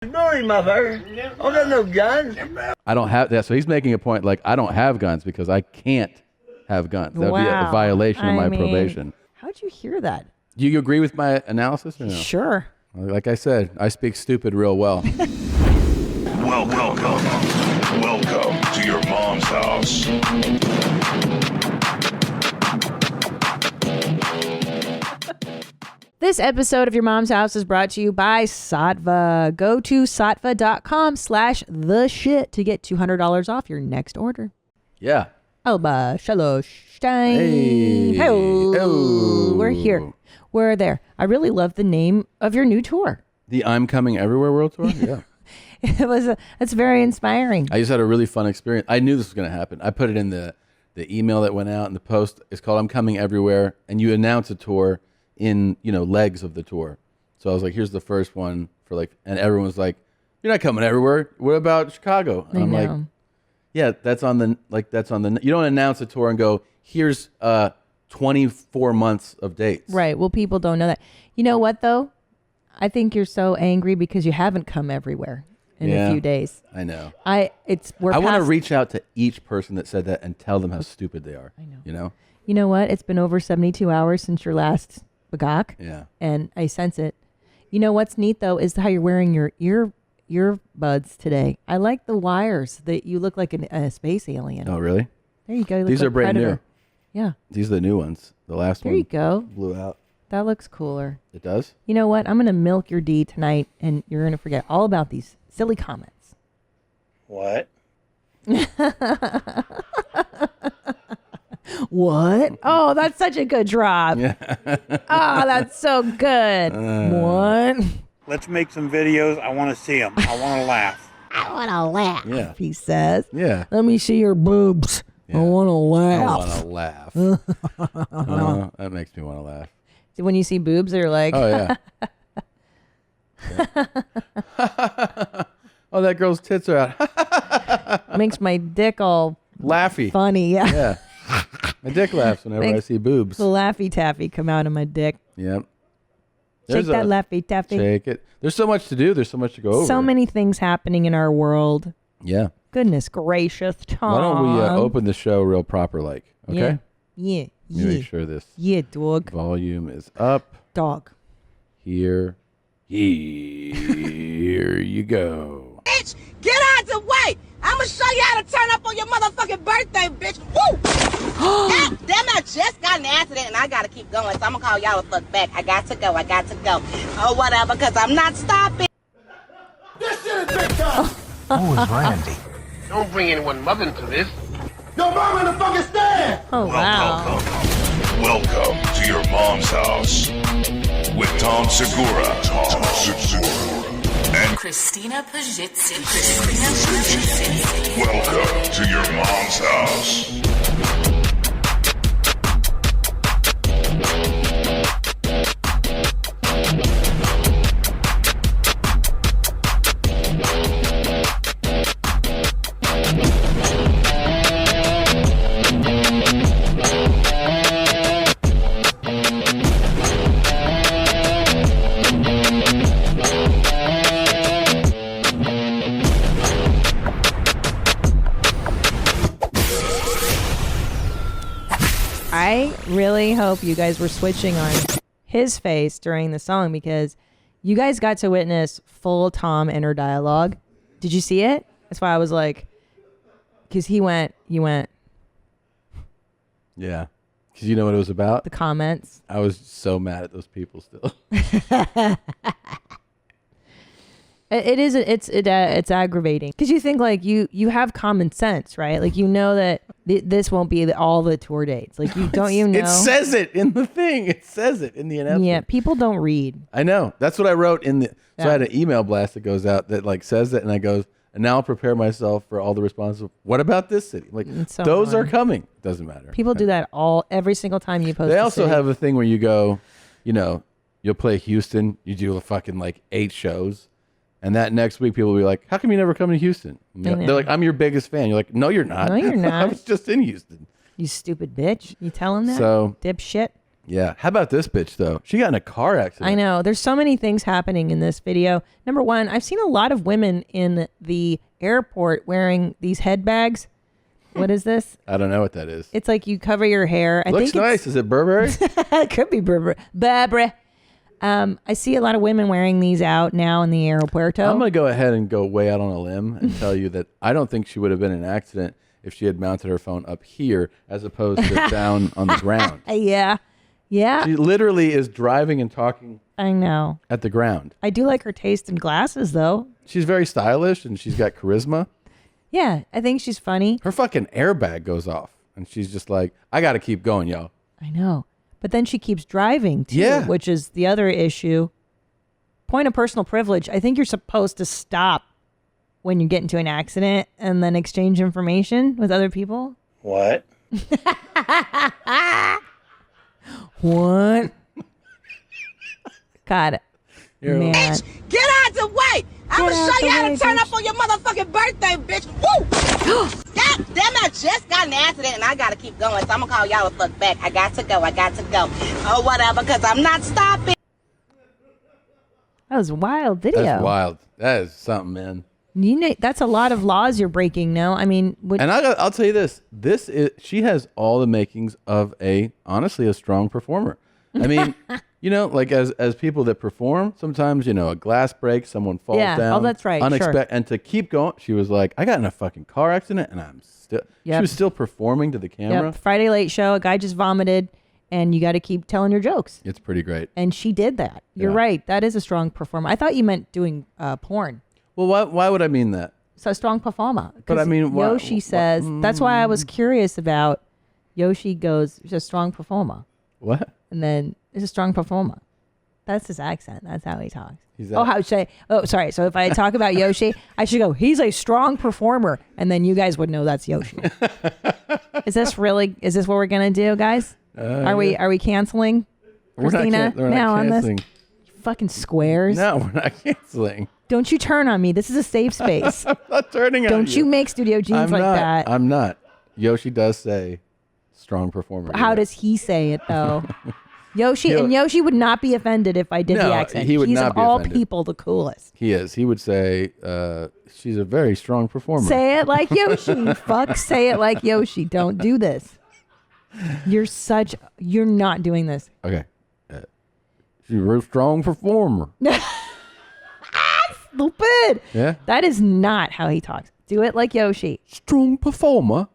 Snorri, motherfucker. I got no guns. I don't have that. So he's making a point like I don't have guns because I can't have guns. That would be a violation of my probation. How'd you hear that? Do you agree with my analysis or no? Sure. Like I said, I speak stupid real well. Welcome to your mom's house. This episode of Your Mom's House is brought to you by Sattva. Go to sattva.com/theshit to get $200 off your next order. Yeah. Alba, shalosh, stein. Hey. Hello. We're here. We're there. I really love the name of your new tour. The I'm Coming Everywhere World Tour? Yeah. That's very inspiring. I just had a really fun experience. I knew this was going to happen. I put it in the email that went out in the post. It's called I'm Coming Everywhere, and you announce a tour in, legs of the tour. So I was like, here's the first one for and everyone was like, you're not coming everywhere. What about Chicago? And I'm like, yeah, that's on the, you don't announce a tour and go, here's 24 months of dates. Right. Well, people don't know that. You know what though? I think you're so angry because you haven't come everywhere in a few days. I know. I want to reach out to each person that said that and tell them how stupid they are. I know. You know what? It's been over 72 hours since your last bagak. Yeah. And I sense it. You know what's neat though is how you're wearing your earbuds today. I like the wires that you look like a space alien. Oh, really? There you go. You look These like are brand Predator. new. Yeah. These are the new ones. The last one. There you go. Blew out. That looks cooler. It does? You know what? I'm going to milk your D tonight and you're going to forget all about these silly comments. What? What? Oh, that's such a good drop. Yeah. Oh, that's so good. What? Let's make some videos. I want to see them. I want to laugh. I want to laugh, Yeah. he says. Yeah. Let me see your boobs. Yeah. I want to laugh. I want to laugh. That makes me want to laugh. When you see boobs, they're like... Oh, yeah. Oh, that girl's tits are out. Makes my dick all... Laughy. Funny, yeah. Yeah. My dick laughs whenever I see boobs. The Laffy Taffy come out of my dick. Yep. Shake that Laffy Taffy. Shake it. There's so much to do. There's so much to go over. So many things happening in our world. Yeah. Goodness gracious, Tom. Why don't we open the show real proper like, okay? Yeah. Let me make sure this dog. volume is up. Dog. Here you go. Bitch, get out the way! I'm gonna show you how to turn up on your motherfucking birthday, bitch. Woo! God damn, I just got in an accident and I gotta keep going, so I'm gonna call y'all the fuck back. I got to go. Oh, whatever, because I'm not stopping. This shit is big time. Who is Randy? Don't bring anyone mother into this. Yo, mom in the fucking stand. Oh, wow. Welcome to your mom's house with Tom Segura. And Christina Pajitsi. welcome to your mom's house. I really hope you guys were switching on his face during the song because you guys got to witness full Tom inner dialogue. Did you see it? That's why I was like, because you went. Yeah. Because you know what it was about? The comments. I was so mad at those people still. It's aggravating because you think like you have common sense, right? Like you know that this won't be all the tour dates. Like It says it in the thing. It says it in the announcement. Yeah, people don't read. I know. That's what I wrote in the. So I had an email blast that goes out that like says it, and I goes, and now I'll prepare myself for all the responses. What about this city? Like So those hard. are coming. People People do that every single time you post. They also have a thing where you go, you'll play Houston. You do a fucking like 8 shows. And that next week, people will be like, how come you never come to Houston? They're like, I'm your biggest fan. You're like, no, you're not. No, you're not. I was just in Houston. You stupid bitch. You tell him that? So, dipshit. Yeah. How about this bitch though? She got in a car accident. I know. There's so many things happening in this video. Number one, I've seen a lot of women in the airport wearing these head bags. What is this? I don't know what that is. It's like you cover your hair. I Looks think nice. Is it Burberry? It could be Burberry. Burberry. I see a lot of women wearing these out now in the aeropuerto. I'm going to go ahead and go way out on a limb and tell you that I don't think she would have been in an accident if she had mounted her phone up here as opposed to down on the ground. Yeah. Yeah. She literally is driving and talking I know. at the ground. I do like her taste in glasses, though. She's very stylish and she's got charisma. Yeah, I think she's funny. Her fucking airbag goes off and she's just like, I got to keep going, yo. I know. But then she keeps driving, too, Yeah. which is the other issue. Point of personal privilege. I think you're supposed to stop when you get into an accident and then exchange information with other people. What? What? God, man. Bitch, get out the way! I'm gonna out show you the how way, to turn bitch. up on your motherfucking birthday, bitch! Woo! God damn it, I just got in an accident and I gotta keep going, so I'm gonna call y'all the fuck back. I got to go. Or whatever, because I'm not stopping. That was a wild video. That's wild. That is something, man. You know, that's a lot of laws you're breaking, no? I mean, And I'll tell you this. She has all the makings of honestly, a strong performer. I mean, like as people that perform, sometimes, a glass breaks, someone falls down. Oh, that's right. Unexpected. Sure. And to keep going, she was like, I got in a fucking car accident and she was still performing to the camera. Yep. Friday Late Show, a guy just vomited, and you got to keep telling your jokes. It's pretty great. And she did that. You're Yeah. right. That is a strong performer. I thought you meant doing porn. Well, why would I mean that? So strong performer. But I 'Cause mean, Yoshi says, that's why I was curious about Yoshi goes, she's a strong performer. What? And then it's a strong performer. That's his accent. That's how he talks. He's Oh, how should I? Oh, sorry. So if I talk about Yoshi, I should go, he's a strong performer. And then you guys would know that's Yoshi. Is this what we're going to do, guys? Are we canceling Christina we're not now on this? canceling. Fucking squares. No, we're not canceling. Don't you turn on me. This is a safe space. I'm not turning on Don't you make Studio Jeans I'm like not. that. I'm not. Yoshi does say strong performer. How does he say it, though? Yoshi would not be offended if I did No, the accent. he would He's not of be all offended. people the coolest. He is. He would say she's a very strong performer. Say it like Yoshi. Fuck, say it like Yoshi. Don't do this. You're not doing this. Okay. She's a very strong performer. Stupid. Yeah. That is not how he talks. Do it like Yoshi. Strong performer.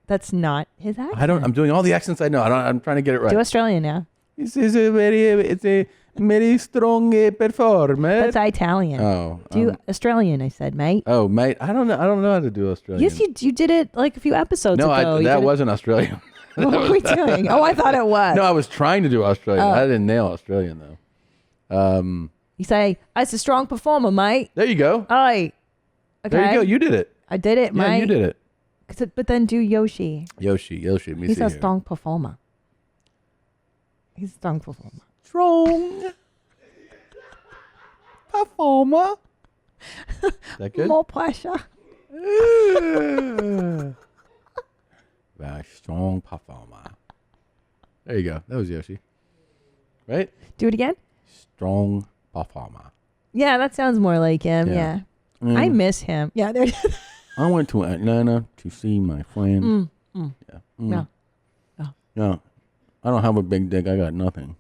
That's not his accent. I'm doing all the accents I know. I'm trying to get it right. Do Australian now. It's a very strong performer. That's Italian. Oh. Do Australian, I said, mate. Oh, mate. I don't know how to do Australian. Yes, you did it like a few episodes ago. No, You that did it- wasn't Australian. What were we doing? Oh, I thought it was. No, I was trying to do Australian. Oh. I didn't nail Australian though. You say, it's a strong performer, mate. There you go. Oi. Okay. There you go. You did it. I did it, Yeah, mate. you did it. But then do Yoshi. Yoshi. Let me He's see a here. strong performer. He's a strong performer. Strong performer. Is that good? More pressure. Very strong performer. There you go. That was Yoshi. Right? Do it again? Strong performer. Yeah, that sounds more like him. Yeah. I miss him. Yeah, there. I went to Atlanta to see my friend. Yeah. No. No. I don't have a big dick. I got nothing.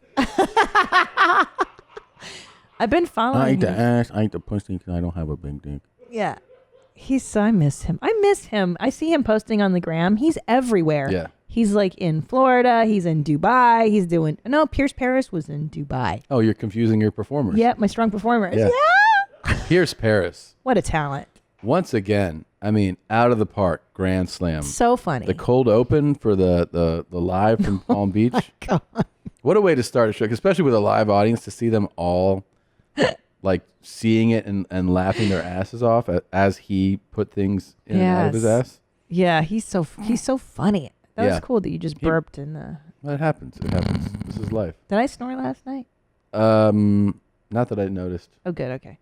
I've been following I eat the him. ass. I eat the pussy because I don't have a big dick. Yeah. I miss him. I see him posting on the gram. He's everywhere. Yeah. He's like in Florida. He's in Dubai. Pierce Paris was in Dubai. Oh, you're confusing your performers. Yeah, my strong performers. Yeah. Yeah. Pierce Paris. What a talent. Once again, out of the park, grand slam. So funny. The cold open for the live from Palm Beach. God. What a way to start a show, especially with a live audience, to see them all like seeing it and laughing their asses off as he put things in and out of his ass. Yeah, he's so funny. That Yeah. was cool that you just burped and Well, it happens. This is life. Did I snore last night? Not that I noticed. Oh, good. Okay.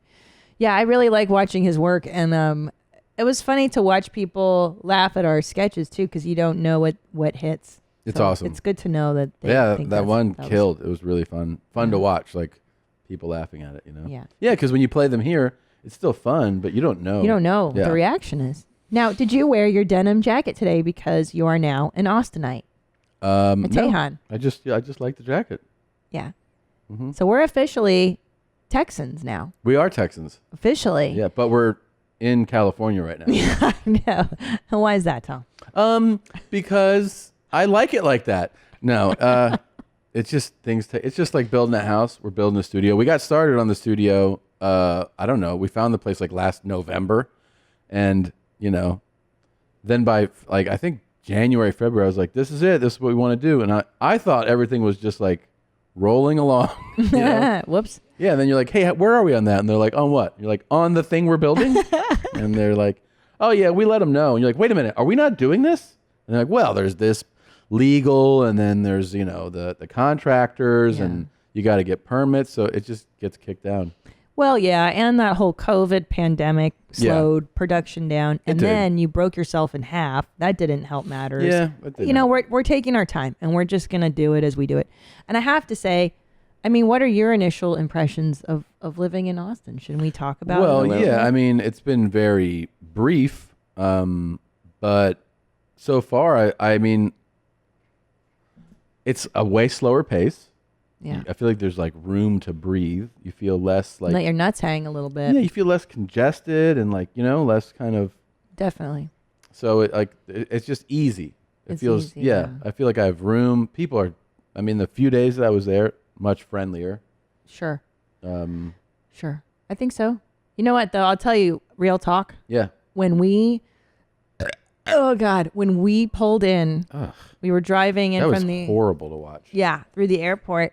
Yeah, I really like watching his work, and it was funny to watch people laugh at our sketches too, because you don't know what hits. It's So awesome. It's good to know that. They Yeah, think that one was- killed. It was really fun to watch. Like people laughing at it. You know. Yeah. Yeah, because when you play them here, it's still fun, but you don't know. You don't know what Yeah. the reaction is. Now, did you wear your denim jacket today because you are now an Austinite? A No. Tejan. I just like the jacket. Yeah. Mm-hmm. So we're officially Texans now. We are Texans. Officially. Yeah, but we're in California right now. I know. And why is that, Tom? Because I like it like that. No, it's just things. It's just like building a house. We're building a studio. We got started on the studio. I don't know. We found the place like last November, and then by like I think January, February, I was like, "This is it. This is what we want to do." And I thought everything was just like rolling along. Whoops. Yeah, and then you're like, "Hey, where are we on that?" And they're like, "On what?" You're like, "On the thing we're building." And they're like, "Oh yeah, we let them know." And you're like, "Wait a minute, are we not doing this?" And they're like, "Well, there's this legal, and then there's the contractors, and you got to get permits, so it just gets kicked down." Well, yeah, and that whole COVID pandemic slowed production down, and did. then you broke yourself in half. That didn't help matters. Yeah, it didn't. We're taking our time, and we're just gonna do it as we do it. And I have to say, I mean, what are your initial impressions of living in Austin? Should we talk about it a Well, little yeah, bit? I mean, it's been very brief, but so far, I mean, it's a way slower pace. Yeah. I feel like there's like room to breathe. You feel less like Let your nuts hang a little bit. yeah, you feel less congested and like less kind of. Definitely. So it's just easy. It It's feels easy, yeah. yeah. I feel like I have room. People are. I mean, the few days that I was there, much friendlier. Sure. Sure. I think so. You know what, though? I'll tell you, real talk. Yeah. When we pulled in, Ugh. we were driving in That was from the horrible to watch. Yeah, through the airport.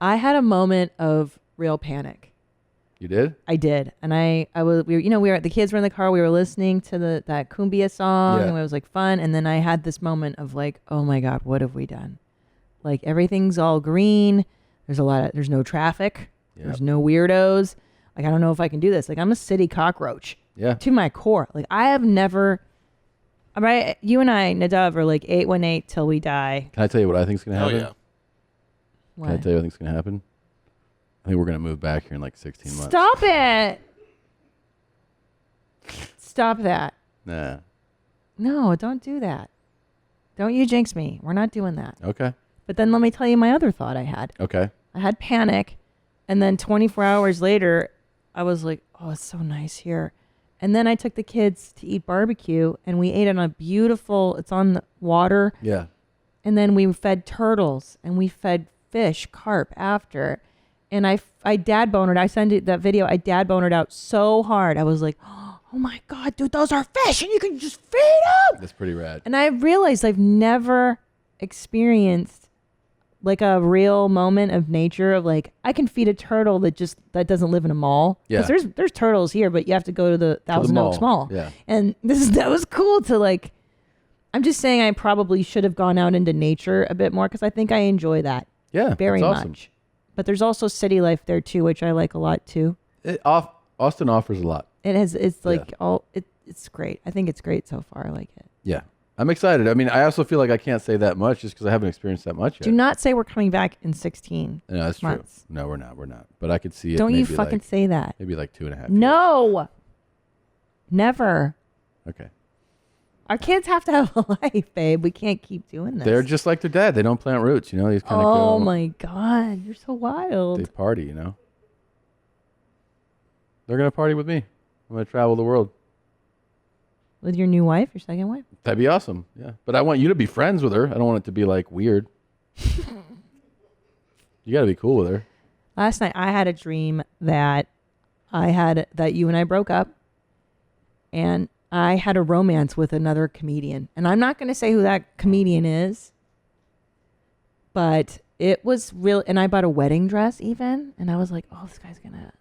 I had a moment of real panic. You did? I did, and I was we were the kids were in the car. We were listening to that cumbia song, Yeah. and it was like fun. And then I had this moment of like, oh my god, what have we done? Like everything's all green. There's no traffic. Yep. There's no weirdos. Like I don't know if I can do this. Like I'm a city cockroach. Yeah. To my core. Like I have never. Right, you and I, Nadav, are like 818 till we die. Can I tell you what I think is going to Hell happen? yeah. What? Can I tell you what I think is going to happen? I think we're going to move back here in like 16 months. Stop it! Stop that. Nah. No, don't do that. Don't you jinx me. We're not doing that. Okay. But then let me tell you my other thought I had. Okay. I had panic, and then 24 hours later, I was like, oh, it's so nice here. And then I took the kids to eat barbecue, and we ate on a beautiful, it's on the water. Yeah. And then we fed turtles, and we fed fish, carp after. And I dad bonered. I sent it that video. I dad bonered out so hard. I was like, oh my God, dude, those are fish, and you can just feed them. That's pretty rad. And I realized I've never experienced like a real moment of nature of like I can feed a turtle that doesn't live in a mall. Yeah. 'Cause there's turtles here, but you have to go to the Thousand Oaks Mall. Yeah. And that was cool to like. I'm just saying I probably should have gone out into nature a bit more because I think I enjoy that. Yeah. Very that's awesome. much. But there's also city life there too, which I like a lot too. Austin offers a lot. It's like it's great. I think it's great so far. I like it. Yeah. I'm excited. I mean, I also feel like I can't say that much just because I haven't experienced that much yet. Do not say we're coming back in 16 No, that's months. true. No, we're not. We're not. But I could see it. Don't you maybe fucking like, say that. Maybe like 2.5 years. No. Never. Okay. Our kids have to have a life, babe. We can't keep doing this. They're just like their dad. They don't plant roots. These kind of Oh my God. You're so They wild. party, They're going to party with me. I'm going to travel the world. With your new wife, your second wife? That'd be awesome. Yeah. But I want you to be friends with her. I don't want it to be like weird. You got to be cool with her. Last night I had a dream that you and I broke up, and I had a romance with another comedian. And I'm not going to say who that comedian is, but it was real. And I bought a wedding dress even, and I was like, oh, this guy's going to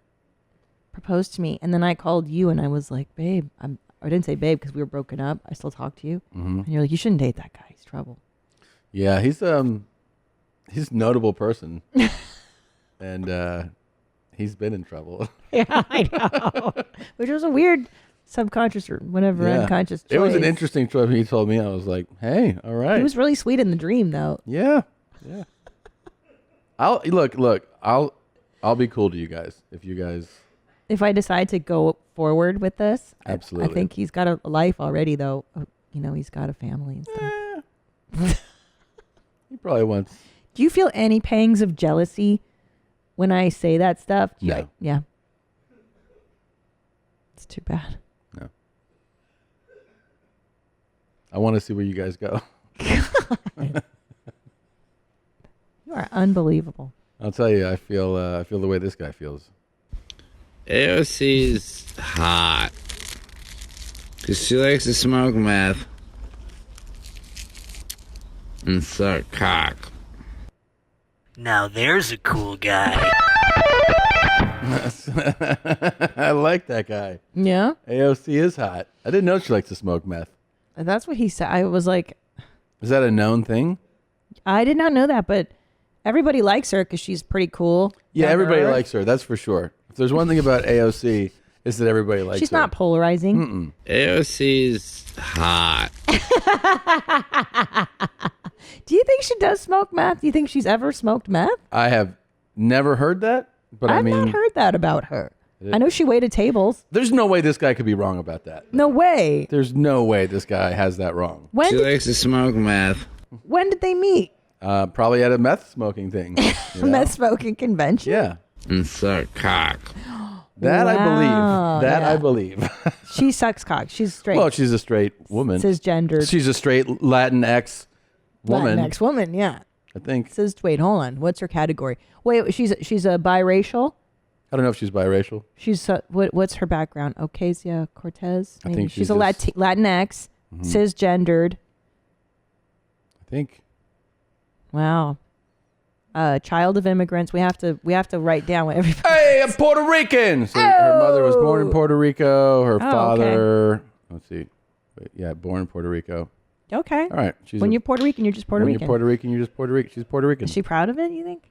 propose to me. And then I called you and I was like, babe, I didn't say babe because we were broken up. I still talk to you. Mm-hmm. And you're like, you shouldn't date that guy. He's trouble. Yeah, he's a notable person. And he's been in trouble. Yeah, I know. Which was a weird subconscious or whatever, unconscious choice. It was an interesting choice when he told me. I was like, hey, all right. He was really sweet in the dream, though. Yeah. I'll be cool to you guys if you guys. If I decide to go forward with this, Absolutely. I think he's got a life already, though. He's got a family and stuff. He probably wants. Do you feel any pangs of jealousy when I say that stuff? No. Yeah. It's too bad. No. I want to see where you guys go. You are unbelievable. I'll tell you, I feel the way this guy feels. AOC's hot. Because she likes to smoke meth. And suck cock. Now there's a cool guy. I like that guy. Yeah? AOC is hot. I didn't know she likes to smoke meth. That's what he said. I was like, Is that a known thing? I did not know that, but everybody likes her because she's pretty cool. Yeah, down to everybody earth. likes her. That's for sure. If there's one thing about AOC, is that everybody likes her. She's not polarizing. AOC's hot. Do you think she does smoke meth? Do you think she's ever smoked meth? I have never heard that, but I've I mean, not heard that about her. I know she waited tables. there's no way this guy could be wrong about that. No way. There's no way this guy has that wrong. She likes to smoke meth. When did they meet? Probably at a meth smoking thing. you know? Meth smoking convention? Yeah. And suck cock. That I Wow, believe. That yeah. I believe. She sucks cock. She's straight. Well, she's a straight woman. Cisgendered. She's a straight Latinx woman. Latinx woman, yeah. I think. Wait, hold on. What's her category? Wait, she's a biracial? I don't know if she's biracial. She's what's her background? Ocasio-Cortez? I think she's she's a just- Latinx, cisgendered. I think. Wow. Child of immigrants. We have to write down what everybody. Hey, I'm Puerto Rican. So her mother was born in Puerto Rico. Her father. Let's see. Wait, yeah, born in Puerto Rico. Okay. All right. When you're Puerto Rican, you're just Puerto when Rican. you're Puerto Rican, you're just Puerto Rican. She's Puerto Rican. Is she proud of it? You think?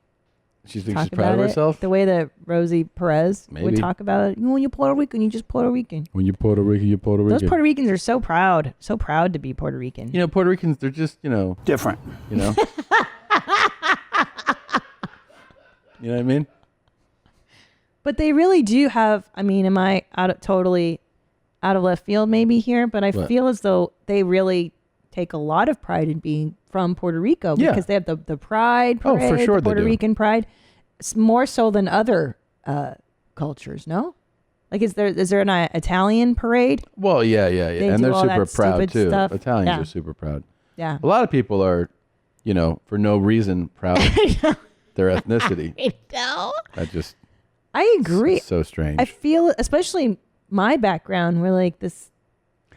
She thinks Talk she's proud of about it? herself. The way that Rosie Perez would Maybe. talk about it. When you're Puerto Rican, you're just Puerto Rican. When you're Puerto Rican, you're Puerto Rican. Those Puerto Ricans are so proud to be Puerto Rican. You know, Puerto Ricans, they're just, Different. you know. You know what I mean? But they really do have. I mean, am I totally out of left field maybe here? But I What? feel as though they really take a lot of pride in being from Puerto Rico Yeah. because they have the pride Oh, parade, for sure the they Puerto do. Rican pride. It's more so than other cultures. No, like is there an Italian parade? Well, yeah. They And do they're all super that proud, stupid too. stuff. Italians Yeah. are super proud. Yeah. A lot of people are, for no reason proud of their ethnicity. I know. I agree. It's so strange. I feel, especially my background, we're like this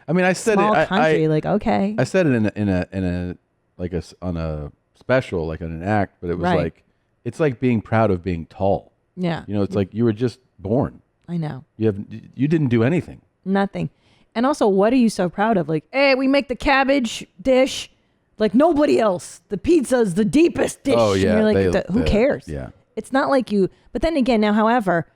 I mean, I said small it. country. Like, okay. I said it in a like on a special, like on an act, but it was Right. like it's like being proud of being tall. Yeah. It's like you were just born. I know. You didn't do anything. Nothing. And also, what are you so proud of? Like, hey, we make the cabbage dish like nobody else. The pizza's the deepest dish. Oh, yeah, And you're like, who cares? Yeah. It's not like you. But then again, now, however,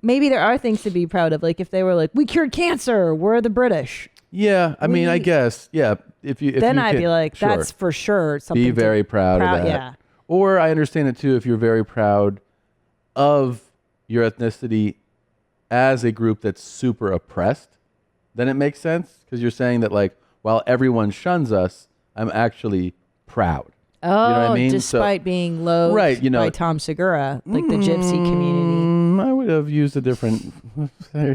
maybe there are things to be proud of. Like if they were like, we cured cancer. We're the British. Yeah, I mean, I guess, yeah. If then you I'd can- be like, sure. that's for sure something. Be very proud of that. Yeah. Or I understand it too if you're very proud of your ethnicity as a group that's super oppressed, then it makes sense because you're saying that like while everyone shuns us, I'm actually proud. Oh, you know what I mean? despite being loathed Right, by Tom Segura, like the gypsy community. I would have used a different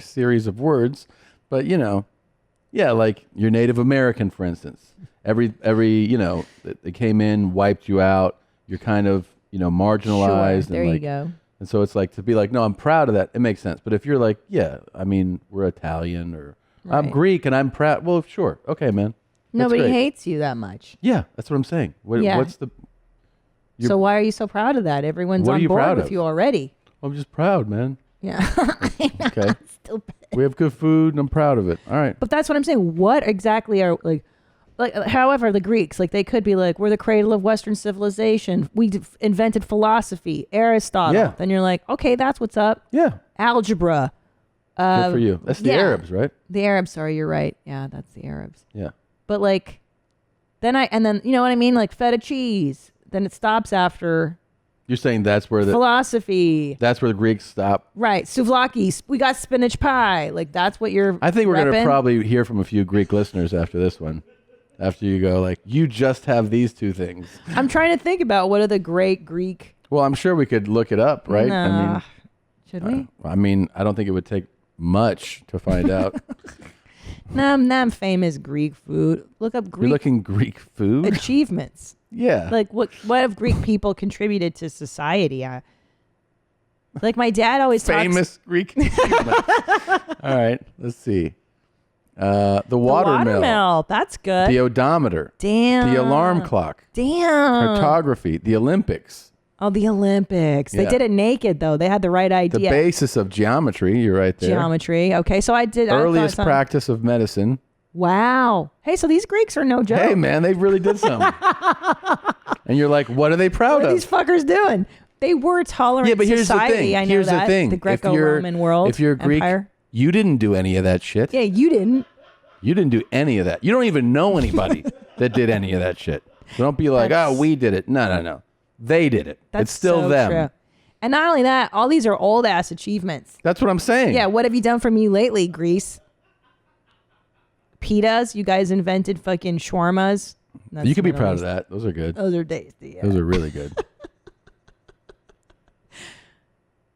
series of words, but yeah, like you're Native American, for instance. Every they came in, wiped you out. You're kind of marginalized. Sure, there and you go. And so it's like to be like, no, I'm proud of that. It makes sense. But if you're like, yeah, I mean, we're Italian or I'm Right. Greek and I'm proud. Well, sure, okay, man. That's Nobody great. hates you that much. Yeah, that's what I'm saying. Yeah. What's the? So why are you so proud of that? Everyone's What are on you board proud with of? you already. I'm just proud, man. Yeah. Okay. We have good food and I'm proud of it. All right. But that's what I'm saying. What exactly are like however the Greeks, like they could be like, we're the cradle of Western civilization. We invented philosophy, Aristotle. Yeah. Then you're like, okay, that's what's up. Yeah. Algebra, Good for you. That's the Arabs, right? The Arabs. Sorry, you're right. Yeah, that's the Arabs. Yeah. But like, then you know what I mean? Like feta cheese. Then it stops after You're saying that's where philosophy. That's where the Greeks stop. Right. Souvlaki. We got spinach pie. Like that's what you're I think we're going to repping? probably hear from a few Greek listeners after this one. After you go like, you just have these two things. I'm trying to think about what are the great Greek. Well, I'm sure we could look it up, right? Nah. Should we? I mean, I don't think it would take much to find out. Nam famous Greek food. Look up Greek You're looking Greek food? achievements. Yeah. Like what have Greek people contributed to society? Like my dad always Famous Greek achievements. All right, let's see. The watermill. That's good. The odometer. Damn. The alarm clock. Damn. Cartography. The Olympics. Oh, the Olympics. They Yeah. did it naked though. They had the right The idea. basis of geometry. You're right there. Geometry. Okay, so I did. Earliest I thought practice of medicine. Wow. Hey, so these Greeks are no joke. Hey, man, they really did something. And you're like, what are they proud What are of? these fuckers doing? They were tolerant Yeah, but here's society. the thing. I know Here's that. the thing. The Greco-Roman world. If you're Greek, Empire. you didn't do any of that shit. Yeah, you didn't. You didn't do any of that. You don't even know anybody that did any of that shit. So don't be like, That's- oh, we did it. No. They did it. That's it's still so them. true. And not only that, all these are old ass achievements. That's what I'm saying. Yeah, what have you done for me lately, Greece? Pitas, you guys invented fucking shawarmas. That's You can be Middle proud of East. that. Those are good. Those are tasty. Yeah. Those are really good.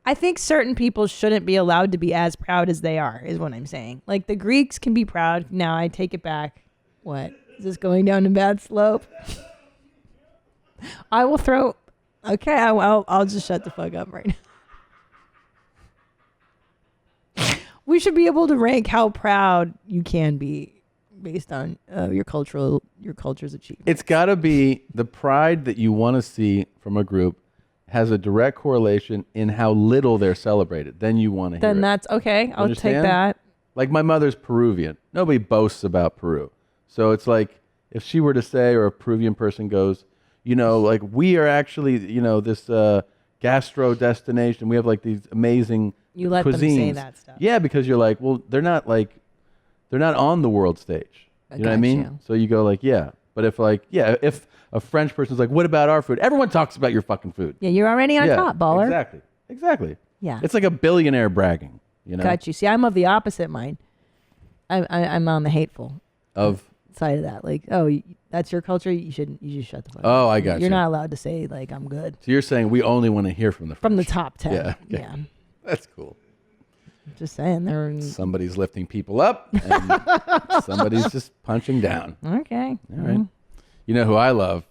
I think certain people shouldn't be allowed to be as proud as they are, is what I'm saying. Like the Greeks can be proud. Now I take it back. What? Is this going down a bad slope? I will throw. Okay, I'll just shut the fuck up right now. We should be able to rank how proud you can be based on your culture's achievement. It's got to be the pride that you want to see from a group has a direct correlation in how little they're celebrated. Then you want to hear Then it. that's okay. I'll take Understand? that. Like my mother's Peruvian. Nobody boasts about Peru. So it's like if she were to say, or a Peruvian person goes, you know, like we are actually, you know, this gastro destination. We have like these amazing You let cuisines. them say that stuff. Yeah, because you're like, well, they're not on the world stage. You know what I mean? Gotcha. So you go like, yeah. But if a French person's like, what about our food? Everyone talks about your fucking food. Yeah, you're already on Yeah, top, baller. Exactly. Yeah. It's like a billionaire bragging, you know? Got you. See, I'm of the opposite mind. I'm on the hateful Of side of that. Like, oh, that's your culture. You should shut the fuck up. Oh, I got you. You're not allowed to say like I'm good So you're saying we only want to hear from the from the French. top 10. Yeah. Okay. Yeah. That's cool. Just saying they're Somebody's lifting people up and somebody's just punching down. okay. All right. You know who I love?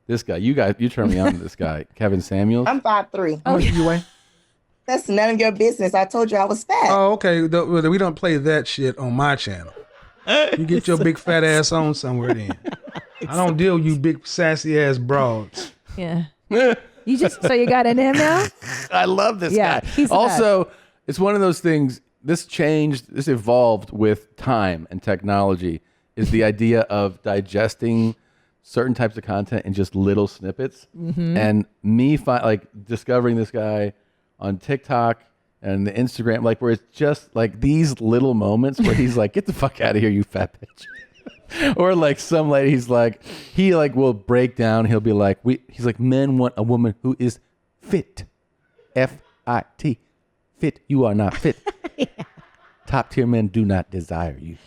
This guy. You turn me on to this guy, Kevin Samuels. I'm 5'3". How much you weigh? That's none of your business. I told you I was fat. Oh, okay. We don't play that shit on my channel. You get your big fat ass on somewhere then. I don't deal with you big sassy ass broads. Yeah. You got into him now? I love this Yeah, guy. he's the Also, it's one of those things. This evolved with time and technology. Is the idea of digesting certain types of content in just little snippets, and me discovering this guy on TikTok and the Instagram, like where it's just like these little moments where he's like, "Get the fuck out of here, you fat bitch," or like some lady, he will break down. He'll be like, he's like, men want a woman who is fit, FIT, fit. You are not fit. Yeah. Top tier men do not desire you.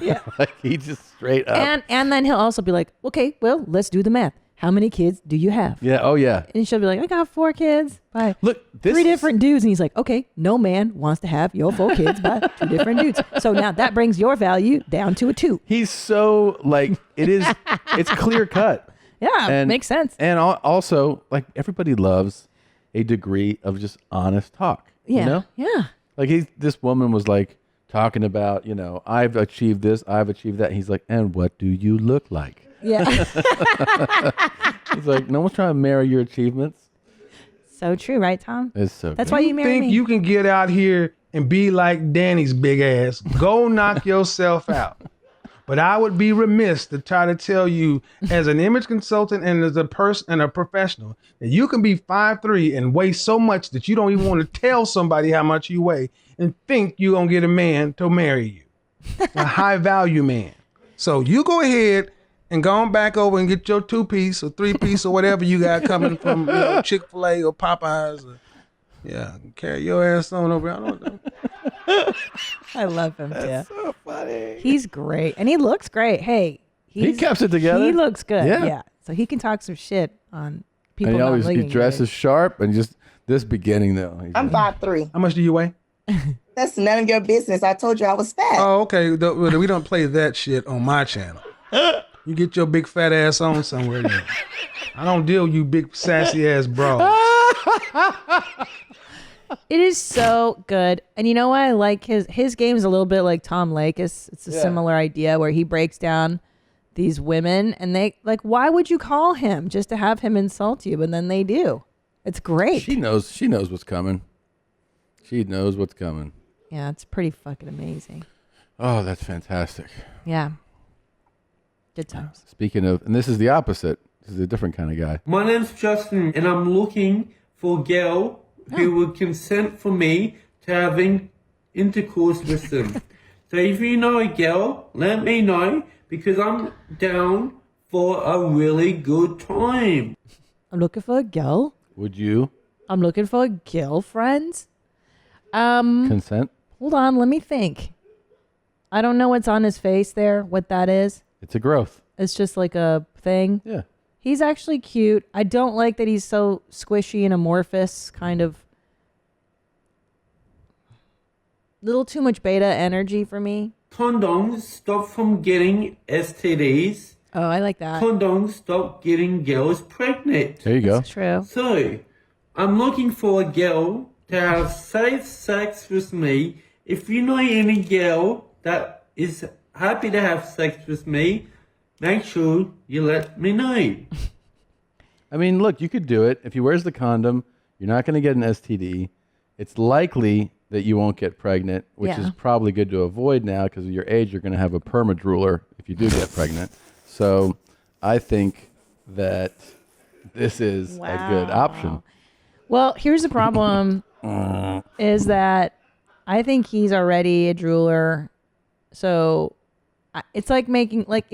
Yeah. Like he just straight up. And then he'll also be like, okay, well, let's do the math. How many kids do you have? Yeah. Oh yeah. And she'll be like, I got 4 kids by Look, 3 different dudes. And he's like, okay, no man wants to have your 4 kids by 2 different dudes. So now that brings your value down to a 2. He's so like it's clear cut. Yeah, makes sense. And also, like everybody loves a degree of just honest talk. Yeah. You know? Yeah. Like this woman was like talking about, you know, I've achieved this, I've achieved that. He's like, and what do you look like? Yeah. He's like, no one's trying to marry your achievements. So true, right, Tom? It's so That's good. why you married me. You can get out here and be like Danny's big ass. Go knock yourself out. But I would be remiss to try to tell you, as an image consultant and as a person and a professional, that you can be 5'3" and weigh so much that you don't even want to tell somebody how much you weigh, and think you're going to get a man to marry you, a high value man. So you go ahead and go on back over and get your 2-piece or 3-piece or whatever you got coming from Chick-fil-A or Popeyes. Carry your ass on over. I don't know. I love him too. That's so funny. He's great, and he looks great. Hey, He keeps it together. He looks good. Yeah. Yeah. So he can talk some shit on people. And he not always looking dresses sharp and just this beginning though. I'm 5'3". How much do you weigh? That's none of your business. I told you I was fat. Oh, okay. We don't play that shit on my channel. You get your big fat ass on somewhere then. I don't deal with you big sassy ass bros. It is so good. And you know what? I like his game is a little bit like Tom Lakis. It's a similar idea where he breaks down these women and they like, why would you call him just to have him insult you? But then they do. It's great. She knows what's coming. She knows what's coming. Yeah, it's pretty fucking amazing. Oh, that's fantastic. Yeah. Good times. Speaking of, and this is the opposite. This is a different kind of guy. My name's Justin, and I'm looking for a girl who would consent for me to having intercourse with them. So if you know a girl, let me know, because I'm down for a really good time. I'm looking for a girl. Would you I'm looking for a girlfriend. consent? Hold on, let me think. I don't know what's on his face there, what that is. It's a growth. It's just like a thing. Yeah. He's actually cute. I don't like that he's so squishy and amorphous, kind of. Little too much beta energy for me. Condoms stop from getting STDs. Oh, I like that. Condoms stop getting girls pregnant. There you go. That's true. So, I'm looking for a girl to have safe sex with me. If you know any girl that is happy to have sex with me, make sure you let me know. I mean, look, you could do it. If he wears the condom, you're not going to get an STD. It's likely that you won't get pregnant, which is probably good to avoid now because of your age. You're going to have a perma-drooler if you do get pregnant. So I think that this is a good option. Well, here's the problem is that I think he's already a drooler. So it's like making, like,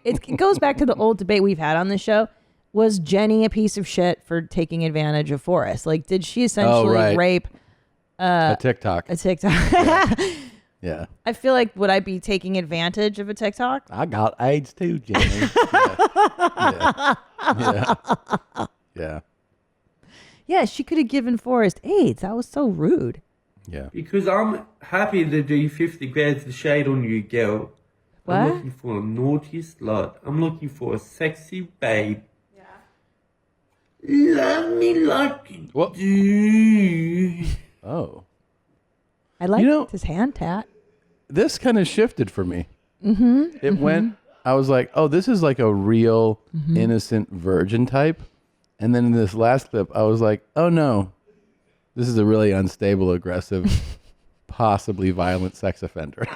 it goes back to the old debate we've had on the show. Was Jenny a piece of shit for taking advantage of Forrest? Like, did she essentially rape a TikTok? A TikTok. Yeah. I feel like, would I be taking advantage of a TikTok? I got AIDS too, Jenny. Yeah. Yeah, she could have given Forrest AIDS. That was so rude. Yeah. Because I'm happy to do 50 grams of shade on you, girl. What? I'm looking for a naughty slut. I'm looking for a sexy babe. Yeah. Love me like you do. Oh. I like his hand tat. This kind of shifted for me. Mm-hmm. It went, I was like, oh, this is like a real innocent virgin type. And then in this last clip, I was like, oh no, this is a really unstable, aggressive, possibly violent sex offender.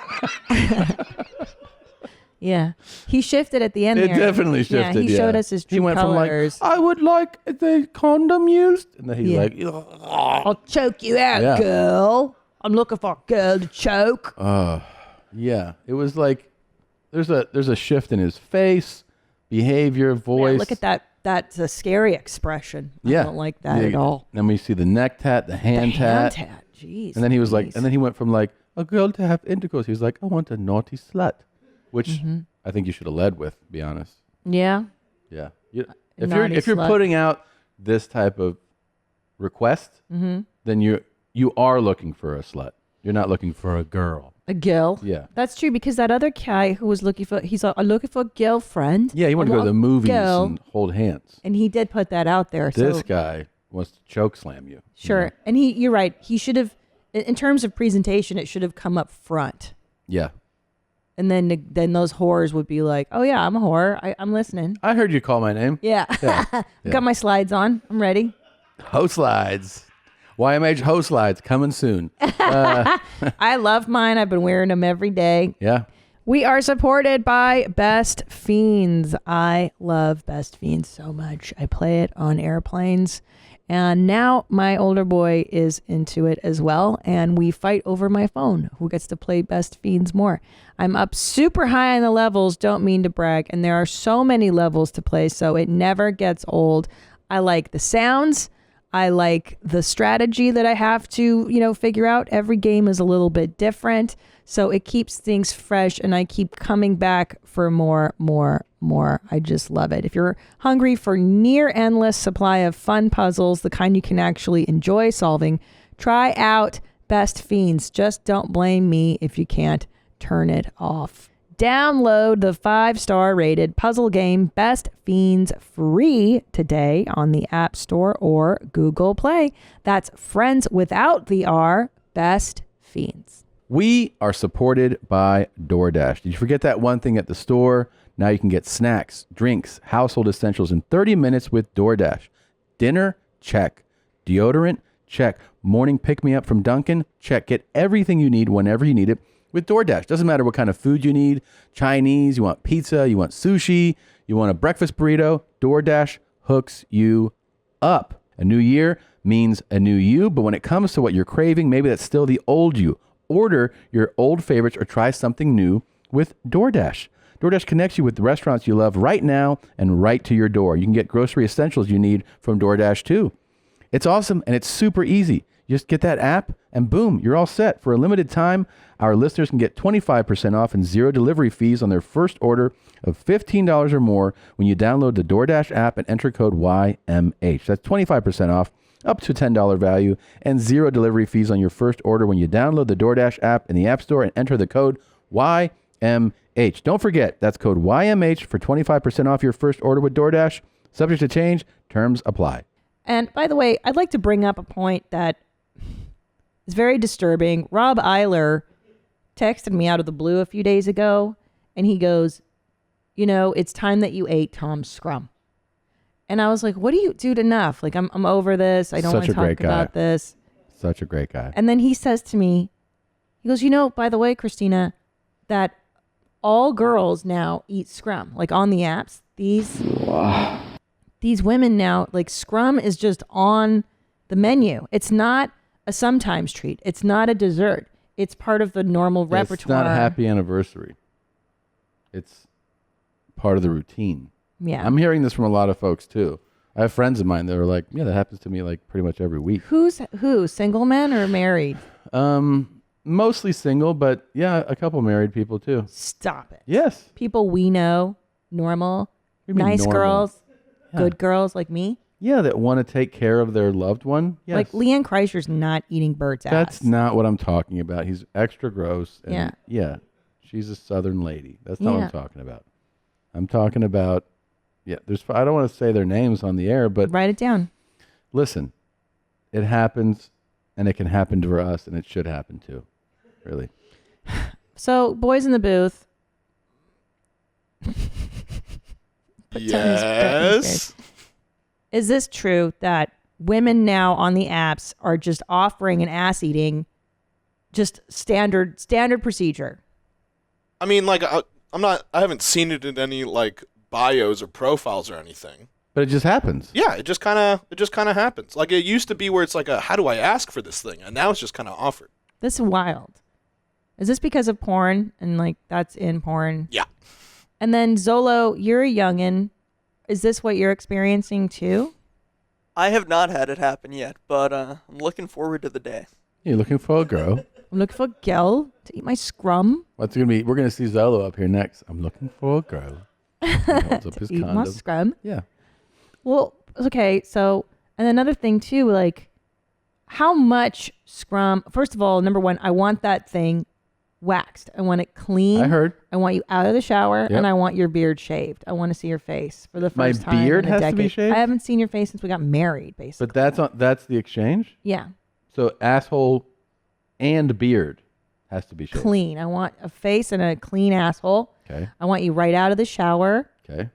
Yeah. He shifted at the end It there. definitely shifted, Yeah, he showed us his true He went colors. from like, I would like the condom used. And then he's like, I'll choke you out, girl. I'm looking for a girl to choke. yeah. It was like, there's a shift in his face, behavior, voice. Yeah, look at that. That's a scary expression. I don't like that at all. Then we see the neck tat, the hand tat. Jeez. And then he was like, and then he went from like a girl to have intercourse. He was like, I want a naughty slut, which I think you should have led with. To be honest. Yeah. Yeah. Naughty If you're slut. putting out this type of request, then you are looking for a slut. You're not looking for a girl. A girl. Yeah. That's true, because that other guy who was looking for, he's like, I'm looking for a girlfriend. Yeah, he wanted to go to the movies and hold hands. And he did put that out there. This so, guy wants to choke slam you. Sure. And you're right. He should have, in terms of presentation, it should have come up front. Yeah. And then those whores would be like, oh yeah, I'm a whore. I'm listening. I heard you call my name. Yeah. Got my slides on. I'm ready. Ho slides. YMH ho slides coming soon. I love mine. I've been wearing them every day. Yeah. We are supported by Best Fiends. I love Best Fiends so much. I play it on airplanes And now my older boy is into it as well. And we fight over my phone. Who gets to play Best Fiends more? I'm up super high on the levels. Don't mean to brag. And there are so many levels to play. So it never gets old. I like the sounds. I like the strategy that I have to, figure out. Every game is a little bit different. So it keeps things fresh and I keep coming back for more. I just love it. If you're hungry for near endless supply of fun puzzles, the kind you can actually enjoy solving, try out Best Fiends. Just don't blame me if you can't turn it off. Download the 5-star rated puzzle game Best Fiends free today on the App Store or Google Play. That's friends without the R, Best Fiends. We are supported by DoorDash. Did you forget that one thing at the store? Now you can get snacks, drinks, household essentials in 30 minutes with DoorDash. Dinner? Check. Deodorant? Check. Morning pick-me-up from Dunkin'? Check. Get everything you need whenever you need it with DoorDash. Doesn't matter what kind of food you need. Chinese, you want pizza, you want sushi, you want a breakfast burrito. DoorDash hooks you up. A new year means a new you, but when it comes to what you're craving, maybe that's still the old you. Order your old favorites or try something new with DoorDash. DoorDash connects you with the restaurants you love right now and right to your door. You can get grocery essentials you need from DoorDash too. It's awesome and it's super easy. You just get that app and boom, you're all set. For a limited time, our listeners can get 25% off and 0 delivery fees on their first order of $15 or more when you download the DoorDash app and enter code YMH. That's 25% off, up to $10 value, and 0 delivery fees on your first order when you download the DoorDash app in the App Store and enter the code YMH. Don't forget, that's code YMH for 25% off your first order with DoorDash. Subject to change, terms apply. And by the way, I'd like to bring up a point that is very disturbing. Rob Eiler texted me out of the blue a few days ago, and he goes, it's time that you ate Tom's Scrum. And I was like, what do you, dude, enough. Like, I'm over this. I don't want to talk about this. Such a great guy. And then he says to me, he goes, by the way, Christina, that all girls now eat Scrum. Like on the apps, these women now, like Scrum is just on the menu. It's not a sometimes treat. It's not a dessert. It's part of the normal repertoire. It's not a happy anniversary. It's part of the routine. Yeah. I'm hearing this from a lot of folks too. I have friends of mine that are like, yeah, that happens to me like pretty much every week. Who? Single men or married? Mostly single, but yeah, a couple married people too. Stop it. Yes. People we know, normal, nice normal? girls, Yeah. good girls like me. Yeah, that want to take care of their loved one. Yes. Like Leanne Kreischer's not eating Bert's ass. That's not what I'm talking about. He's extra gross. And Yeah. Yeah. She's a Southern lady. That's not what I'm talking about. I'm talking about, I don't want to say their names on the air, but write it down. Listen, it happens and it can happen to us and it should happen too. Really. So, boys in the booth. Yes. Is this true that women now on the apps are just offering an ass eating, just standard procedure? I mean, like, I haven't seen it in any like bios or profiles or anything. But it just happens. Yeah, it just kind of happens. Like it used to be where it's like how do I ask for this thing? And now it's just kind of offered. This is wild. Is this because of porn and like that's in porn? Yeah. And then Zolo, you're a youngin'. Is this what you're experiencing too? I have not had it happen yet, but I'm looking forward to the day. You're looking for a girl. I'm looking for a girl to eat my Scrum. What's it gonna be? We're gonna see Zolo up here next. I'm looking for a girl. He holds up his to eat my condom. Scrum. Yeah. Well, okay. So, and another thing too, like how much Scrum? First of all, number one, I want that thing waxed. I want it clean. I heard. I want you out of the shower, Yep. and I want your beard shaved. I want to see your face for the My first time. beard in a has to decade. be shaved? I haven't seen your face since we got married, basically. But that's the exchange? Yeah. So asshole and beard has to be shaved. Clean. I want a face and a clean asshole. Okay. I want you right out of the shower. Okay.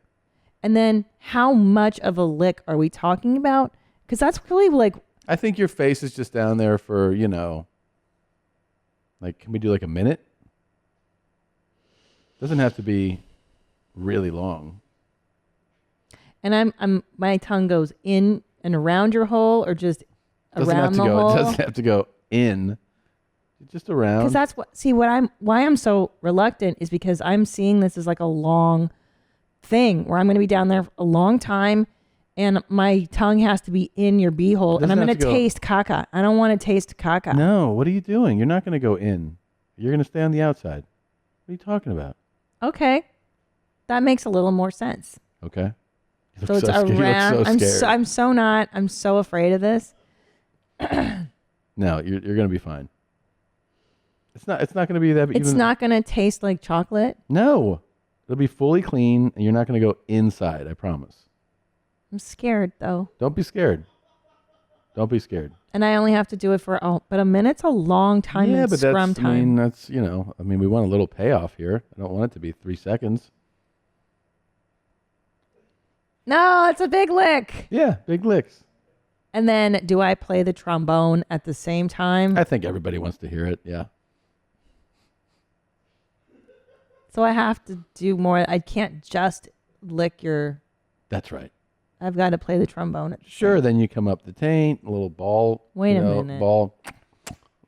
And then how much of a lick are we talking about? Because that's really like... I think your face is just down there for, like, can we do like a minute? Doesn't have to be really long. And my tongue goes in and around your hole, or just around the hole? It doesn't have to go in. Just around. Because that's why I'm so reluctant is because I'm seeing this as like a long thing where I'm going to be down there a long time, and my tongue has to be in your beehole, and I'm going to taste caca. I don't want to taste caca. No, what are you doing? You're not going to go in. You're going to stay on the outside. What are you talking about? Okay, that makes a little more sense. Okay. So it's around. I'm so afraid of this. No, you're going to be fine. It's not going to be that. It's not going to taste like chocolate. No, it'll be fully clean, and you're not going to go inside. I promise. I'm scared though. Don't be scared. Don't be scared. And I only have to do it for but a minute's a long time. Yeah, in but Scrum that's. time. I mean, that's we want a little payoff here. I don't want it to be 3 seconds. No, it's a big lick. Yeah, big licks. And then, do I play the trombone at the same time? I think everybody wants to hear it. Yeah. So I have to do more. I can't just lick your. That's right. I've got to play the trombone. Sure. Then you come up the taint, a little ball. Wait a minute.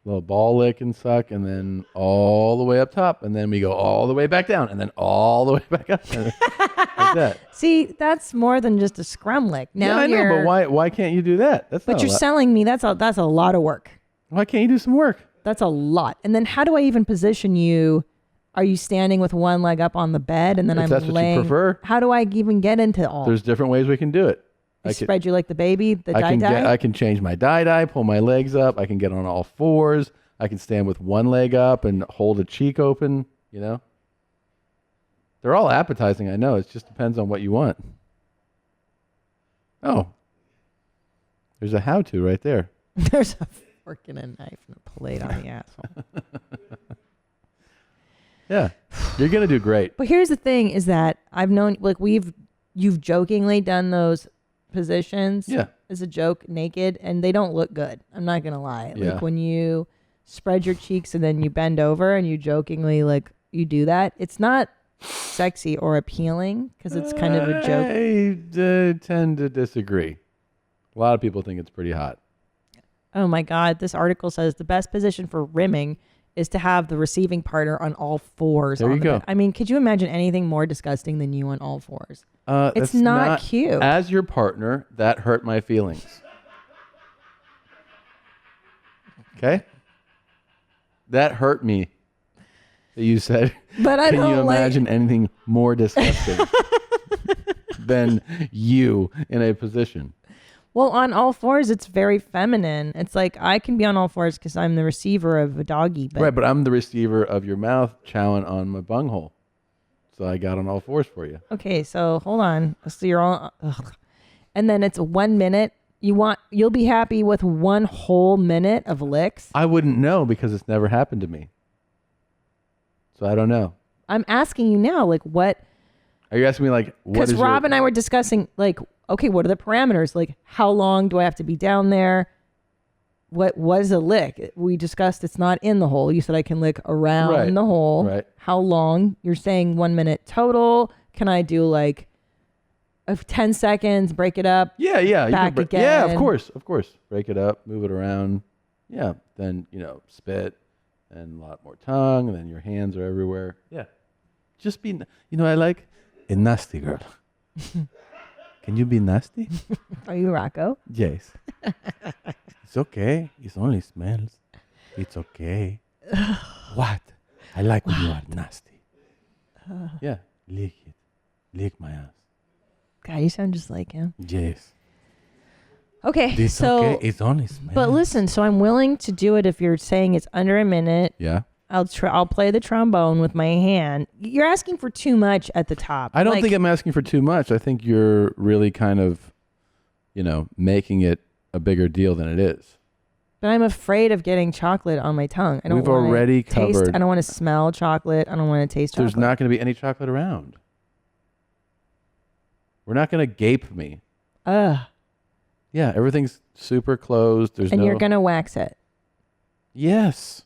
Little ball lick and suck, and then all the way up top, and then we go all the way back down, and then all the way back up. Like that. See, that's more than just a scrum lick. Now yeah, I know, but why can't you do that? But you're selling me. That's a lot of work. Why can't you do some work? That's a lot. And then how do I even position you? Are you standing with one leg up on the bed and then If I'm that's laying? what you prefer. How do I even get into all? There's different ways we can do it. I spread you like the baby, the I die-die? can change my die-die, pull my legs up. I can get on all fours. I can stand with one leg up and hold a cheek open, They're all appetizing, I know. It just depends on what you want. Oh. There's a how-to right there. There's a fork and a knife and a plate on the asshole. Yeah. You're going to do great. But here's the thing is that I've known, like you've jokingly done those positions as a joke naked, and they don't look good. I'm not going to lie. Yeah. Like when you spread your cheeks and then you bend over and you jokingly, like you do that, it's not sexy or appealing because it's kind of a joke. I tend to disagree. A lot of people think it's pretty hot. Oh my God. This article says the best position for rimming is to have the receiving partner on all fours. There you go. bed. I mean, could you imagine anything more disgusting than you on all fours? It's That's not cute. As your partner, that hurt my feelings. Okay? That hurt me. That you said. But I Can you don't like- imagine anything more disgusting than you in a position? Well, on all fours, it's very feminine. It's like I can be on all fours because I'm the receiver of a doggy. But Right, but I'm the receiver of your mouth chowing on my bunghole. So I got on all fours for you. Okay, so hold on. So you're all, and then it's 1 minute. You'll be happy with 1 whole minute of licks. I wouldn't know because it's never happened to me. So I don't know. I'm asking you now, like what? Are you asking me like what Because is Rob and I were discussing, like, okay, what are the parameters? Like, how long do I have to be down there? What was a lick? We discussed it's not in the hole. You said I can lick around Right, the hole. right. How long? You're saying 1 minute total. Can I do like 10 seconds, break it up? Yeah. You Back can again. Yeah, of course. Break it up, move it around. Yeah. Then, spit and a lot more tongue, and then your hands are everywhere. Yeah. Just be, I like a nasty girl. Can you be nasty? Are you Rocco? Yes. It's okay. It only smells. It's okay. What? I like when you are nasty. Yeah. Lick it. Lick my ass. God, you sound just like him. Yes. Okay, It's so okay. It only smells. but listen, so I'm willing to do it if you're saying it's under a minute. Yeah. I'll play the trombone with my hand. You're asking for too much at the top. I don't Like, think I'm asking for too much. I think you're really kind of, making it a bigger deal than it is. But I'm afraid of getting chocolate on my tongue. I don't We've wanna already taste, covered- I don't want to smell chocolate. I don't want to taste chocolate. There's not going to be any chocolate around. We're not going to gape me. Ugh. Yeah, everything's super closed. There's And no. you're gonna wax it. Yes.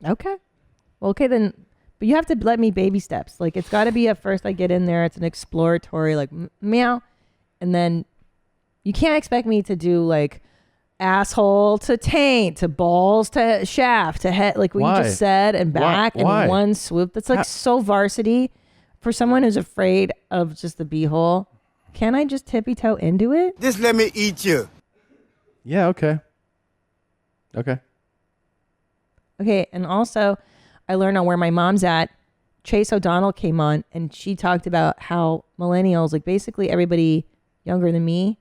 Okay. Well, okay then. But you have to let me baby steps. Like it's got to be at first I get in there. It's an exploratory like meow, and then You can't expect me to do like asshole to taint to balls to shaft to head like what Why? you just said and back Why? in one swoop. That's like so varsity for someone who's afraid of just the beehole. Can I just tippy toe into it? Just let me eat you. Yeah, okay. Okay. Okay, and also I learned on Where My Mom's At, Chase O'Donnell came on and she talked about how millennials, like basically everybody younger than me,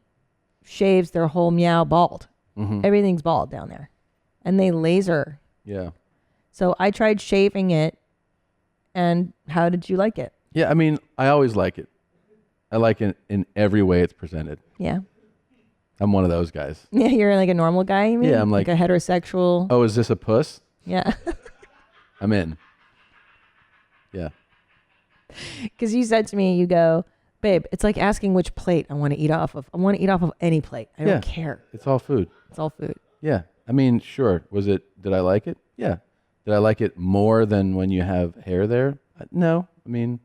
shaves their whole meow bald. Mhm. Everything's bald down there. And they laser. Yeah. So I tried shaving it. And how did you like it? Yeah, I mean, I always like it. I like it in every way it's presented. Yeah. I'm one of those guys. Yeah, you're like a normal guy, you mean? Yeah, I'm like a heterosexual. Oh, is this a puss? Yeah. I'm in. Yeah. Because you said to me, you go, babe, it's like asking which plate I want to eat off of. I want to eat off of any plate. I Yeah. don't care. It's all food. It's all food. Yeah. I mean, sure. Did I like it? Yeah. Did I like it more than when you have hair there? No. I mean,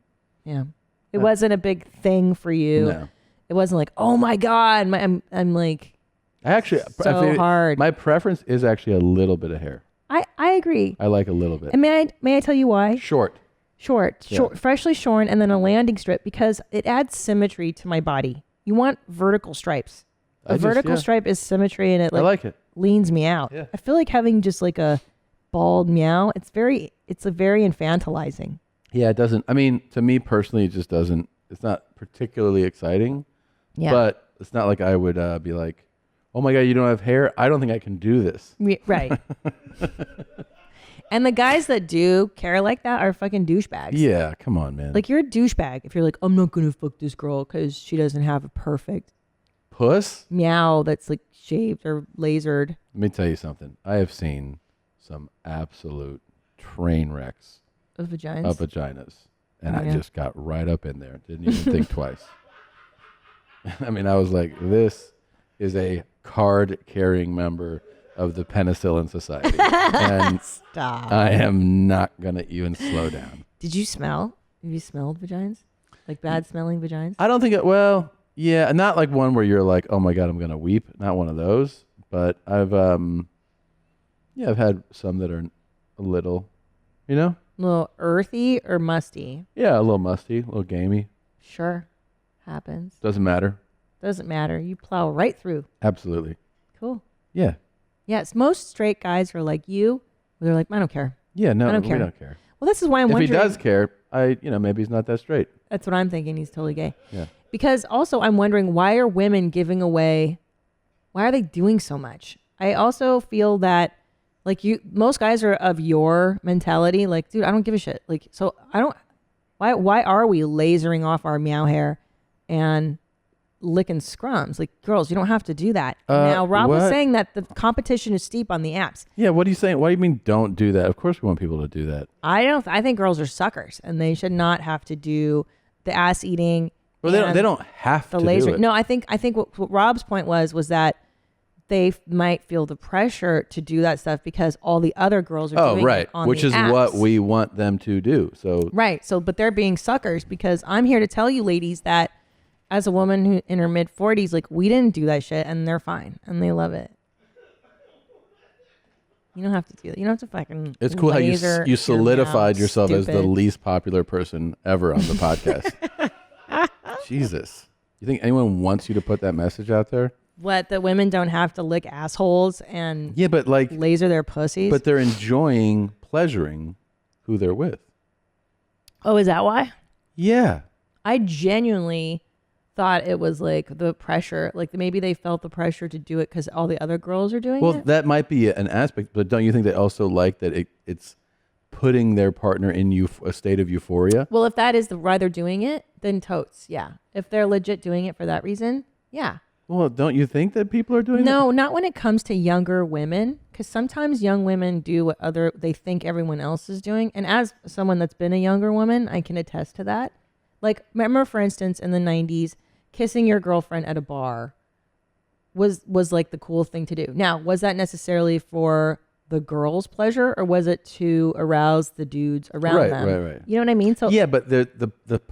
Yeah. It wasn't a big thing for you. No. It wasn't like, oh my God. I'm like, I actually, so hard. My preference is actually a little bit of hair. I agree. I like a little bit. And may I tell you why? Short. Short, Yeah. freshly shorn, and then a landing strip because it adds symmetry to my body. You want vertical stripes. A vertical stripe is symmetry, and it I like it. leans me out. Yeah. I feel like having just like a bald meow. It's a very infantilizing. Yeah, it doesn't. I mean, to me personally, it just doesn't. It's not particularly exciting. Yeah. But it's not like I would be like, oh my God, you don't have hair? I don't think I can do this. Right. And the guys that do care like that are fucking douchebags. Yeah, come on, man. Like you're a douchebag if you're like, I'm not gonna fuck this girl because she doesn't have a perfect Puss? meow that's like shaved or lasered. Let me tell you something. I have seen some absolute train wrecks Of vaginas? Of vaginas. And Oh, I yeah. just got right up in there. Didn't even think twice. I mean, I was like, this is a card-carrying member of the Penicillin Society. And Stop. I am not going to even slow down. Did you smell? Have you smelled vaginas? Like bad smelling vaginas? I don't think it, well, yeah, not like one where you're like, oh my God, I'm going to weep. Not one of those. But I've had some that are a little, you know? A little earthy or musty? Yeah, a little musty, a little gamey. Sure. Happens. Doesn't matter. Doesn't matter. You plow right through. Absolutely. Cool. Yeah. Yes, most straight guys are like you. They're like, I don't care. Yeah, no, I don't we care. don't care. Well, this is why I'm if wondering. he does care, maybe he's not that straight. That's what I'm thinking. He's totally gay. Yeah. Because also I'm wondering, why are women giving away, why are they doing so much? I also feel that like most guys are of your mentality. Like, dude, I don't give a shit. Like, so why are we lasering off our meow hair and licking scrums? Like, girls, you don't have to do that. Now, Rob was what? saying that the competition is steep on the apps. Yeah, what are you saying? Why do you mean don't do that? Of course we want people to do that. I think girls are suckers and they should not have to do the ass eating. Well, they don't have the to laser. do it. No, I think what Rob's point was that they might feel the pressure to do that stuff because all the other girls are doing right. it on Which the is apps. what we want them to do. So Right. So, but they're being suckers because I'm here to tell you ladies that as a woman who in her mid 40s, like we didn't do that shit and they're fine and they love it. You don't have to do that. You don't have to fucking. it's cool how you laser you solidified your yourself mouth, as the stupid. least popular person ever on the podcast. Jesus. You think anyone wants you to put that message out there? What, that women don't have to lick assholes and Yeah, but like laser their pussies? but they're enjoying pleasuring who they're with. Oh, is that why? Yeah. I genuinely thought it was like the pressure, like maybe they felt the pressure to do it because all the other girls are doing Well, it. that might be an aspect, but don't you think they also like that it's putting their partner in a state of euphoria? Well, if that is why they're doing it, then totes, yeah. If they're legit doing it for that reason, yeah. Well, don't you think that people are doing No, not when it comes to younger women, because sometimes young women do what they think everyone else is doing. And as someone that's been a younger woman, I can attest to that. Like, remember, for instance, in the 90s, kissing your girlfriend at a bar was like the cool thing to do. Now, was that necessarily for the girl's pleasure or was it to arouse the dudes around them? Right. You know what I mean? So yeah, but the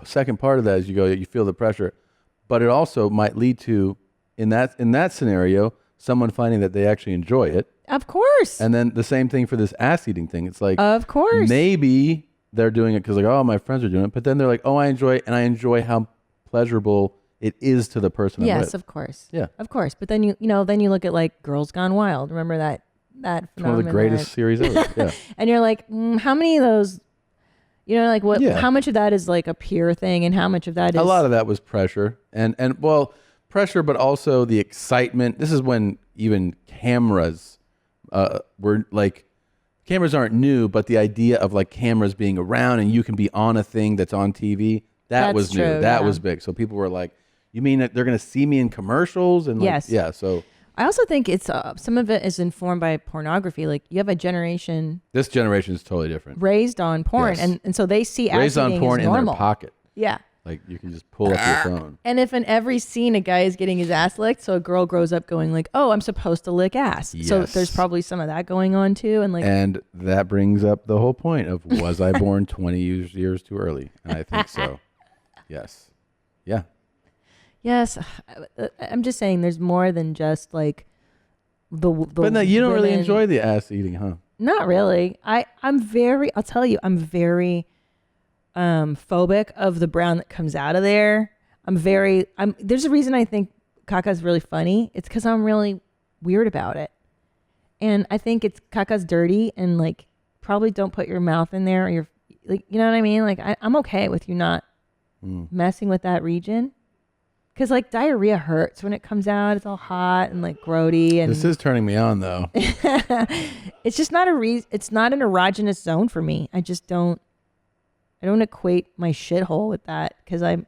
second part of that is you feel the pressure, but it also might lead to in that scenario, someone finding that they actually enjoy it. Of course. And then the same thing for this ass eating thing. It's like, of course, maybe they're doing it because like, oh, my friends are doing it, but then they're like, oh, I enjoy it, and I enjoy how pleasurable it is to the person. I'm with. Of course. Yeah, of course. But then you look at like Girls Gone Wild. Remember that it's one of the greatest series ever. Yeah. And you're like, how many of those? Like what? Yeah. How much of that is like a peer thing, and how much of that is a lot of that was pressure, and well, pressure, but also the excitement. This is when even cameras were like, cameras aren't new, but the idea of like cameras being around and you can be on a thing that's on TV, that was new. That was big. So people were like, you mean that they're going to see me in commercials? And like, yes. Yeah. So I also think it's some of it is informed by pornography. Like you have a generation. This generation is totally different. Raised on porn. Yes. And so they see raised on porn as in normal. their pocket. Yeah. Like you can just pull up your phone. And if in every scene a guy is getting his ass licked, so a girl grows up going like, oh, I'm supposed to lick ass. Yes. So there's probably some of that going on too. And like, and that brings up the whole point of, was I born 20 years too early? And I think so. Yes. Yeah. Yes. I'm just saying there's more than just like the but no, you don't really women. enjoy the ass eating, huh? Not really. I'll tell you, I'm very phobic of the brown that comes out of there. There's a reason I think caca's really funny. It's because I'm really weird about it. And I think caca's dirty, and like probably don't put your mouth in there, or you're like, you know what I mean? Like I'm okay with you not messing with that region. Because like diarrhea hurts when it comes out. It's all hot and like grody. And this is turning me on though. It's just not it's not an erogenous zone for me. I don't equate my shithole with that because I'm,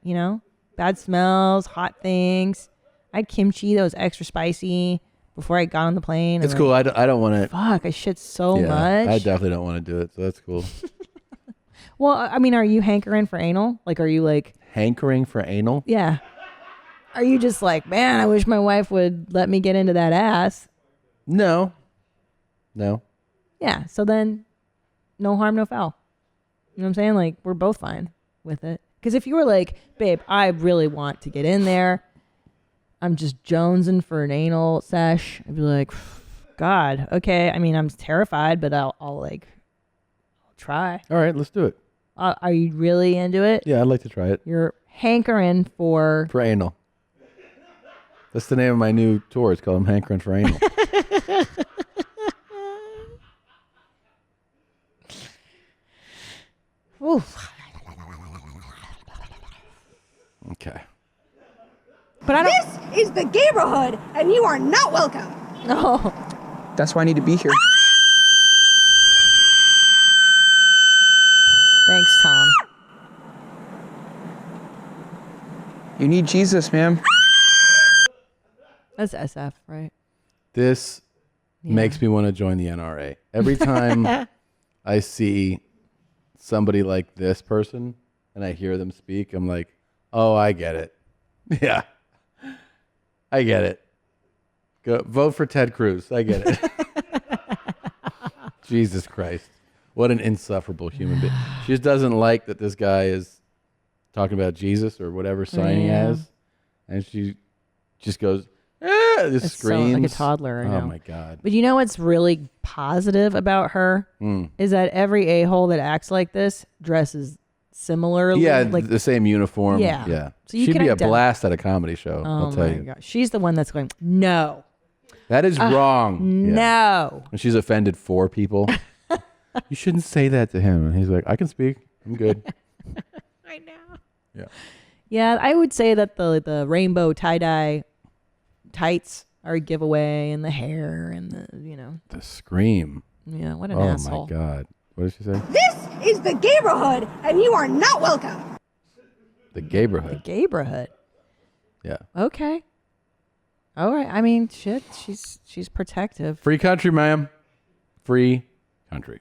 bad smells, hot things. I had kimchi that was extra spicy before I got on the plane. It's cool. I don't want to. Fuck, I shit so much. I definitely don't want to do it. So that's cool. Well, I mean, are you hankering for anal? Like, are you like hankering for anal? Yeah. Are you just like, man, I wish my wife would let me get into that ass? No. Yeah. So then, no harm, no foul. You know what I'm saying? Like, we're both fine with it. Because if you were like, babe, I really want to get in there, I'm just jonesing for an anal sesh, I'd be like, God, okay. I mean, I'm terrified, but I'll try. All right, let's do it. Are you really into it? Yeah, I'd like to try it. You're hankering for anal. That's the name of my new tour. It's called I'm Hankering for Anal. Okay. But This is the Gamerhood, and you are not welcome. No. That's why I need to be here. Thanks, Tom. You need Jesus, man. That's SF, right? This makes me want to join the NRA. Every time I see somebody like this person and I hear them speak, I'm like, oh, I get it. Yeah. I get it. Go vote for Ted Cruz. I get it. Jesus Christ. What an insufferable human being. She just doesn't like that this guy is talking about Jesus or whatever sign he has. And she just goes, just screams. Like a toddler. Oh my God. But you know what's really positive about her is that every a-hole that acts like this dresses similarly. Yeah, like the same uniform. Yeah. Yeah. So you She'd can be a identify. blast at a comedy show, Oh I'll tell my you. God. She's the one that's going, no. That is wrong. Yeah. No. And she's offended 4 people. You shouldn't say that to him. And he's like, I can speak. I'm good. I know. Yeah. Yeah, I would say that the rainbow tie-dye tights are a giveaway, and the hair and The scream. Yeah, what an oh asshole. My God. What did she say? This is the Gamerhood, and you are not welcome. The Gamerhood. Gamerhood. Yeah. Okay. All right. I mean, shit. She's protective. Free country, ma'am. Free country.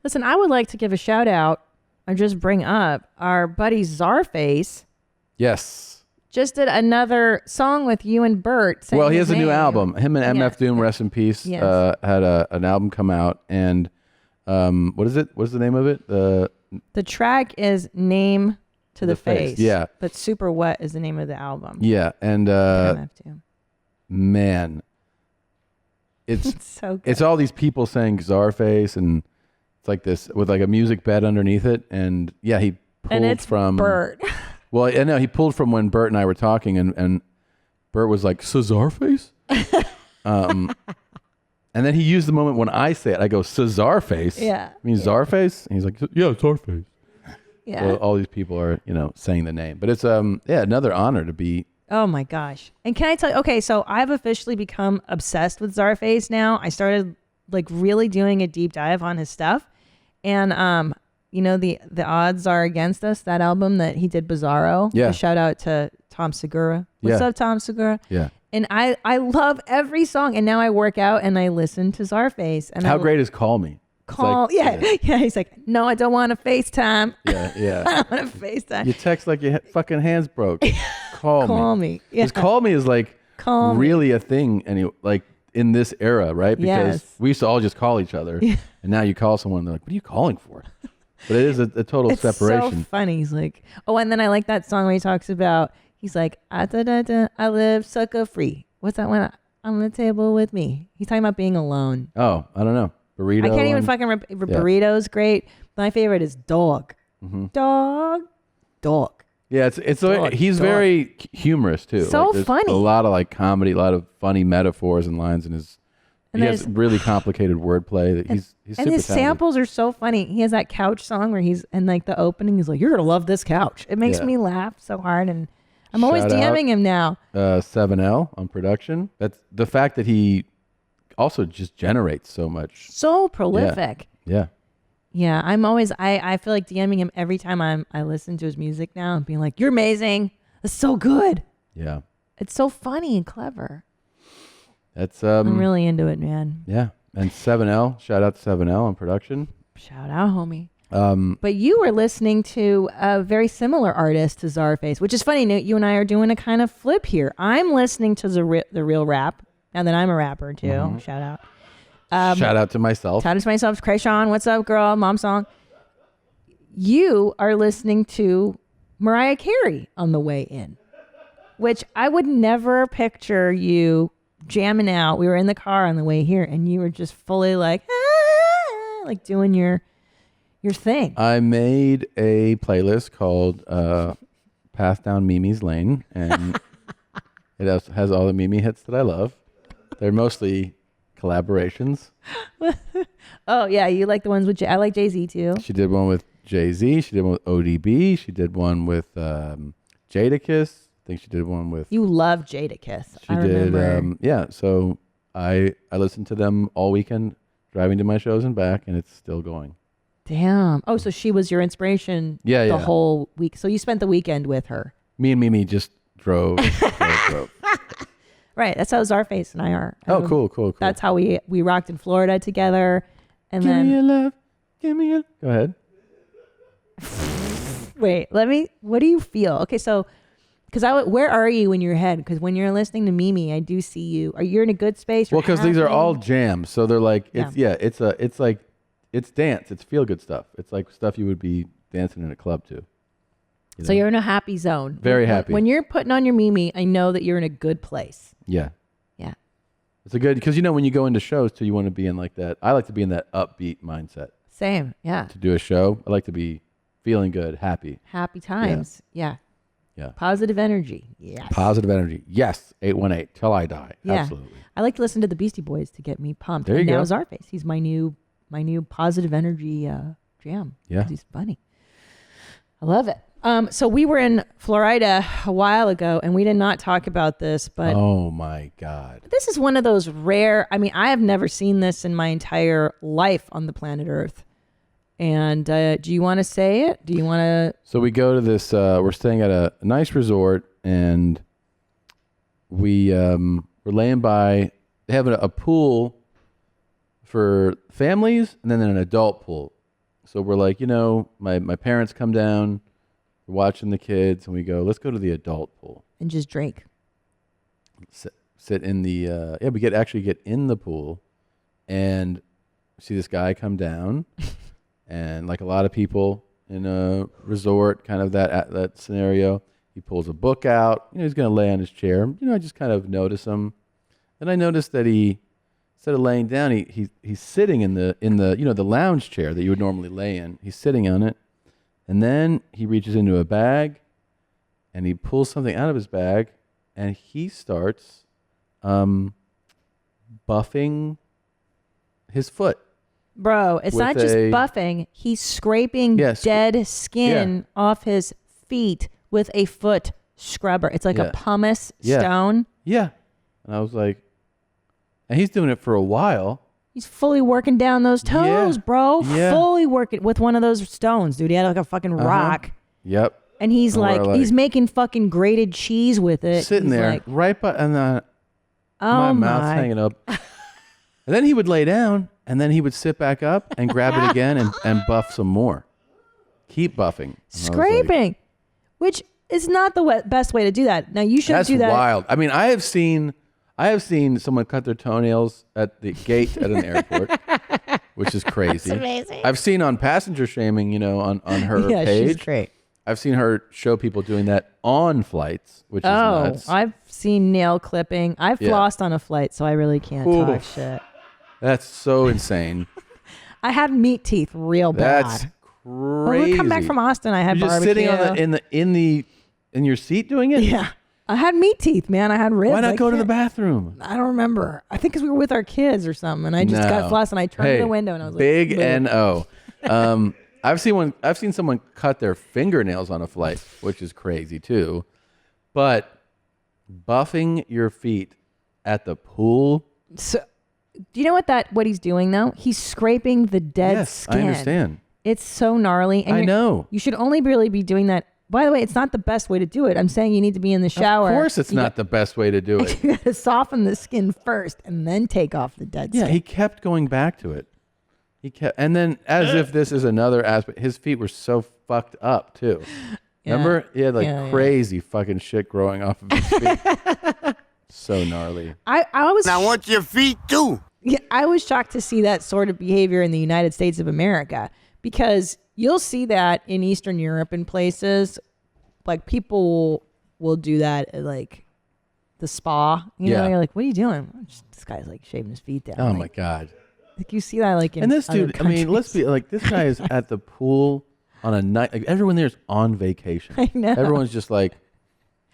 Listen, I would like to give a shout out and just bring up our buddy Czarface. Yes. Just did another song with you and Bert. saying Well, he his has a new name. album. Him and MF Yes. Doom, rest in peace, Yes. had an album come out. And what is it? What's the name of it? The track is Name to the Face. Yeah. But Super Wet is the name of the album. Yeah. And man, it's so good. It's all these people saying Czarface, and it's like this with like a music bed underneath it, and yeah, he pulled And it's from Bert. Well, I know he pulled from when Bert and I were talking, and Bert was like Czarface, and then he used the moment when I say it. I go Czarface. Yeah. I mean Czarface, and he's like, yeah, Czarface. Yeah. So all these people are, saying the name, but it's another honor to be. Oh my gosh. And can I tell you, okay, so I've officially become obsessed with Czarface now. I started like really doing a deep dive on his stuff. And the odds are against us, that album that he did, Bizarro. Yeah. A shout out to Tom Segura. What's Yeah. up, Tom Segura? Yeah. And I love every song. And now I work out and I listen to Czarface. And How great is Call Me? It's Call, like, yeah. He's like, no, I don't want to FaceTime. Yeah. I don't want to FaceTime. You text like your fucking hands broke. Call Call me. Yeah. Because Call Me is like Call me. really a thing, like in this era, right? Because Yes. we used to all just call each other, Yeah. and now you call someone, they're like, "What are you calling for?" But it is a total It's separation. so funny. He's like, oh, and then I like that song where he talks about, he's like, I live sucker free. What's that one? On the table with me. He's talking about being alone. Oh, I don't know. Burrito. I can't even one? fucking Yeah. burritos. Great. My favorite is dog. Mhm. Dog. Yeah, it's Dog, he's dog. very humorous too. So Like, there's funny. A lot of like comedy, a lot of funny metaphors and lines in his. And He has there's- really complicated wordplay. That he's And super his talented. samples are so funny. He has that couch song where he's, and like the opening, he's like, you're going to love this couch. It makes Yeah. me laugh so hard. And I'm always Shout out, DMing him now. 7L on production. That's the fact that he also just generates so much. So prolific. Yeah. Yeah, I'm always I feel like DMing him every time I listen to his music now and being like, "You're amazing. That's so good." Yeah. It's so funny and clever. That's I'm really into it, man. Yeah. And 7L, shout out to 7L on production. Shout out, homie. Um But you were listening to a very similar artist to Czarface, which is funny. You and I are doing a kind of flip here. I'm listening to the real rap now that I'm a rapper too. Mhm. Shout out. shout out to myself. Shout out to myself, Krayshawn. What's up, girl? Mom song. You are listening to Mariah Carey on the way in, which I would never picture you jamming out. We were in the car on the way here, and you were just fully like, like doing your thing. I made a playlist called Pass Down Mimi's Lane, and it has all the Mimi hits that I love. They're mostly collaborations. Oh yeah, you like the ones with I like Jay-Z too. She did one with Jay-Z. She did one with ODB. She did one with Jadakiss. I think she did one with... You love Jadakiss. She I did, remember. yeah. So I listened to them all weekend, driving to my shows and back, and it's still going. Damn. Oh, so she was your inspiration Yeah, the yeah. whole week. So you spent the weekend with her. Me and Mimi just drove. drove. Right. That's how Czarface and I are. Oh, cool. That's how we rocked in Florida together. And Give then me your love. Give me your... Go ahead. wait, what do you feel? Okay, so where are you in your head? Because when you're listening to Mimi, I do see you. Are you in a good space? Well, You're because these are happy? all jams, so they're like it's like it's dance, it's feel good stuff. It's like stuff you would be dancing in a club to. So you're in a happy zone. Very happy. When you're putting on your Mimi, I know that you're in a good place. Yeah. Yeah. It's a good because when you go into shows too, you want to be in like that. I like to be in that upbeat mindset. Same. Yeah. To do a show, I like to be feeling good, happy. Happy times. Yeah. Yeah. Positive energy. Yes. Positive energy. Yes. 818 till I die. Yeah. Absolutely. I like to listen to the Beastie Boys to get me pumped. There you and now go. Czarface. He's my new positive energy jam. Yeah. 'Cause he's funny. I love it. So we were in Florida a while ago, and we did not talk about this, but oh my God. this is one of those rare. I mean, I have never seen this in my entire life on the planet Earth. And do you want to say it? Do you want to? So we go to this. We're staying at a nice resort, and we're laying by. They have a pool for families, and then an adult pool. So we're like, my parents come down, we're watching the kids, and we go, let's go to the adult pool And just drink. Sit in the. We actually get in the pool, and see this guy come down. And like a lot of people in a resort, kind of that scenario, he pulls a book out. He's going to lay on his chair. I just kind of notice him. Then I noticed that he, instead of laying down, he's sitting in the the lounge chair that you would normally lay in. He's sitting on it, and then he reaches into a bag, and he pulls something out of his bag, and he starts buffing his foot. Bro, it's not just buffing. He's scraping dead skin off his feet with a foot scrubber. It's like a pumice stone. Yeah. And I was like, and he's doing it for a while. He's fully working down those toes, bro. Yeah. Fully working with one of those stones, dude. He had like a fucking rock. Yep. And he's he's making fucking grated cheese with it. Sitting He's there, like, right by, and my oh mouth's my. hanging up. And then he would lay down, and then he would sit back up and grab it again and buff some more. Keep buffing. And I was like, Scraping, which is not the best way to do that. Now you shouldn't do that. That's wild. I mean, I have seen someone cut their toenails at the gate at an airport, which is crazy. That's amazing. I've seen on Passenger Shaming, on her Yeah, page. she's great. I've seen her show people doing that on flights, which is nuts. I've seen nail clipping. I've flossed on a flight, so I really can't talk shit. That's so insane. I had meat teeth real bad. That's crazy. When we come back from Austin, I had You're just barbecue. sitting in your seat doing it? Yeah. I had meat teeth, man. I had ribs. Why not go to the bathroom? I don't remember. I think because we were with our kids or something, and I just got floss, and I turned to the window, and I was big like, Big N-O. I've seen someone cut their fingernails on a flight, which is crazy too. But buffing your feet at the pool. So, do you know what he's doing though? He's scraping the dead skin. I understand. It's so gnarly. And I know. You should only really be doing that. By the way, it's not the best way to do it. I'm saying you need to be in the shower. Of course, it's not the best way to do it. You got to soften the skin first and then take off the dead skin. Yeah, he kept going back to it. And then as if this is another aspect, his feet were so fucked up too. Remember? He had crazy fucking shit growing off of his feet. So gnarly. I was. I want your feet too. Yeah, I was shocked to see that sort of behavior in the United States of America, because you'll see that in Eastern Europe and places. Like people will do that at like the spa. You know, you're like, what are you doing? This guy's like shaving his feet down. Oh like, my God. Like you see that like in and this other dude, I mean, let's be countries. like, this guy is at the pool on a night. Like everyone there's on vacation. I know. Everyone's just like,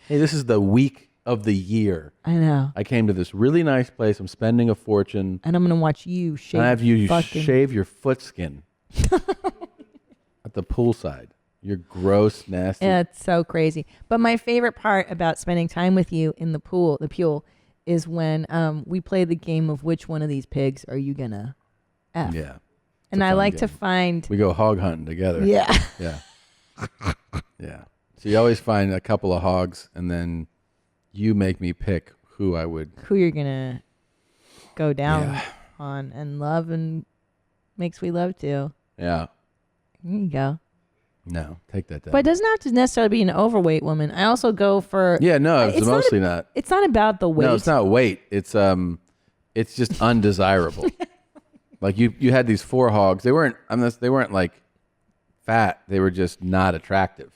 hey, this is the week of the year. I know. I came to this really nice place. I'm spending a fortune. And I'm gonna watch you shave. And I have you fucking- shave your foot skin at the poolside. You're gross, nasty. Yeah, it's so crazy. But my favorite part about spending time with you in the pool, is when we play the game of which one of these pigs are you gonna F. Yeah. And I like to find. We go hog hunting together. Yeah. Yeah. Yeah. So you always find a couple of hogs, and then you make me pick who I would. Who you're gonna go down on and love and make sweet love to. Yeah. There you go. No, take that down. But it doesn't have to necessarily be an overweight woman. I also go for. Yeah, no, it's mostly not. It's not about the weight. No, it's not weight. It's just undesirable. Like you had these 4 hogs. They weren't like fat. They were just not attractive.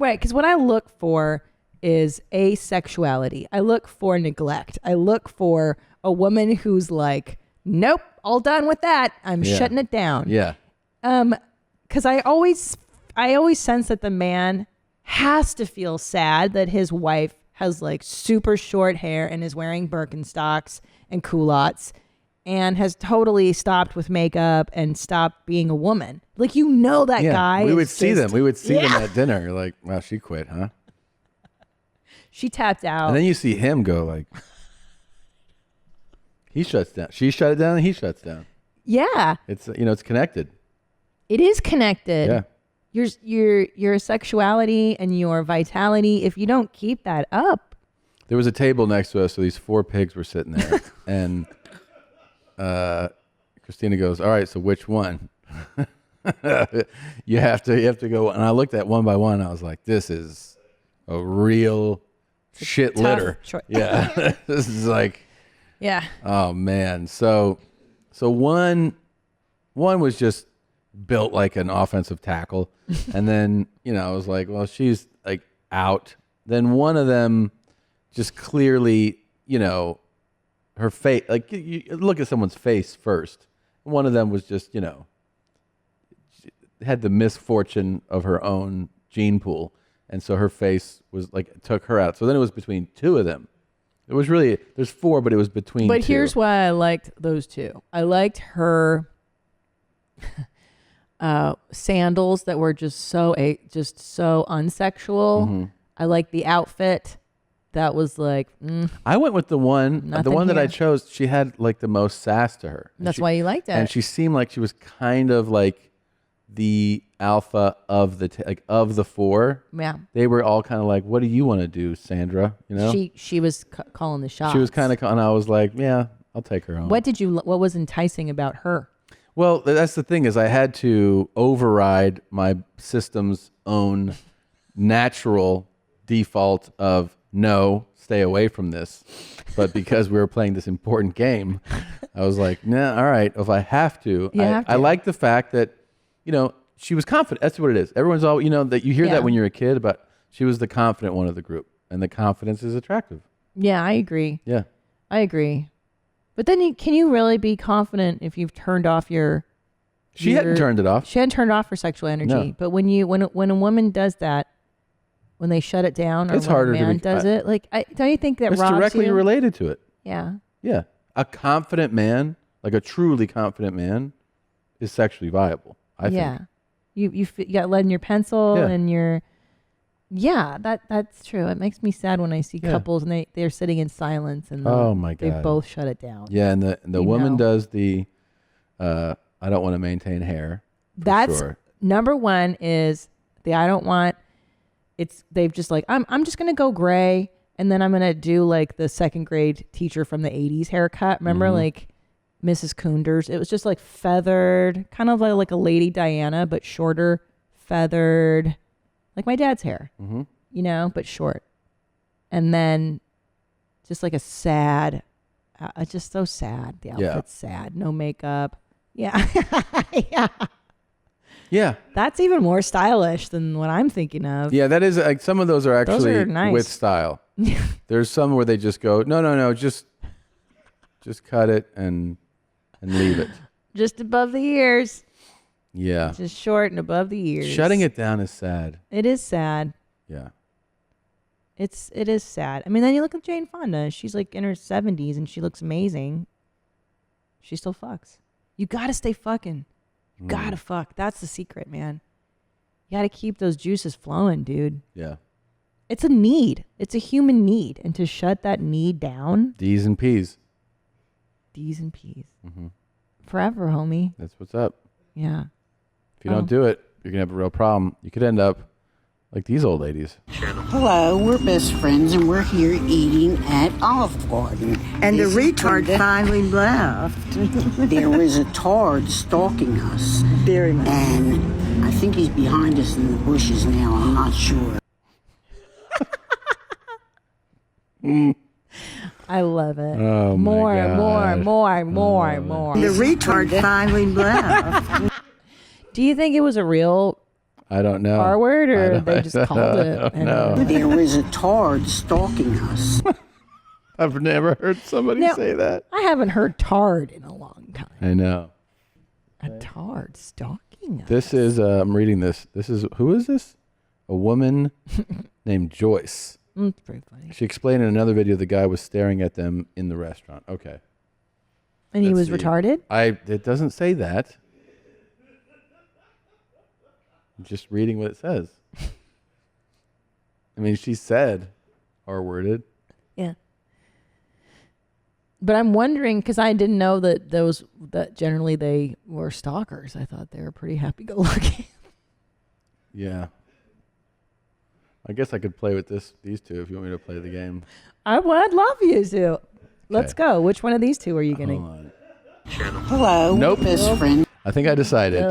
Right, because what I look for is asexuality. I look for neglect. I look for a woman who's like, nope, all done with that. I'm shutting it down. Yeah. Because I always sense that the man has to feel sad that his wife has like super short hair and is wearing Birkenstocks and culottes and has totally stopped with makeup and stopped being a woman. Like, you know, that guy. We would is see just- them. We would see them at dinner. You're like, wow, she quit, huh? She tapped out. And then you see him go like, he shuts down. She shut it down and he shuts down. Yeah. It's it's connected. It is connected. Yeah. Your sexuality and your vitality, if you don't keep that up. There was a table next to us, so these 4 pigs were sitting there, and Christina goes, "All right, so which one?" you have to go. And I looked at one by one. I was like, "This is a real shit litter." Yeah, this is like, yeah. Oh man, so one was just built like an offensive tackle, and then I was like, well, she's like out. Then one of them just clearly, her face. Like you look at someone's face first. One of them was just, you know, had the misfortune of her own gene pool, and so her face was like took her out. So then it was between two of them. It was really there's four, but it was between. But two. here's why I liked those two. I liked her sandals that were just so unsexual. Mm-hmm. I liked the outfit. That was like. I went with the one that I here. chose. She had like the most sass to her. And That's why you liked it. And she seemed like she was kind of like the alpha of the four. Yeah. They were all kind of like, "What do you want to do, Sandra?" You know. She was calling the shots. She was kind of, and I was like, "Yeah, I'll take her home." What was enticing about her? Well, that's the thing is I had to override my system's own natural default of no, stay away from this. But because we were playing this important game, I was like, nah, all right, if I have to. I like the fact that, you know, she was confident. That's what it is. Everyone's all, you know, that you hear that when you're a kid, but she was the confident one of the group. And the confidence is attractive. Yeah, I agree. Yeah. I agree. But then can you really be confident if you've turned off your... She hadn't turned it off. She hadn't turned off her sexual energy. No. But when a woman does that, when they shut it down, or It's when harder a to man be- does it, like, don't you think that It's robs directly you? related to it. Yeah. Yeah. A confident man, like a truly confident man, is sexually viable, I yeah. think. You got lead in your pencil Yeah. and your... Yeah, that's true. It makes me sad when I see couples and they're sitting in silence and Oh my they God. both shut it down. Yeah, and the You woman know. does the I don't want to maintain hair. for That's sure. number one is the I don't want they've just like I'm just gonna go gray and then I'm gonna do like the second grade teacher from the 80s haircut. Remember like Mrs. Koonders? It was just like feathered, kind of like a Lady Diana, but shorter, feathered, like my dad's hair, you know, but short. And then just like a sad, just so sad. The outfit's sad. No makeup. Yeah. Yeah. Yeah. That's even more stylish than what I'm thinking of. Yeah, that is like some of those are actually are nice. with style. There's some where they just go, no, just cut it and leave it. Just above the ears. Yeah. Just short and above the ears. Shutting it down is sad. It is sad. Yeah. It is sad. I mean, then you look at Jane Fonda. She's like in her 70s and she looks amazing. She still fucks. You gotta stay fucking. You gotta fuck. That's the secret, man. You gotta keep those juices flowing, dude. Yeah. It's a need. It's a human need. And to shut that need down, D's and P's. D's and P's. Mm-hmm. Forever, homie. That's what's up. Yeah. If you don't do it, you're going to have a real problem. You could end up like these old ladies. Hello, we're best friends and we're here eating at Olive Garden. And the This is retard Brenda. finally left. There was a tard stalking us. Very much. And I think he's behind us in the bushes now. I'm not sure. I love it. Oh, my more. The retard finally left. Do you think it was a real I don't know. R word, I or don't- they just called it? No. There was a tard stalking us. I've never heard somebody Now, say that. I haven't heard tard in a long time. I know. A tard stalking us. This is, I'm reading this. Who is this? A woman named Joyce. It's pretty funny. She explained in another video the guy was staring at them in the restaurant. Okay. And he Let's was see. retarded? It doesn't say that. I'm just reading what it says. I mean, she said R-worded. Yeah. But I'm wondering, because I didn't know that that generally they were stalkers. I thought they were pretty happy-go-lucky. Yeah. I guess I could play with these two if you want me to play the game. I'd love you to. Let's go. Which one of these two are you going to? Hello, Nope. best friend. I think I decided.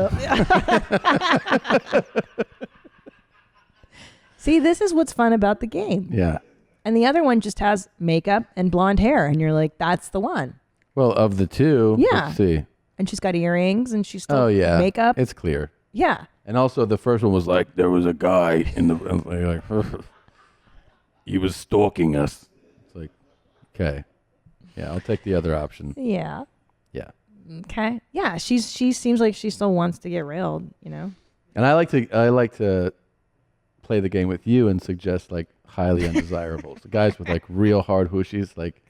See, this is what's fun about the game. Yeah. And the other one just has makeup and blonde hair, and you're like, that's the one. Well, of the two, Yeah. let's see. And she's got earrings, and she's still Oh, yeah. makeup. It's clear. Yeah. And also, the first one was like, there was a guy in the... like, he was stalking us. It's like, okay. Yeah, I'll take the other option. Yeah. Yeah. Okay. Yeah, she seems like she still wants to get railed, you know. And I like to play the game with you and suggest like highly undesirables. The guys with like real hard hooshies, like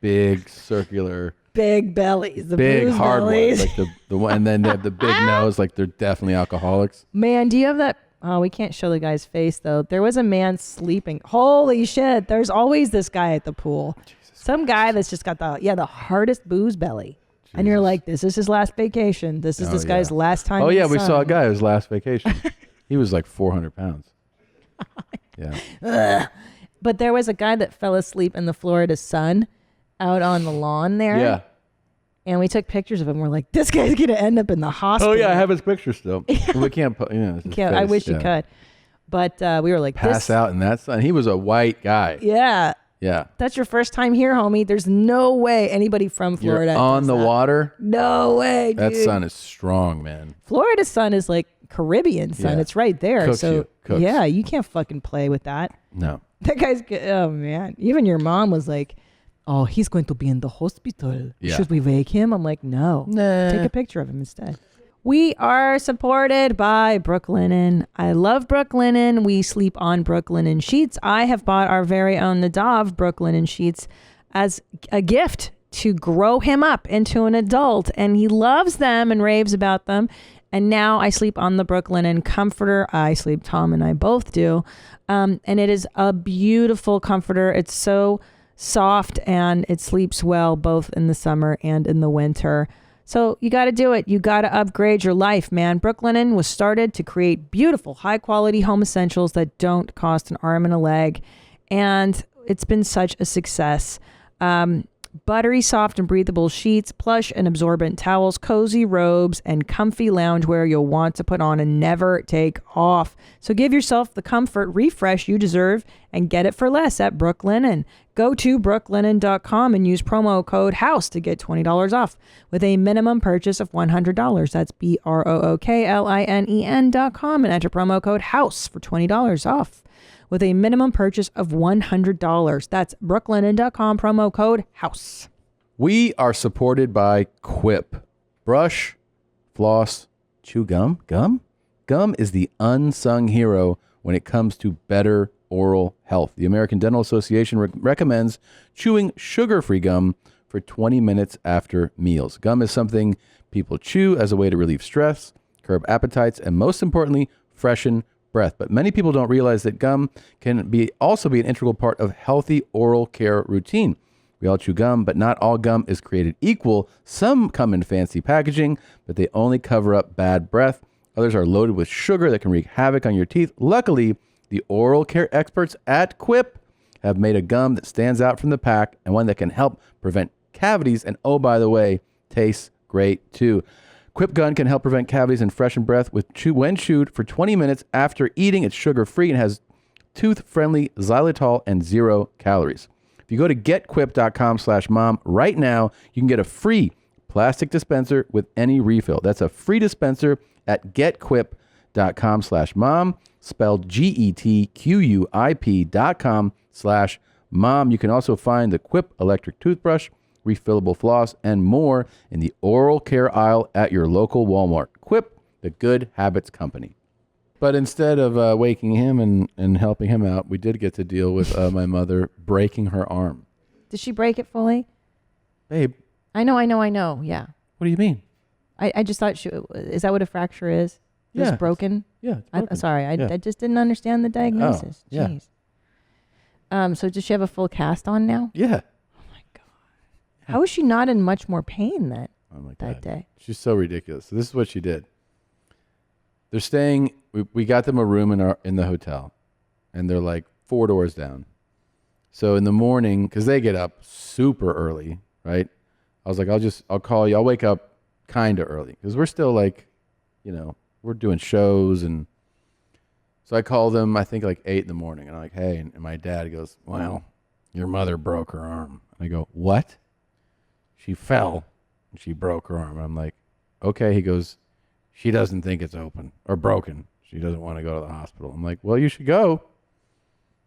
big circular, big bellies, the big booze hard bellies. ones, like the one, and then they have the big nose, like they're definitely alcoholics. Man, do you have that? Oh, we can't show the guy's face though. There was a man sleeping. Holy shit! There's always this guy at the pool. Some guy that's just got the hardest booze belly. And you're like, this is his last vacation. This is this guy's last time. Oh in yeah, the we sun. saw a guy whose last vacation. He was like 400 pounds. Yeah. Ugh. But there was a guy that fell asleep in the Florida sun out on the lawn there. Yeah. And we took pictures of him. We're like, this guy's going to end up in the hospital. Oh yeah, I have his picture still. We can't put. Yeah, I wish you could. But we were like, pass out in that sun. He was a white guy. Yeah. Yeah. That's your first time here, homie. There's no way anybody from Florida You're on does the that. water. No way, dude. That sun is strong, man. Florida sun is like Caribbean sun. Yeah. It's right there. Cooks so you. Cooks. yeah, you can't fucking play with that. No. That guy's good. Oh man. Even your mom was like, oh, he's going to be in the hospital. Yeah. Should we wake him? I'm like, no. Nah. Take a picture of him instead. We are supported by Brooklinen. I love Brooklinen. We sleep on Brooklinen sheets. I have bought our very own Nadav Brooklinen sheets as a gift to grow him up into an adult. And he loves them and raves about them. And now I sleep on the Brooklinen comforter. Tom and I both do. And it is a beautiful comforter. It's so soft and it sleeps well both in the summer and in the winter. So you got to do it. You got to upgrade your life, man. Brooklinen was started to create beautiful, high-quality home essentials that don't cost an arm and a leg. And it's been such a success. Buttery, soft, and breathable sheets, plush and absorbent towels, cozy robes, and comfy loungewear you'll want to put on and never take off. So give yourself the comfort refresh you deserve and get it for less at Brooklinen. Go to brooklinen.com and use promo code HOUSE to get $20 off with a minimum purchase of $100. That's BROOKLINEN.com and enter promo code HOUSE for $20 off with a minimum purchase of $100. That's brooklinen.com, promo code HOUSE. We are supported by Quip. Brush, floss, chew gum. Gum? Gum is the unsung hero when it comes to better oral health. The American Dental Association recommends chewing sugar-free gum for 20 minutes after meals. Gum is something people chew as a way to relieve stress, curb appetites, and most importantly, freshen breath. But many people don't realize that gum can also be an integral part of healthy oral care routine. We all chew gum, but not all gum is created equal. Some come in fancy packaging, but they only cover up bad breath. Others are loaded with sugar that can wreak havoc on your teeth. Luckily, the oral care experts at Quip have made a gum that stands out from the pack and one that can help prevent cavities. And oh, by the way, tastes great too. Quip Gum can help prevent cavities and freshen breath when chewed for 20 minutes after eating. It's sugar-free and has tooth-friendly xylitol and 0 calories. If you go to getquip.com/mom right now, you can get a free plastic dispenser with any refill. That's a free dispenser at getquip.com/mom, spelled GETQUIP.com/mom. You can also find the Quip electric toothbrush, refillable floss, and more in the oral care aisle at your local Walmart. Quip, the good habits company. But instead of waking him and helping him out, we did get to deal with my mother breaking her arm. Did she break it fully? Babe. I know. Yeah. What do you mean? I just thought is that what a fracture is? Yeah. Just broken? Yeah. It's broken. Sorry. Yeah. I just didn't understand the diagnosis. Oh, yeah. Jeez. So does she have a full cast on now? Yeah. How is she not in much more pain that God. day? She's so ridiculous. So this is what she did. They're staying. We got them a room in the hotel, and they're like 4 doors down. So in the morning, because they get up super early, right? I was like, I'll call you. I'll wake up kind of early because we're still like, we're doing shows, and so I call them. I think like 8 in the morning, and I'm like, hey, and my dad goes, well, your mother broke her arm. And I go, what? She fell and she broke her arm. I'm like, okay. He goes, she doesn't think it's open or broken. She doesn't want to go to the hospital. I'm like, well, you should go.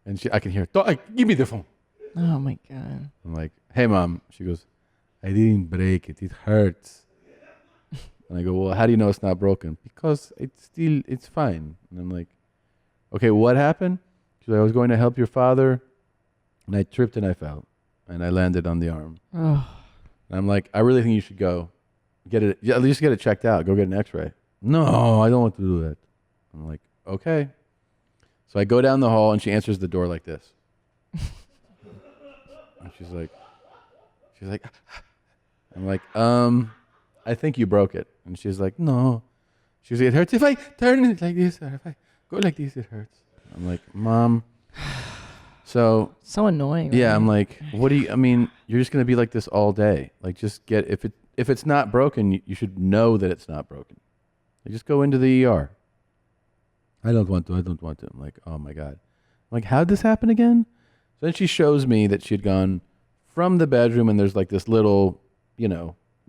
And I can hear, give me the phone. Oh my God. I'm like, hey mom. She goes, I didn't break it. It hurts. And I go, well, how do you know it's not broken? Because it's fine. And I'm like, okay, what happened? She's like, I was going to help your father, and I tripped and I fell, and I landed on the arm. Oh. And I'm like, I really think you should go get it. At least get it checked out. Go get an X-ray. No, I don't want to do that. I'm like, okay. So I go down the hall, and she answers the door like this. And she's like, I'm like, I think you broke it. And she's like, no. She's like, it hurts if I turn it like this, or if I go like this, it hurts. I'm like, Mom. So annoying. Yeah, right? I'm like, what do you? I mean, you're just gonna be like this all day. Like, just get if it's not broken, you should know that it's not broken. Like, just go into the ER. I don't want to. I'm like, oh my God. I'm like, how'd this happen again? So then she shows me that she had gone from the bedroom, and there's like this little,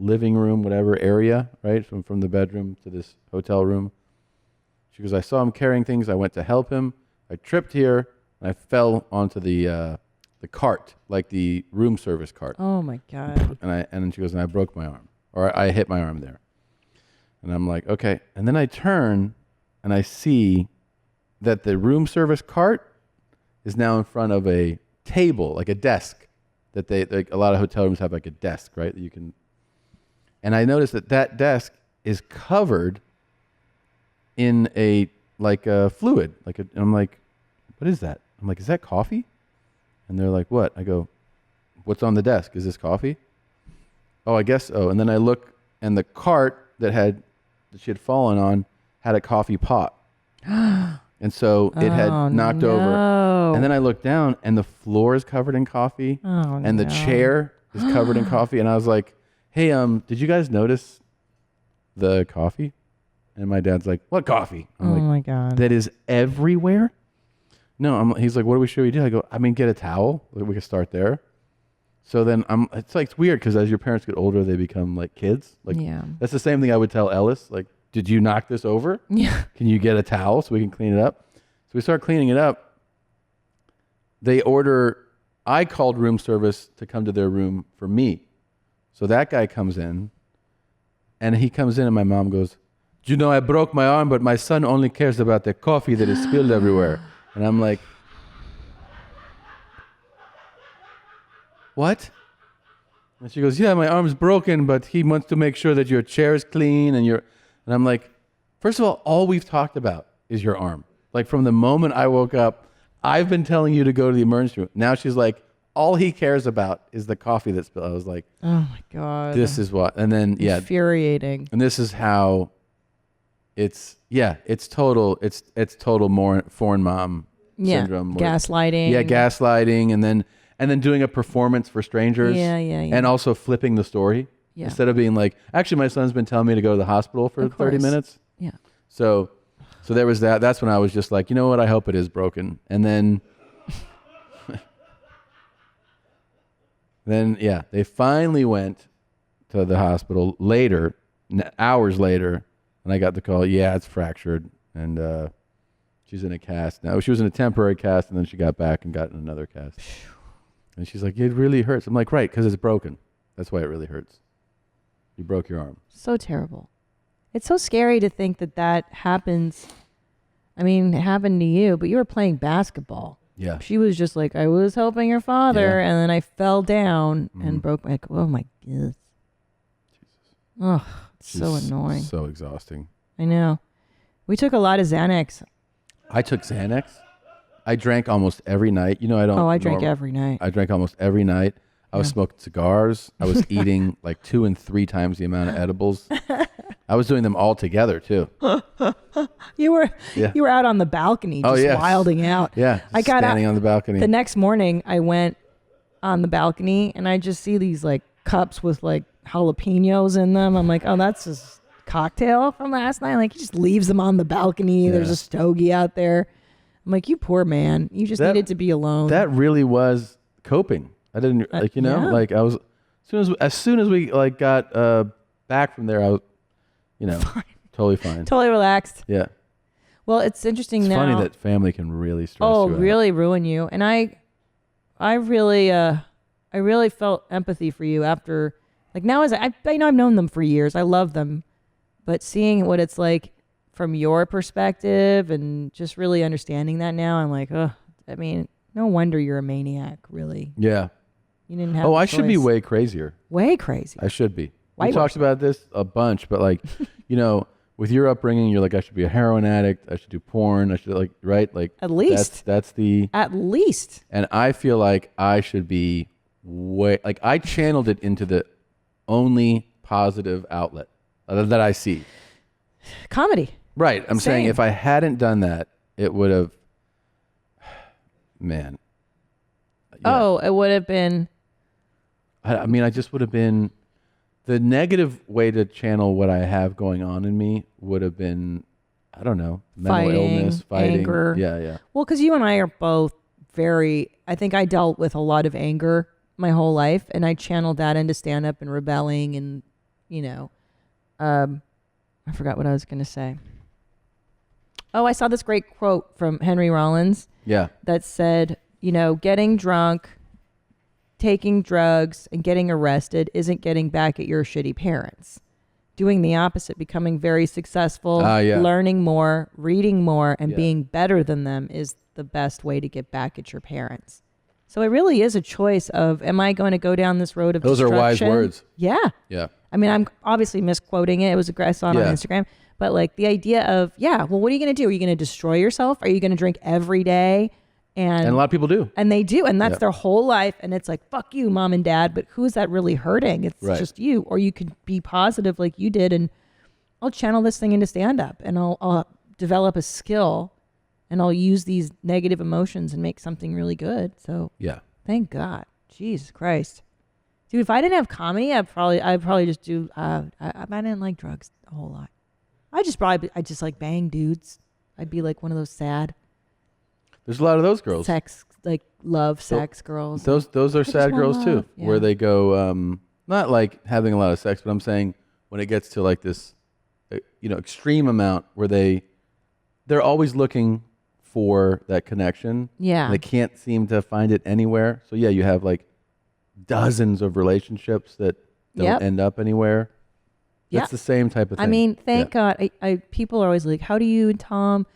living room, whatever area, right? From the bedroom to this hotel room. She goes, I saw him carrying things. I went to help him. I tripped here, and I fell onto the cart, like the room service cart. Oh my God. And then she goes, and I broke my arm, or I hit my arm there. And I'm like, okay. And then I turn, and I see that the room service cart is now in front of a table, like a desk. That a lot of hotel rooms have like a desk, right? That you can. And I noticed that desk is covered in a fluid, and I'm like, what is that? I'm like, is that coffee? And they're like, what? I go, what's on the desk? Is this coffee? Oh, I guess so. And then I look, and the cart that she had fallen on had a coffee pot. And so it had knocked over. And then I looked down, and the floor is covered in coffee. And the chair is covered in coffee. And I was like, hey, did you guys notice the coffee? And my dad's like, what coffee? I'm like, my God. That is everywhere? No, he's like, what should we do? I go, get a towel. We can start there. So then it's weird because as your parents get older, they become like kids. Yeah. That's the same thing I would tell Ellis. Like, did you knock this over? Yeah. Can you get a towel so we can clean it up? So we start cleaning it up. I called room service to come to their room for me. So that guy comes in, and he comes in, and my mom goes, I broke my arm, but my son only cares about the coffee that is spilled everywhere. And I'm like, what? And she goes, yeah, my arm's broken, but he wants to make sure that your chair is clean and I'm like, first of all we've talked about is your arm. Like, from the moment I woke up, I've been telling you to go to the emergency room. Now she's like, all he cares about is the coffee that spilled. I was like, oh my God. This is what. And then, infuriating. And this is how it's total more foreign mom syndrome. Gaslighting. Yeah, gaslighting. And then doing a performance for strangers. Yeah. And also flipping the story. Yeah. Instead of being like, actually, my son's been telling me to go to the hospital for 30 minutes. Yeah. So there was that. That's when I was just like, you know what? I hope it is broken. And then, they finally went to the hospital later, hours later, and I got the call. Yeah, it's fractured, and she's in a cast now. She was in a temporary cast, and then she got back and got in another cast. And she's like, it really hurts. I'm like, right, because it's broken. That's why it really hurts. You broke your arm. So terrible. It's so scary to think that happens. I mean, it happened to you, but you were playing basketball. Yeah. She was just like, I was helping your father, and then I fell down and broke my. Oh my goodness. Oh, it's so annoying. So exhausting. I know. We took a lot of Xanax. I took Xanax. I drank almost every night. I don't. Oh, I drank every night. I drank almost every night. I was smoking cigars. I was eating like 2 and 3 times the amount of edibles. I was doing them all together too. You were out on the balcony just wilding out. Yeah, I got standing on the balcony. The next morning, I went on the balcony and I just see these like cups with like jalapenos in them. I'm like, oh, that's just cocktail from last night. Like, he just leaves them on the balcony. Yeah. There's a stogie out there. I'm like, you poor man. You just needed to be alone. That really was coping. I didn't like I was as soon as we like got back from there, I was fine. Totally fine. Totally relaxed. Yeah. Well, it's interesting it's now. funny that family can really stress you out. Really ruin you. And I really felt empathy for you after, like now as I know I've known them for years. I love them, but seeing what it's like from your perspective and just really understanding that now, I'm like, oh, I mean, no wonder you're a maniac, really. Yeah. You didn't have. Oh, a I should be choice. way crazier. Way crazy. I should be. Why We talked about this a bunch, but like, you know, with your upbringing, you're like, I should be a heroin addict. I should do porn. I should like, right? Like At least. that's the. At least. And I feel like I should be way, like I channeled it into the only positive outlet that I see. Comedy. Right. I'm saying Same. if I hadn't done that, it would have, man. Oh, it would have been. I mean, I just would have been, the negative way to channel what I have going on in me would have been, I don't know, mental illness, fighting. Anger. Yeah. Well, because you and I are both I think I dealt with a lot of anger my whole life, and I channeled that into stand-up and rebelling and, you know, I forgot what I was going to say. Oh, I saw this great quote from Henry Rollins. Yeah. That said, you know, getting drunk, taking drugs, and getting arrested isn't getting back at your shitty parents. Doing the opposite, becoming very successful, learning more, reading more, and being better than them is the best way to get back at your parents. So it really is a choice of, am I going to go down this road of Those are wise destruction? words. Yeah. Yeah. I mean, I'm obviously misquoting it. It was I saw it on Instagram. But like the idea of, well, what are you going to do? Are you going to destroy yourself? Are you going to drink every day? And a lot of people do. And they do. And that's Yeah. their whole life. And it's like, fuck you, mom and dad. But who is that really hurting? It's Right. just you. Or you could be positive like you did. And I'll channel this thing into stand-up. And I'll develop a skill. And I'll use these negative emotions and make something really good. So yeah. Thank God. Jesus Christ. Dude, if I didn't have comedy, I'd probably just do, I didn't like drugs a whole lot. I just like bang dudes. I'd be like one of those sad. There's a lot of those girls. Sex, like love, sex girls. Those are sad want girls too, love, yeah. where they go, not like having a lot of sex, but I'm saying when it gets to like this, extreme amount where they're always looking for that connection. Yeah. And they can't seem to find it anywhere. So yeah, you have like dozens of relationships that don't end up anywhere. Yeah. That's the same type of thing. I mean, thank God. People are always like, how do you and Tom,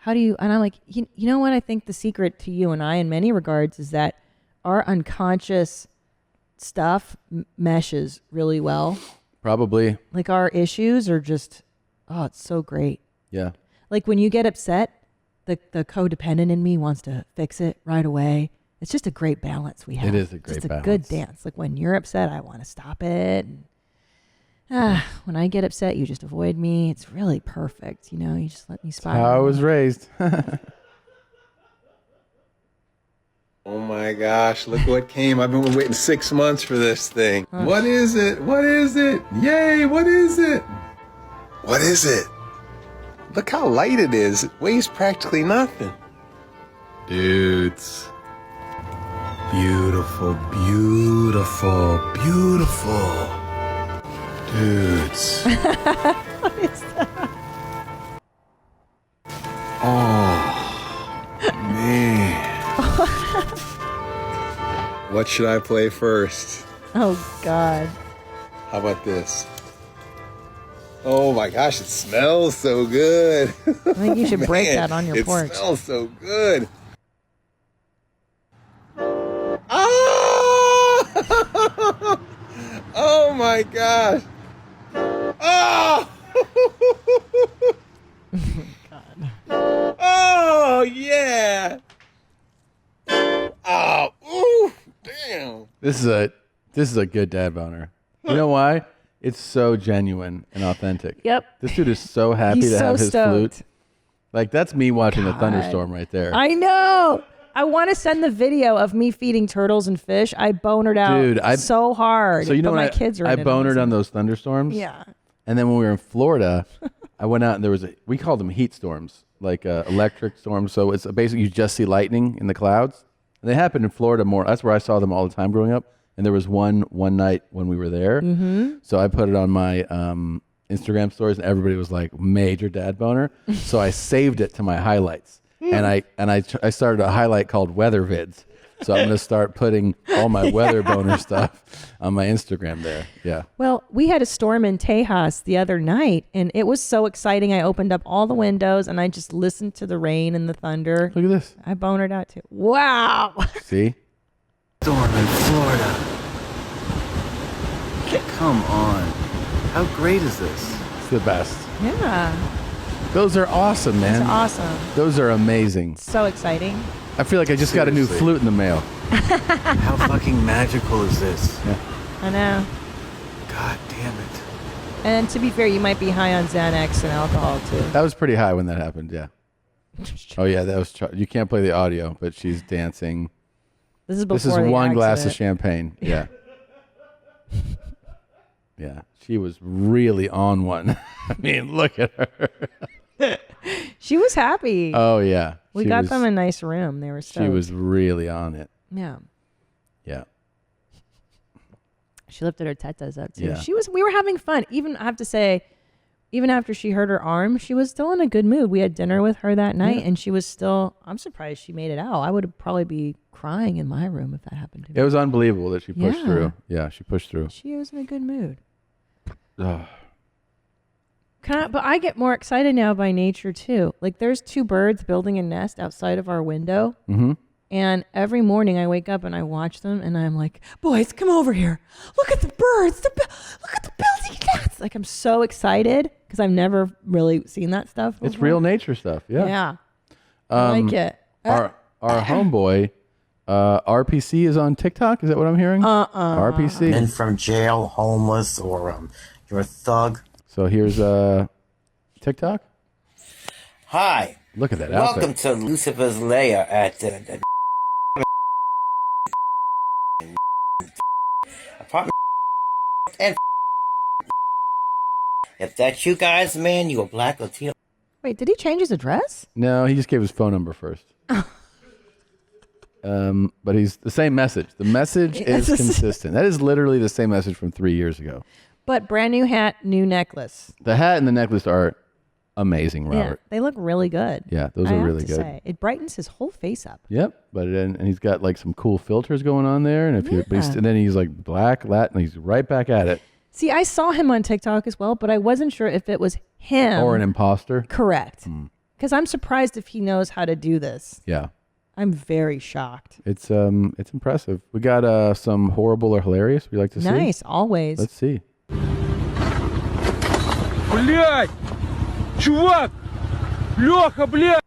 and I'm like, you know what? I think the secret to you and I in many regards is that our unconscious stuff meshes really well. Probably. Like our issues are just, it's so great. Yeah. Like when you get upset, the codependent in me wants to fix it right away. It's just a great balance we have. It is a great just a balance. good dance. Like when you're upset, I want to stop it. And, when I get upset, you just avoid me. It's really perfect. You know, you just let me spiral. How I was raised. Oh my gosh, look what came. I've been waiting 6 months for this thing. Huh. What is it? What is it? Yay, what is it? What is it? Look how light it is. It weighs practically nothing. Dudes. Beautiful, beautiful, beautiful. Dudes. What is that? Oh, man. What should I play first? Oh, God. How about this? Oh my gosh, it smells so good. I think you should break that on your porch. It smells so good. Ah! Oh my gosh. Oh! God. Oh, yeah. Oh, ooh, damn. This is a good dad boner. You know why? It's so genuine and authentic. Yep. This dude is so happy He's to so have his stoked. flute. Like that's me watching a God. thunderstorm right there. I know. I want to send the video of me feeding turtles and fish. I bonered out Dude, so hard. So you know but when my kids are I in it bonered also. on those thunderstorms. Yeah. And then when we were in Florida, I went out and there was we called them heat storms, like electric storms. So it's basically you just see lightning in the clouds. And they happen in Florida more. That's where I saw them all the time growing up. And there was one night when we were there. Mm-hmm. So I put it on my Instagram stories, and everybody was like, "Major dad boner." So I saved it to my highlights, and I started a highlight called Weather Vids. So I'm gonna start putting all my weather boner stuff on my Instagram there. Yeah. Well, we had a storm in Tejas the other night, and it was so exciting. I opened up all the windows, and I just listened to the rain and the thunder. Look at this. I bonered out too. Wow. See? Storm in Florida. Come on. How great is this? It's the best. Yeah. Those are awesome, man. It's awesome. Those are amazing. So exciting. I feel like I just got a new Seriously. flute in the mail. How fucking magical is this? Yeah. I know. God damn it. And to be fair, you might be high on Xanax and alcohol too. That was pretty high when that happened. Yeah. Oh yeah, that was. You can't play the audio, but she's dancing. This is before This is the one glass of accident. champagne. Yeah. Yeah, she was really on one. I mean, look at her. She was happy. Oh yeah. We She got was- them a nice room. They were stoked. She was really on it. Yeah. Yeah. She lifted her tetas up too. Yeah. We were having fun. Even I have to say, even after she hurt her arm, she was still in a good mood. We had dinner with her that night, Yeah. and she was still. I'm surprised she made it out. I would probably be crying in my room if that happened to me. It was unbelievable that she pushed Yeah. through. Yeah, she pushed through. She was in a good mood. Ugh. But I get more excited now by nature too. Like there's two birds building a nest outside of our window. Mhm. And every morning I wake up and I watch them and I'm like, boys, come over here. Look at the birds. Look at the building nests. Like I'm so excited because I've never really seen that stuff before. It's real nature stuff. Yeah. Yeah. I like it. Our homeboy, RPC is on TikTok. Is that what I'm hearing? RPC. Men from jail, homeless, or you're a thug. So here's TikTok. Hi. Look at that Welcome outfit. to Lucifer's lair at apartment and if that's you guys, man, you a black Latino. Wait, did he change his address? No, he just gave his phone number first. But he's the same message. The message is consistent. That is literally the same message from 3 years ago. But brand new hat, new necklace. The hat and the necklace are amazing, Robert. Yeah, they look really good. Yeah, those I are have really to good. say. It brightens his whole face up. Yep, but and he's got like some cool filters going on there, and and then he's like black, Latin, he's right back at it. See, I saw him on TikTok as well, but I wasn't sure if it was him Or an imposter. Correct. Because I'm surprised if he knows how to do this. Yeah, I'm very shocked. it's impressive. We got some horrible or hilarious. We like to see. Nice, always. Let's see. Блядь! Чувак! Леха, блядь!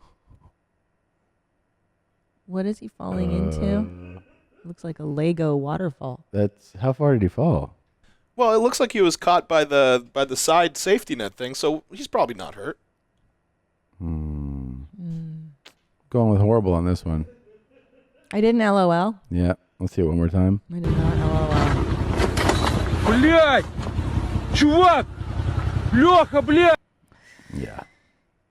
What is he falling into? Looks like a Lego waterfall. That's how far did he fall? Well, it looks like he was caught by the side safety net thing, so he's probably not hurt. Going with horrible on this one. I didn't LOL. Yeah, let's see it one more time. I did not LOL. Блядь! Чувак! Леха, блядь! Yeah.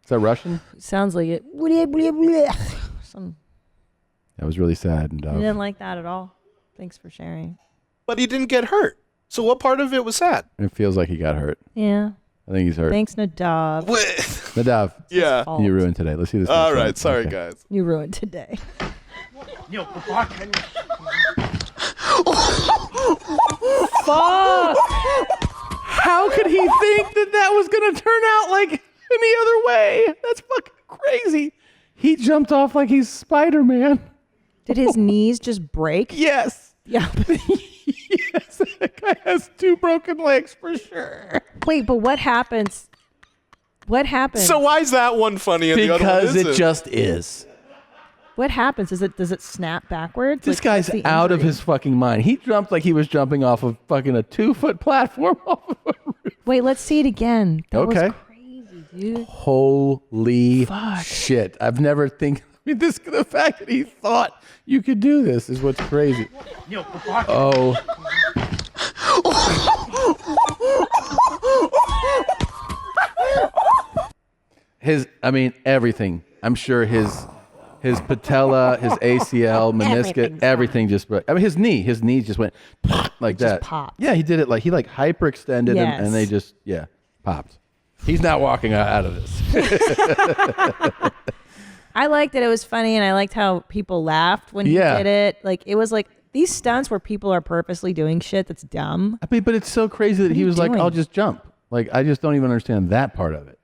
Is that Russian? Sounds like it. Bleh, bleh, bleh. Some, That was really sad and I didn't like that at all. Thanks for sharing. But he didn't get hurt. So what part of it was sad? It feels like he got hurt. Yeah. I think he's hurt. Thanks, Nadav. Nadav. Yeah. You ruined today. Let's see this. All next right, one. sorry Okay. guys. You ruined today. Fuck! How could he think that was going to turn out like any other way? That's fucking crazy. He jumped off like he's Spider-Man. Did his knees just break? Yes. Yeah. Yes, that guy has 2 broken legs for sure. Wait, but what happens? What happens? So why is that one funny and the other one Because isn't? it just is. What happens? Does it snap backwards? This Like, guy's what's the out of injury? his fucking mind. He jumped like he was jumping off of fucking a 2-foot platform off of a roof. Wait, let's see it again. That Okay. was crazy, dude. Holy Fuck. shit. I've never the fact that he thought you could do this is what's crazy. Oh. Everything. I'm sure his patella, his ACL, meniscus, everything just broke. His knee just went like that. popped. Yeah, he did it he hyperextended Yes. and they just, popped. He's not walking out of this. I liked that it was funny, and I liked how people laughed when he did it. Like it was like these stunts where people are purposely doing shit that's dumb. I mean, but it's so crazy that he was like, "I'll just jump." Like I just don't even understand that part of it.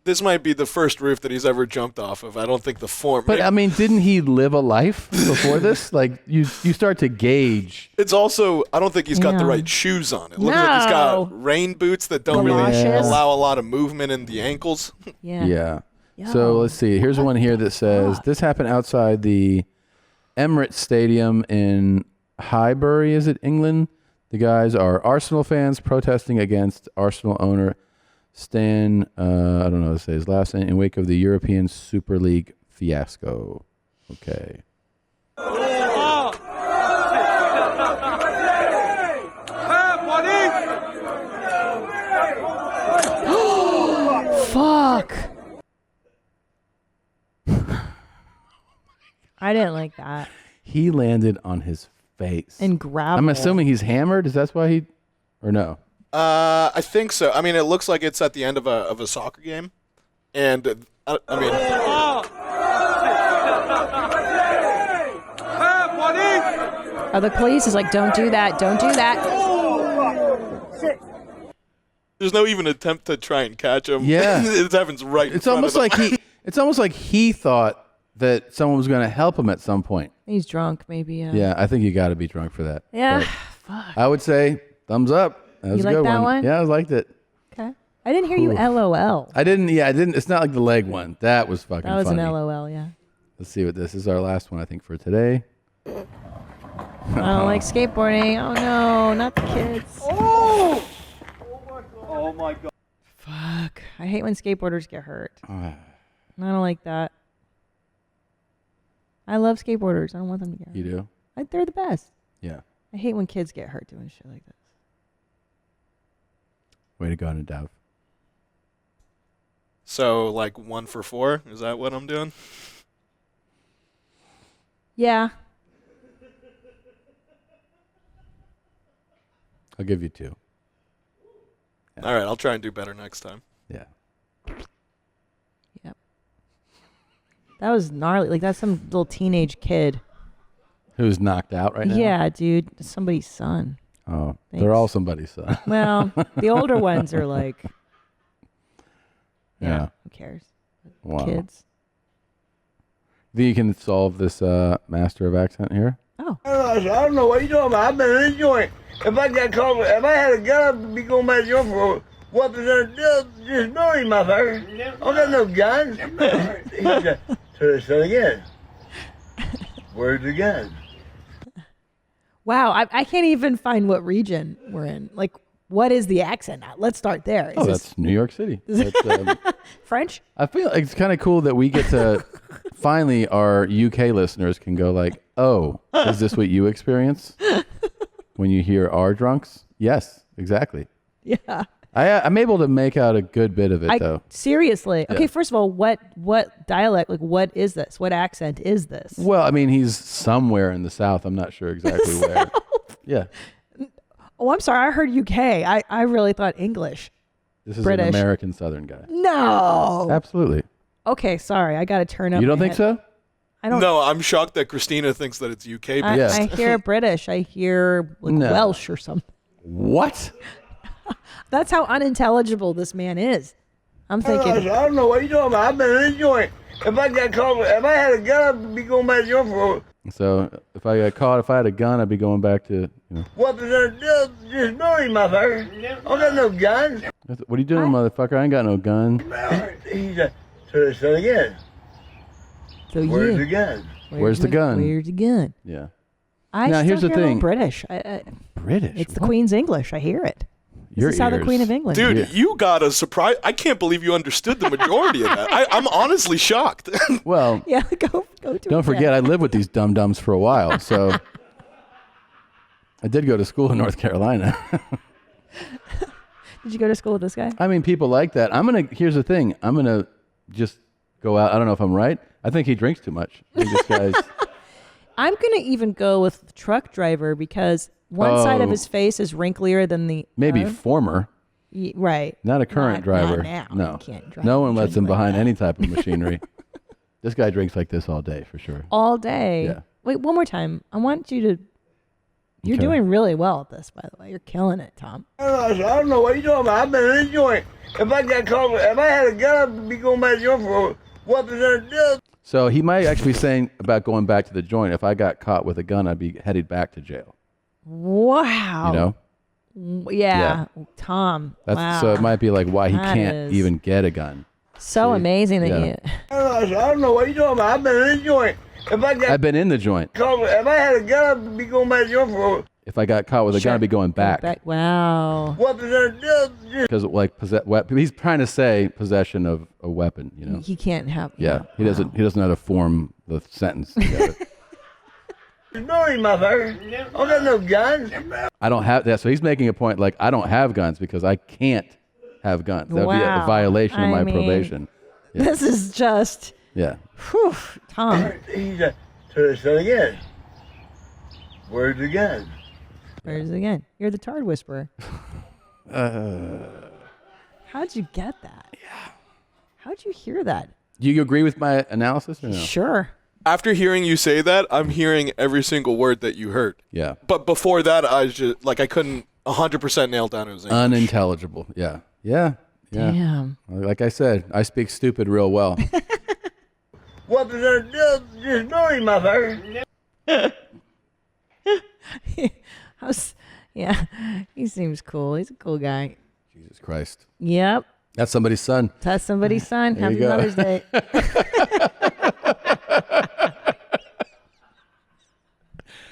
This might be the first roof that he's ever jumped off of. I don't think the form. But I mean, didn't he live a life before this? Like you start to gauge. It's also, I don't think he's got the right shoes on. It looks like he's got rain boots that don't really allow a lot of movement in the ankles. Yeah. So let's see. Here's one here that says this happened outside the Emirates Stadium in Highbury, is it England? The guys are Arsenal fans protesting against Arsenal owner Stan, I don't know how to say his last name, in wake of the European Super League fiasco. Okay. Fuck. I didn't like that. He landed on his face. And grabbed. I'm assuming he's hammered. Is that why he, or no? I think so. I mean, it looks like it's at the end of a soccer game, and I mean. Oh, the police is like, don't do that, don't do that. There's no even attempt to try and catch him. Yeah, it happens right. It's almost like he. It's almost like he thought that someone was going to help him at some point. He's drunk, maybe. Yeah, I think you got to be drunk for that. Yeah. But Fuck. I would say thumbs up. That was You a good like that one? Yeah, I liked it. Okay. I didn't hear you LOL. I didn't. Yeah, I didn't. It's not like the leg one. That was fucking. That was funny. an LOL, yeah. Let's see what this is. Our last one, I think, for today. I don't like skateboarding. Oh no, not the kids. Oh my god. Fuck. I hate when skateboarders get hurt. I don't like that. I love skateboarders. I don't want them to get hurt. You do? They're the best. Yeah. I hate when kids get hurt doing shit like this. Way to go, Nadav. So, like 1 for 4? Is that what I'm doing? Yeah. I'll give you 2. All right, I'll try and do better next time. Yeah. Yep. That was gnarly. Like, that's some little teenage kid. Who's knocked out right now? Yeah, dude. Somebody's son. Oh, Thanks. they're all somebody's son. Well, the older ones are like, yeah. who cares? Wow. Kids. Think you can solve this master of accent here? Oh. I don't know what you're talking about. I've been in the joint. If I got caught, if I had a gun, I'd be going back to joint for weapons and disability, motherfucker. I don't got no guns. He said, try that again. Where's the gun? Wow, I can't even find what region we're in. Like, what is the accent? Let's start there. Oh, that's New York City. That's, French? I feel like it's kind of cool that we get to finally our UK listeners can go like, oh, is this what you experience when you hear our drunks? Yes, exactly. Yeah. I'm able to make out a good bit of it though. Seriously. Yeah. Okay, first of all, what dialect, like what is this? What accent is this? Well, I mean, he's somewhere in the South. I'm not sure exactly where. Yeah. Oh, I'm sorry. I heard UK. I really thought English. This is British. an American Southern guy. No. Absolutely. Okay, sorry. I got to turn up. You don't my think head. so? I don't. No, I'm shocked that Christina thinks that it's UK. I hear British. I hear like No. Welsh or something. What? That's how unintelligible this man is. I'm thinking. I don't know what you're talking about. I've been in the joint. If I got caught, if I had a gun, I'd be going back to joint for So if I got caught, if I had a gun, I'd be going back to, you know. weapons and disability, motherfucker. I don't got no guns. What are you doing, motherfucker? I ain't got no gun. He said, try that again. So Where's yeah. the gun? Where's the gun? Where's the gun? Yeah. I Now, still here's the hear a little thing. British. British? It's the What? Queen's English. I hear it. Your This is how the ears. Queen of England. Dude, you got a surprise. I can't believe you understood the majority of that. I'm honestly shocked. Well, Yeah, go to don't it, forget, Jeff. I lived with these dum-dums for a while, so I did go to school in North Carolina. Did you go to school with this guy? I mean, people like that. Here's the thing. I'm going to just go out. I don't know if I'm right. I think he drinks too much. I think this guy's... I'm gonna even go with truck driver because one side of Oh. his face is wrinklier than the maybe other. former. Right. Not a current Not driver. now. No. You can't drive No one lets him like behind that. any type of machinery. This guy drinks like this all day for sure. All day. Yeah. Wait, one more time. I want you to. You're Okay. doing really well at this, by the way. You're killing it, Tom. I don't know what you're talking about. I've been in the joint. If I got caught, if I had a gun, I'd be going back to the joint for weapons and death. So he might actually be saying about going back to the joint. If I got caught with a gun, I'd be headed back to jail. Wow. You know? Yeah. Tom. That's wow. so it might be like why he That can't is even get a gun. So amazing that Yeah. you. I don't know what you're talking about. I've been in the joint. If I got I've been in the joint. caught, if I had a gun, I'd be going back to the joint for If I got caught with a gun, I'd be going back. Wow. weapons and death. Because like he's trying to say possession of a weapon, you know. He can't have. Yeah, he doesn't know how to form the sentence together. No, my friend. I don't got no guns. I don't have that. So he's making a point like I don't have guns because I can't have guns. That would be a Wow. violation of I my mean, probation. Yeah. This is just. Yeah. Whew, Tom. He's a, so say again. Where's the gun? Where's it again? You're the Tard Whisperer. How'd you get that? Yeah. How'd you hear that? Do you agree with my analysis or no? Sure. After hearing you say that, I'm hearing every single word that you heard. Yeah. But before that, I was just like I couldn't 100% nail down it was English. Unintelligible. Yeah. Yeah. Yeah. Damn. Like I said, I speak stupid real well. Weapons and death. Just know my friend. Yeah, he seems cool. He's a cool guy. Jesus Christ. Yep. That's somebody's son. That's somebody's son. There you Happy go. Mother's Day.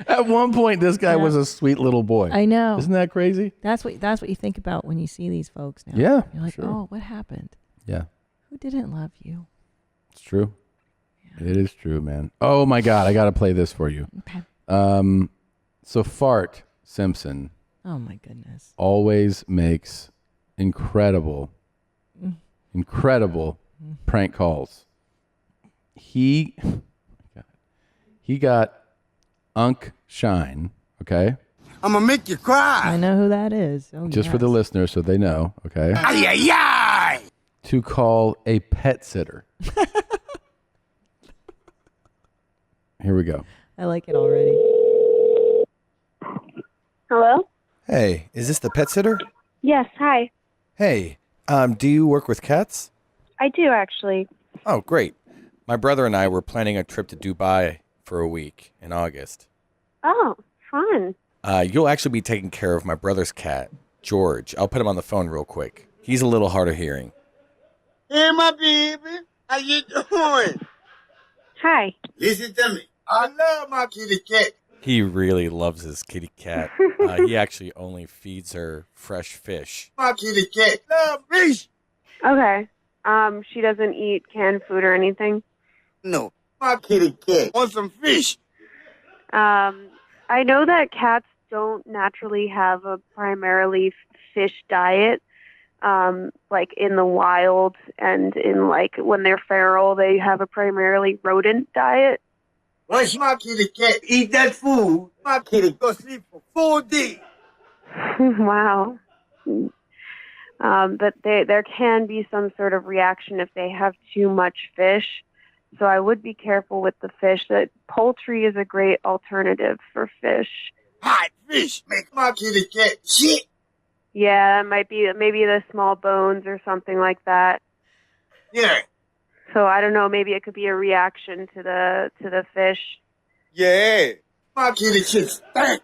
At one point, this guy was a sweet little boy. I know. Isn't that crazy? That's what you think about when you see these folks now. Yeah, You're like, sure. oh, what happened? Yeah. Who didn't love you? It's true. It is true, man. Oh my God, I got to play this for you. Okay. So Fart Simpson Oh my goodness. always makes incredible prank calls. He got Unk Shine, okay? I'm gonna make you cry. I know who that is. Oh, Just for the listeners so they know, okay? Ay, ay, ay. To call a pet sitter. Here we go. I like it already. Hello? Hey, is this the pet sitter? Yes, hi. Hey, do you work with cats? I do, actually. Oh, great. My brother and I were planning a trip to Dubai for a week in August. Oh, fun. You'll actually be taking care of my brother's cat, George. I'll put him on the phone real quick. He's a little hard of hearing. Hey, my baby. How you doing? Hi. Listen to me. I love my kitty cat. He really loves his kitty cat. He actually only feeds her fresh fish. My kitty cat love fish. Okay. She doesn't eat canned food or anything? No, my kitty cat wants some fish. I know that cats don't naturally have a primarily fish diet. Like in the wild and in like when they're feral, they have a primarily rodent diet. Once my kitty cat eat that food, my kitty go sleep for 4 days. Wow. But there can be some sort of reaction if they have too much fish. So I would be careful with the fish. That poultry is a great alternative for fish. Hot fish make my kitty cat shit. Yeah, it might be maybe the small bones or something like that. Yeah. So I don't know, maybe it could be a reaction to the fish. Yeah. My kitty shit stank.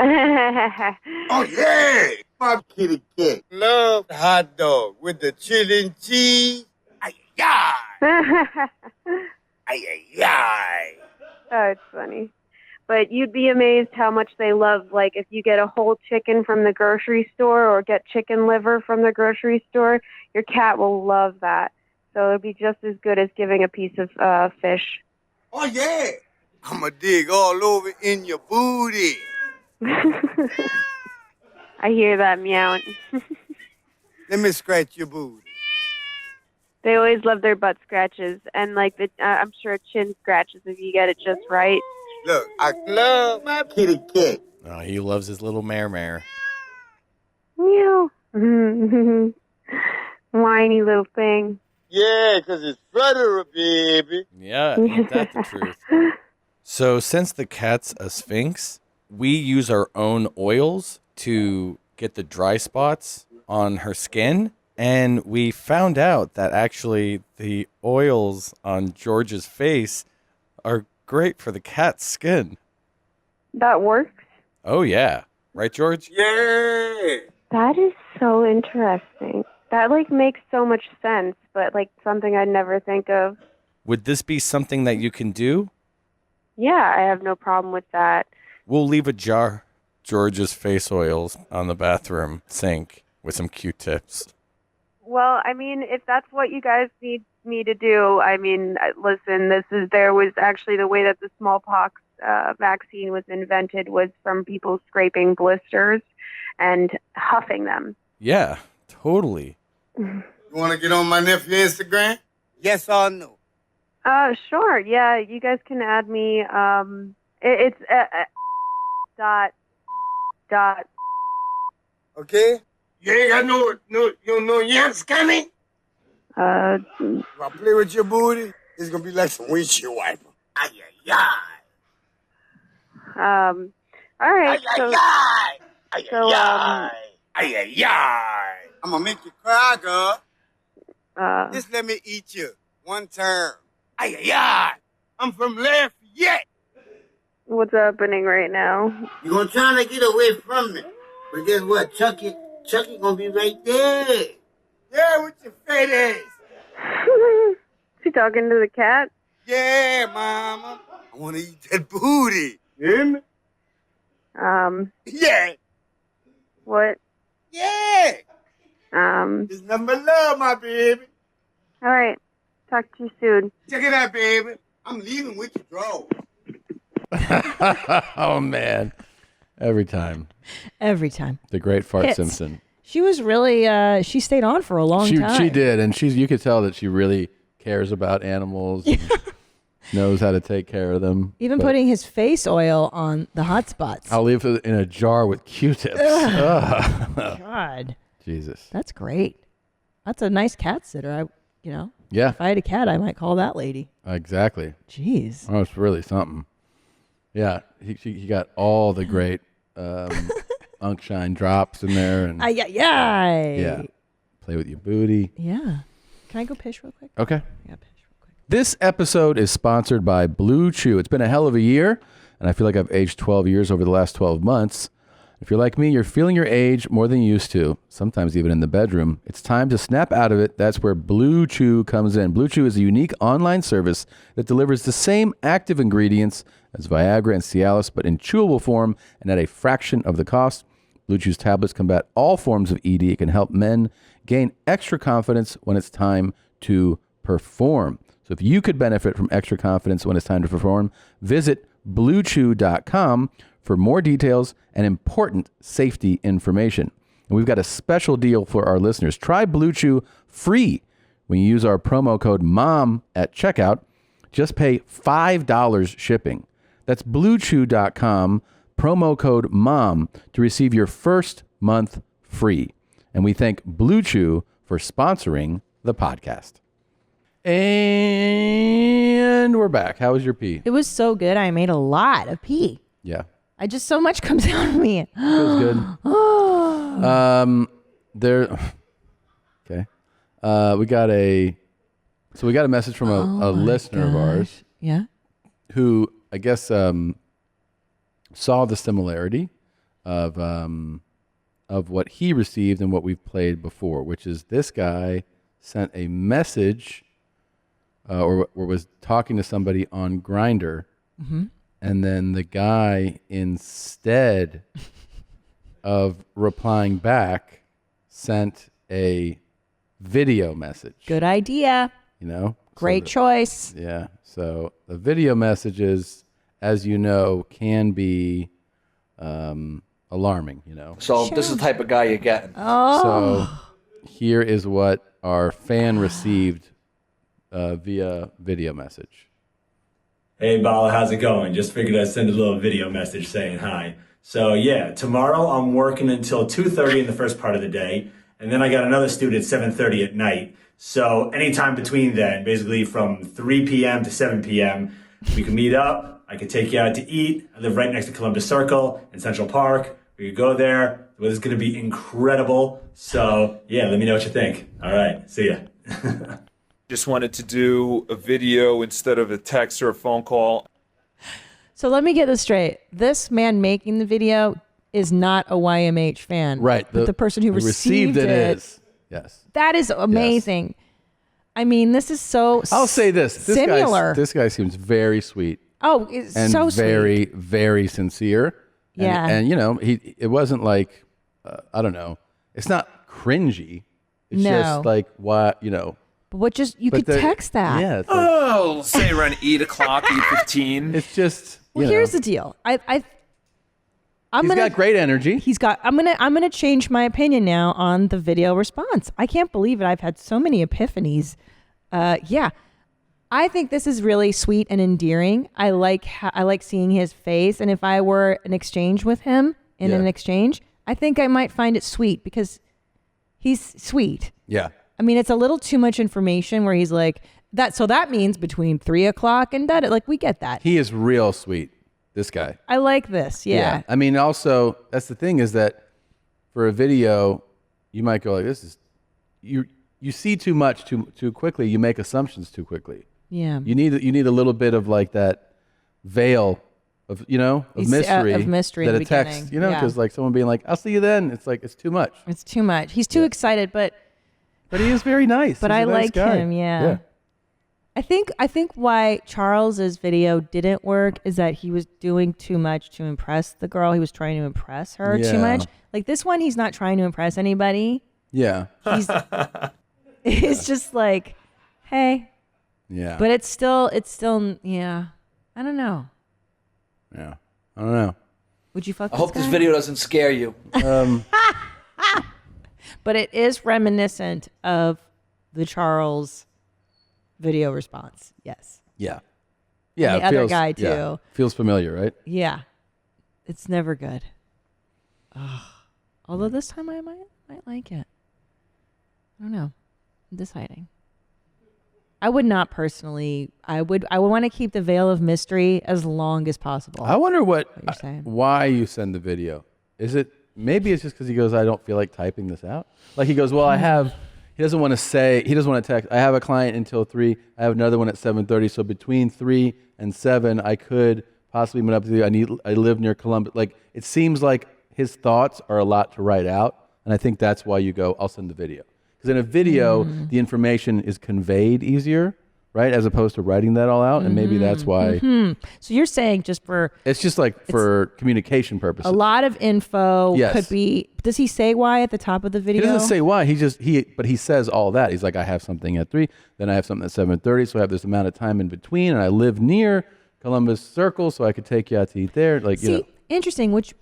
Oh yeah. My kitty cat love hot dog with the chili and cheese. Ay, ay, ay. Ay, ay, ay. Oh, it's funny. But you'd be amazed how much they love, like, if you get a whole chicken from the grocery store or get chicken liver from the grocery store, your cat will love that. So it'll be just as good as giving a piece of fish. Oh, yeah. I'ma dig all over in your booty. I hear that meowing. Let me scratch your booty. They always love their butt scratches, and, like, I'm sure chin scratches if you get it just right. Look, I love my kitty cat. Oh, he loves his little mare. Meow. Whiny little thing. Yeah, 'cause it's federal, baby. Yeah, ain't that the truth? So since the cat's a sphinx, we use our own oils to get the dry spots on her skin. And we found out that actually the oils on George's face are great for the cat's skin. That works? Oh, yeah. Right, George? Yeah. That is so interesting. That, like, makes so much sense, but, like, something I'd never think of. Would this be something that you can do? Yeah, I have no problem with that. We'll leave a jar George's face oils on the bathroom sink with some Q-tips. Well, I mean, if that's what you guys need me to do, I mean, listen, there was actually the way that the smallpox vaccine was invented was from people scraping blisters and huffing them. Yeah, totally. You want to get on my nephew Instagram? Yes or no? Sure. Yeah, you guys can add me. It's dot. Okay? You ain't got you don't know yams coming? If I play with your booty, it's gonna be like some windshield wiper. Ay, ay, ay. All right. Ay, So, ay, ay, so, ay, ay, ay, ay. I'm gonna make you cry, girl. Just let me eat you one term. Ay, ay, ay. I'm from Lafayette. what's happening right now? You're gonna try to get away from me. But guess what? Chucky gonna be right there. Yeah, with your fat ass. Is he talking to the cat? Yeah, mama. I wanna eat that booty. You hear me? Yeah. What? Yeah. It's nothing but love, my baby. All right. Talk to you soon. Check it out, baby. I'm leaving with your drawers. Oh, man. Every time. Every time. The great Fart Hits. Simpson. She was really, she stayed on for a long time. She did, and you could tell that she really cares about animals, and knows how to take care of them. Even But putting his face oil on the hot spots. I'll leave it in a jar with Q-tips. Ugh. Ugh. God. Jesus. That's great. That's a nice cat sitter. Yeah. If I had a cat, I might call that lady. Exactly. Jeez. Oh, it's really something. Yeah, he got all the great Unkshine drops in there, and yeah. Play with your booty. Yeah. Can I go piss real quick? Okay. Yeah, piss. This episode is sponsored by Blue Chew. It's been a hell of a year, and I feel like I've aged 12 years over the last 12 months. If you're like me, you're feeling your age more than you used to, sometimes even in the bedroom. It's time to snap out of it. That's where Blue Chew comes in. Blue Chew is a unique online service that delivers the same active ingredients as Viagra and Cialis, but in chewable form and at a fraction of the cost. Blue Chew's tablets combat all forms of ED. It can help men gain extra confidence when it's time to perform. So if you could benefit from extra confidence when it's time to perform, visit BlueChew.com for more details and important safety information. And we've got a special deal for our listeners. Try Blue Chew free when you use our promo code MOM at checkout. Just pay $5 shipping. That's BlueChew.com, promo code MOM to receive your first month free. And we thank Blue Chew for sponsoring the podcast. And we're back. How was your pee? It was so good. I made a lot of pee. Yeah. So much comes out of me. Feels good. Okay. We got a message from a listener of ours. Yeah. Who I guess saw the similarity of what he received and what we've played before, which is this guy sent a message or was talking to somebody on Grindr. Mm-hmm. And then the guy, instead of replying back, sent a video message. Good idea. Great choice. Yeah. So the video messages, as you know, can be alarming, So this is the type of guy you're getting. Oh. So here is what our fan received via video message. Hey, Bala, how's it going? Just figured I'd send a little video message saying hi. So, yeah, tomorrow I'm working until 2:30 in the first part of the day, and then I got another student at 7:30 at night. So anytime between then, basically from 3 p.m. to 7 p.m., we can meet up. I could take you out to eat. I live right next to Columbus Circle in Central Park. We could go there. The weather's going to be incredible. So yeah, let me know what you think. All right, see ya. Just wanted to do a video instead of a text or a phone call. So let me get this straight. This man making the video is not a YMH fan. Right. But the person who received it is. Yes. That is amazing. I mean, this is so I'll say this. similar. This guy seems very sweet. Oh, it's and so very, sweet. very sincere. And, Yeah. And you know, it wasn't like, I don't know. It's not cringy. It's No. just like, what, you know. But what just, you But could the- text that. Yeah. It's like, Oh, say around 8 o'clock, 8:15. it's just, Well, here's the deal. I'm He's gonna, got great energy. I'm gonna change my opinion now on the video response. I can't believe it. I've had so many epiphanies. Yeah. I think this is really sweet and endearing. I like seeing his face, and if I were an exchange with him in an exchange, I think I might find it sweet because he's sweet. Yeah. I mean, it's a little too much information where he's like that. So that means between 3 o'clock and that. Like, we get that. He is real sweet. This guy. I like this. Yeah. I mean, also, that's the thing is that for a video, you might go like, "This is you see too much too quickly. You make assumptions too quickly. Yeah. You need a little bit of like that veil of mystery of mystery that in a the text, beginning. Yeah. because like someone being like, "I'll see you then." It's like it's too much. It's too much. He's too excited, but he is very nice. But He's a I nice like guy. him. Yeah. I think why Charles's video didn't work is that he was doing too much to impress the girl. He was trying to impress her too Yeah. much. Like this one, he's not trying to impress anybody. Yeah. He's just like, hey. Yeah. But it's still, yeah. I don't know. Yeah. I don't know. Would you fuck I this hope this guy? video doesn't scare you. But it is reminiscent of the Charles video response. Yes. Yeah. And Yeah. the it other feels- guy too. yeah. Feels familiar, right? Yeah. It's never good. Ugh. Although this time I might like it. I don't know. I'm deciding. I would not personally. I would want to keep the veil of mystery as long as possible. I wonder you're saying. why you send the video. Is it maybe it's just because he goes, I don't feel like typing this out. Like he goes, well, I have. He doesn't want to say. He doesn't want to text. I have a client until 3. I have another one at 7:30. So between 3 and 7, I could possibly meet up with you. I live near Columbus. Like it seems like his thoughts are a lot to write out, and I think that's why you go, I'll send the video. Because in a video, the information is conveyed easier, right? As opposed to writing that all out, and maybe that's why. So you're saying just for It's just like for communication purposes. a lot of info Yes. could be. Does he say why at the top of the He video? doesn't say why. But he says all that. He's like, I have something at 3, then I have something at 7:30, so I have this amount of time in between, and I live near Columbus Circle, so I could take you out to eat there. Like, See, interesting. Which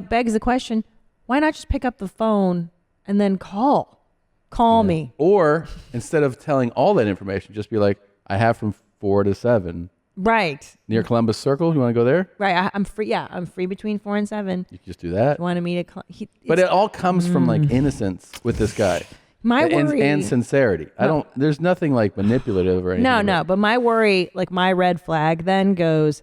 begs the question: why not just pick up the phone and then call me? Or instead of telling all that information, just be like, I have from 4 to 7 Right. near Columbus Circle. You want to go there? Right. I'm free. Yeah, I'm free between 4 and 7. You can just do that. You want to meet But it all comes from like innocence with this guy. My and, worry- and sincerity. There's nothing like manipulative or anything. No. But my worry, like my red flag, then goes,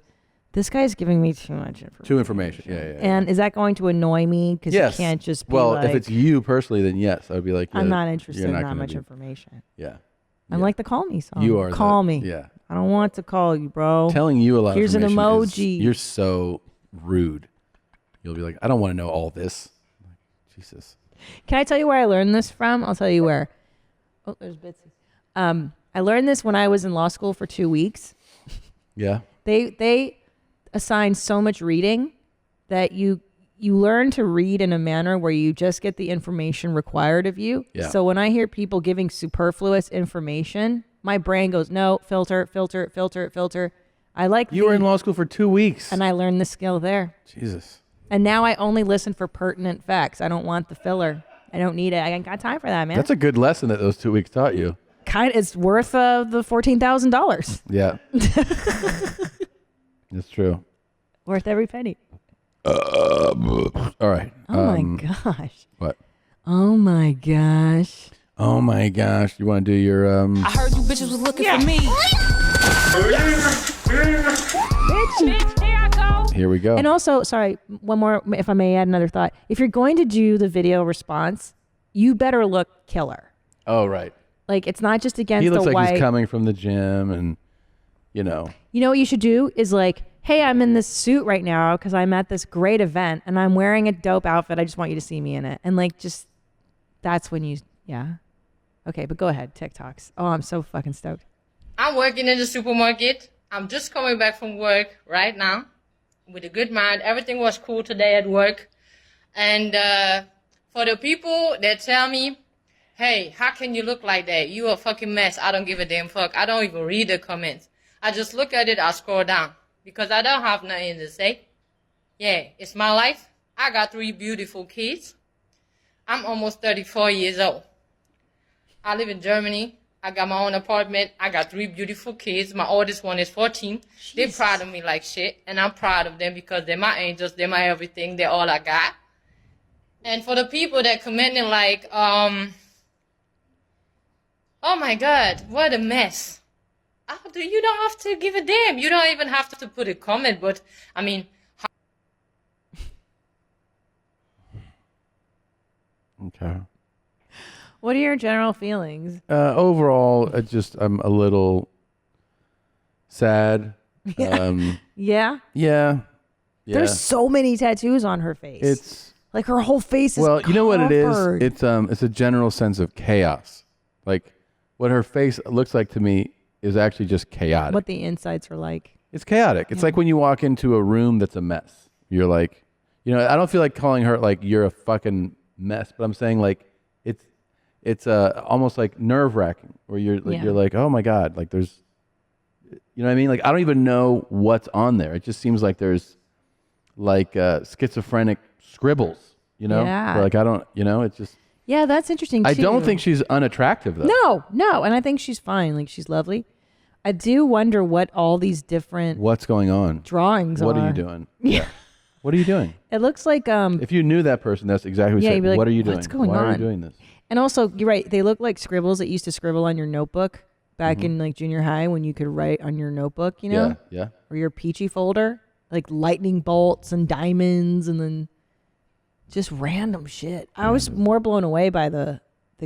this guy's giving me too much information. Too information. Yeah. And is that going to annoy me? Because Yes. you can't just be well, like, if it's you personally, then yes, I'd be like, I'm yeah, not interested you're in that gonna much be- information. Yeah. I'm like the call me song. You are Call the- me. yeah. I don't want to call you, bro. Telling you a lot Here's of an information is- emoji. you're so rude. You'll be like, I don't want to know all this. Jesus. Can I tell you where I learned this from? I'll tell you where. Oh, there's Bitsy. I learned this when I was in law school for 2 weeks. Yeah. They assign so much reading that you learn to read in a manner where you just get the information required of you. Yeah. So when I hear people giving superfluous information, my brain goes, no, filter. I like You were in law school for 2 weeks. and I learned the skill there. Jesus. And now I only listen for pertinent facts. I don't want the filler. I don't need it. I ain't got time for that, man. That's a good lesson that those 2 weeks taught you. It's worth the $14,000. Yeah. That's true. Worth every penny. All right. Oh my gosh. What? Oh my gosh. Oh my gosh. You want to do your I heard you bitches was looking for me. Bitch, here I go. Here we go. And also, sorry, one more, if I may add another thought. If you're going to do the video response, you better look killer. Oh, right. Like, it's not just against He looks the like white. he's coming from the gym and, you know. You know what you should do is like, hey, I'm in this suit right now because I'm at this great event and I'm wearing a dope outfit. I just want you to see me in it. And like, just, that's when you, yeah. Okay, but go ahead, TikToks. Oh, I'm so fucking stoked. I'm working in the supermarket. I'm just coming back from work right now with a good mind. Everything was cool today at work. And for the people that tell me, hey, how can you look like that? You a fucking mess. I don't give a damn fuck. I don't even read the comments. I just look at it, I scroll down because I don't have nothing to say. Yeah, it's my life. I got 3 beautiful kids. I'm almost 34 years old. I live in Germany. I got my own apartment. I got 3 beautiful kids. My oldest one is 14. Jesus. They're proud of me like shit. And I'm proud of them because they're my angels. They're my everything. They're all I got. And for the people that commenting like, oh my God, what a mess. You don't have to give a damn. You don't even have to put a comment. But, I mean... Okay. What are your general feelings? Overall, I'm a little sad. Yeah. Yeah. There's so many tattoos on her face. It's like her whole face is well, you know what it is? covered. It's a general sense of chaos. Like what her face looks like to me is actually just chaotic. What the insides are like. It's chaotic. It's like when you walk into a room that's a mess. You're like, you know, I don't feel like calling her like you're a fucking mess, but I'm saying like it's almost like nerve-wracking where you're like, oh my God, like there's, you know what I mean? Like I don't even know what's on there. It just seems like there's like schizophrenic scribbles, you know? Yeah. Where, like I don't, you know, it's just. Yeah, that's interesting too. I don't think she's unattractive though. No, and I think she's fine. Like she's lovely. I do wonder what all these different What's going on? drawings What are. are you doing? Yeah. What are you doing? It looks like If you knew that person, that's exactly what Yeah, you you'd say. be like, What are you doing? "What's going Why are you on?" doing this? And also, you're right. They look like scribbles that used to scribble on your notebook back Mm-hmm. in like junior high when you could write on your notebook, you know? Yeah. Or your peachy folder, like lightning bolts and diamonds, and then just random shit. I was more blown away by the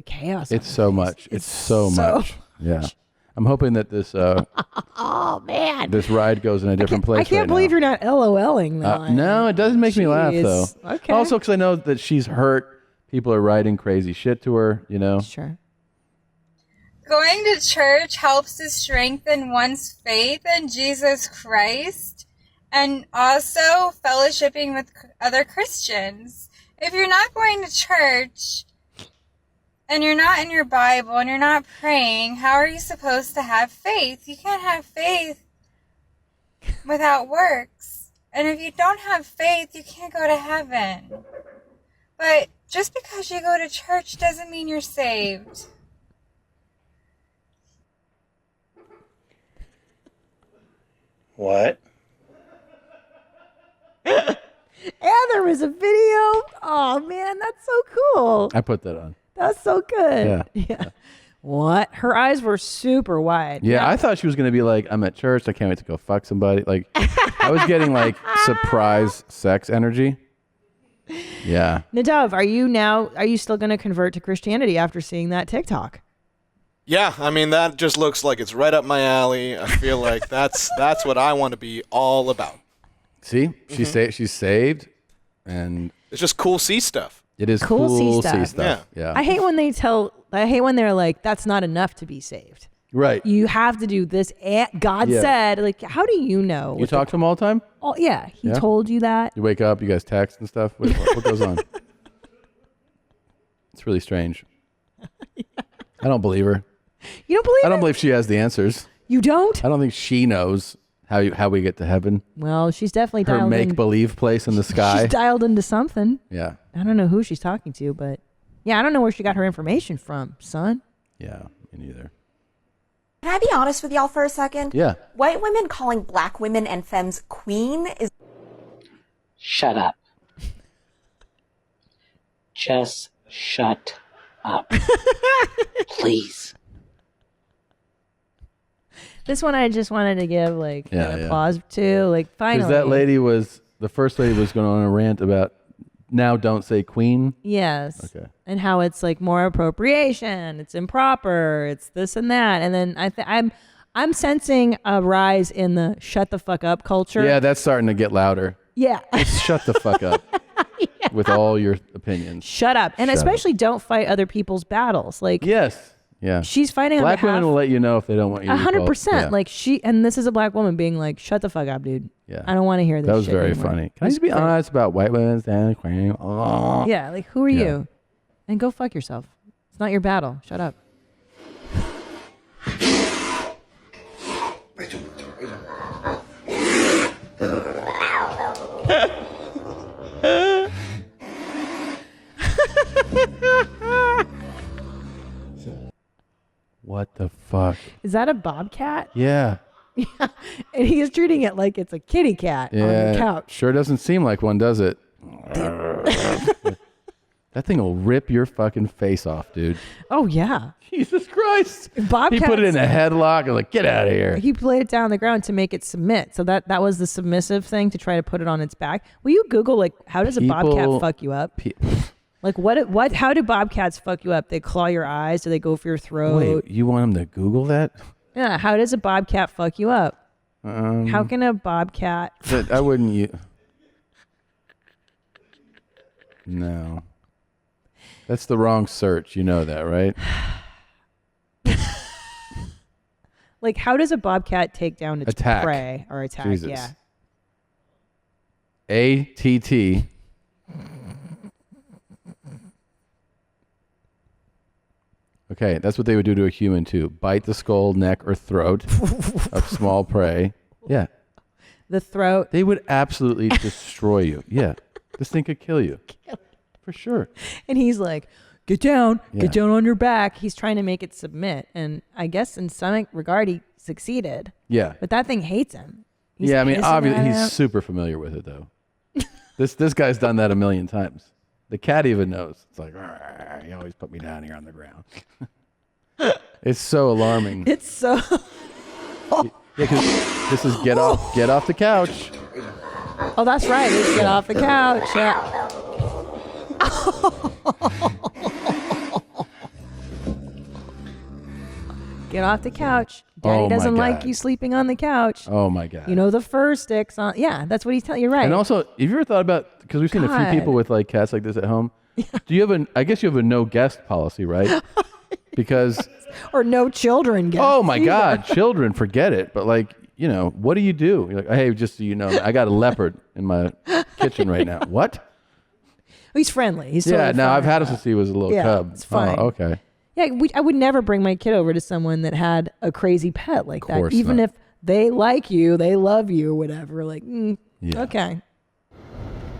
chaos. It's so much. It's so much. Yeah. I'm hoping that this Oh man, this ride goes in a different place. I can't believe you're not LOLing though. No, it does make me laugh though. Jeez. Okay. Also, because I know that she's hurt. People are writing crazy shit to her. You know. Sure. Going to church helps to strengthen one's faith in Jesus Christ and also fellowshipping with other Christians. If you're not going to church and you're not in your Bible and you're not praying, how are you supposed to have faith? You can't have faith without works. And if you don't have faith, you can't go to heaven. But just because you go to church doesn't mean you're saved. What? And there was a video. Oh man, that's so cool. I put that on. That's so good. Yeah. What? Her eyes were super wide. Yeah, I thought she was gonna be like, I'm at church. I can't wait to go fuck somebody. Like, I was getting like surprise sex energy. Yeah. Nadav, are you still going to convert to Christianity after seeing that TikTok? Yeah, I mean that just looks like it's right up my alley. I feel like that's what I want to be all about. See, she's saved, and it's just cool C stuff. It is Cool cool C C stuff. stuff. Yeah. I hate when they're like, that's not enough to be saved. Right. You have to do this. God Yeah. said, like, how do you know? You talk to him all the time? Oh, yeah. He Yeah? told you that. You wake up, you guys text and stuff. What goes on? It's really strange. I don't believe her. You don't believe I don't her? believe she has the answers. You don't? I don't think she knows how we get to heaven. Well, she's definitely Her dialed make believe place in the sky. She's dialed into something. Yeah. I don't know who she's talking to, but yeah, I don't know where she got her information from, son. Yeah, me neither. Can I be honest with y'all for a second? Yeah. White women calling black women and femmes queen is... Shut up. Just Shut up. Please. This one I just wanted to give like Yeah, an yeah. applause to. Like finally. Because that lady was, the first lady was going on a rant about now don't say queen. Yes. Okay. And how it's like more appropriation, it's improper, it's this and that, and then I'm sensing a rise in the shut the fuck up culture. Yeah, that's starting to get louder. Yeah. Just shut the fuck up with all your opinions. Shut up, and Shut especially don't fight other people's battles. Like yes, yeah. she's fighting on Black behalf. women will let you know if they don't want you. to be called- 100%. Yeah. Like and this is a black woman being like, shut the fuck up, dude. Yeah. I don't want to hear this. That was shit very anymore. funny. Can I just be honest about white women standing queen? Oh. Yeah, like who are you? And go fuck yourself. It's not your battle. Shut up. What the fuck? Is that a bobcat? Yeah. Yeah. And he's treating it like it's a kitty cat on the couch. Sure doesn't seem like one, does it? That thing will rip your fucking face off, dude. Oh yeah. Jesus Christ. Bobcat. He put it in a headlock and like, get out of here. He played it down on the ground to make it submit. So that was the submissive thing, to try to put it on its back. Will you Google like how does a bobcat fuck you up? Like what how do bobcats fuck you up? They claw your eyes? Do they go for your throat? Wait, you want him to Google that? Yeah, how does a bobcat fuck you up? Um, How can a bobcat I wouldn't use. No. That's the wrong search. You know that, right? like how does a bobcat take down its Attack. prey or attack? Jesus. Yeah. ATT. Okay, that's what they would do to a human too. Bite the skull, neck, or throat of small prey. Yeah. The throat. They would absolutely destroy you. Yeah. This thing could kill you. For sure. And he's like, get down Yeah. on your back. He's trying to make it submit. And I guess in some regard he succeeded. Yeah. But that thing hates him. He's Yeah, I mean, pissing obviously, at he's him. super familiar with it, though. This guy's done that a million times. The cat even knows. It's like, "Arr, you always put me down here on the ground. It's so alarming. It's so. Yeah, because this is get off the couch. Oh, that's right. Let's get off the couch. Yeah. Get off the couch. Daddy Oh my doesn't like God. you sleeping on the couch. Oh my God. You know the fur sticks on. Yeah, that's what he's telling you. Right. And also, have you ever thought about, because we've seen a God. few people with like cats like this at home. Do you have I guess you have a no guest policy, right? Because or no children. Guests oh my either. God, children, forget it. But like, you know, what do? You're like, hey, just so you know, I got a leopard in my kitchen right now. What? He's friendly. He's yeah. totally Now I've fine. had us to see he was a little Yeah, cub. it's fine. Oh, okay. Yeah, I would never bring my kid over to someone that had a crazy pet like that. Course Even not. if they like you, they love you, whatever. Like, Yeah. okay.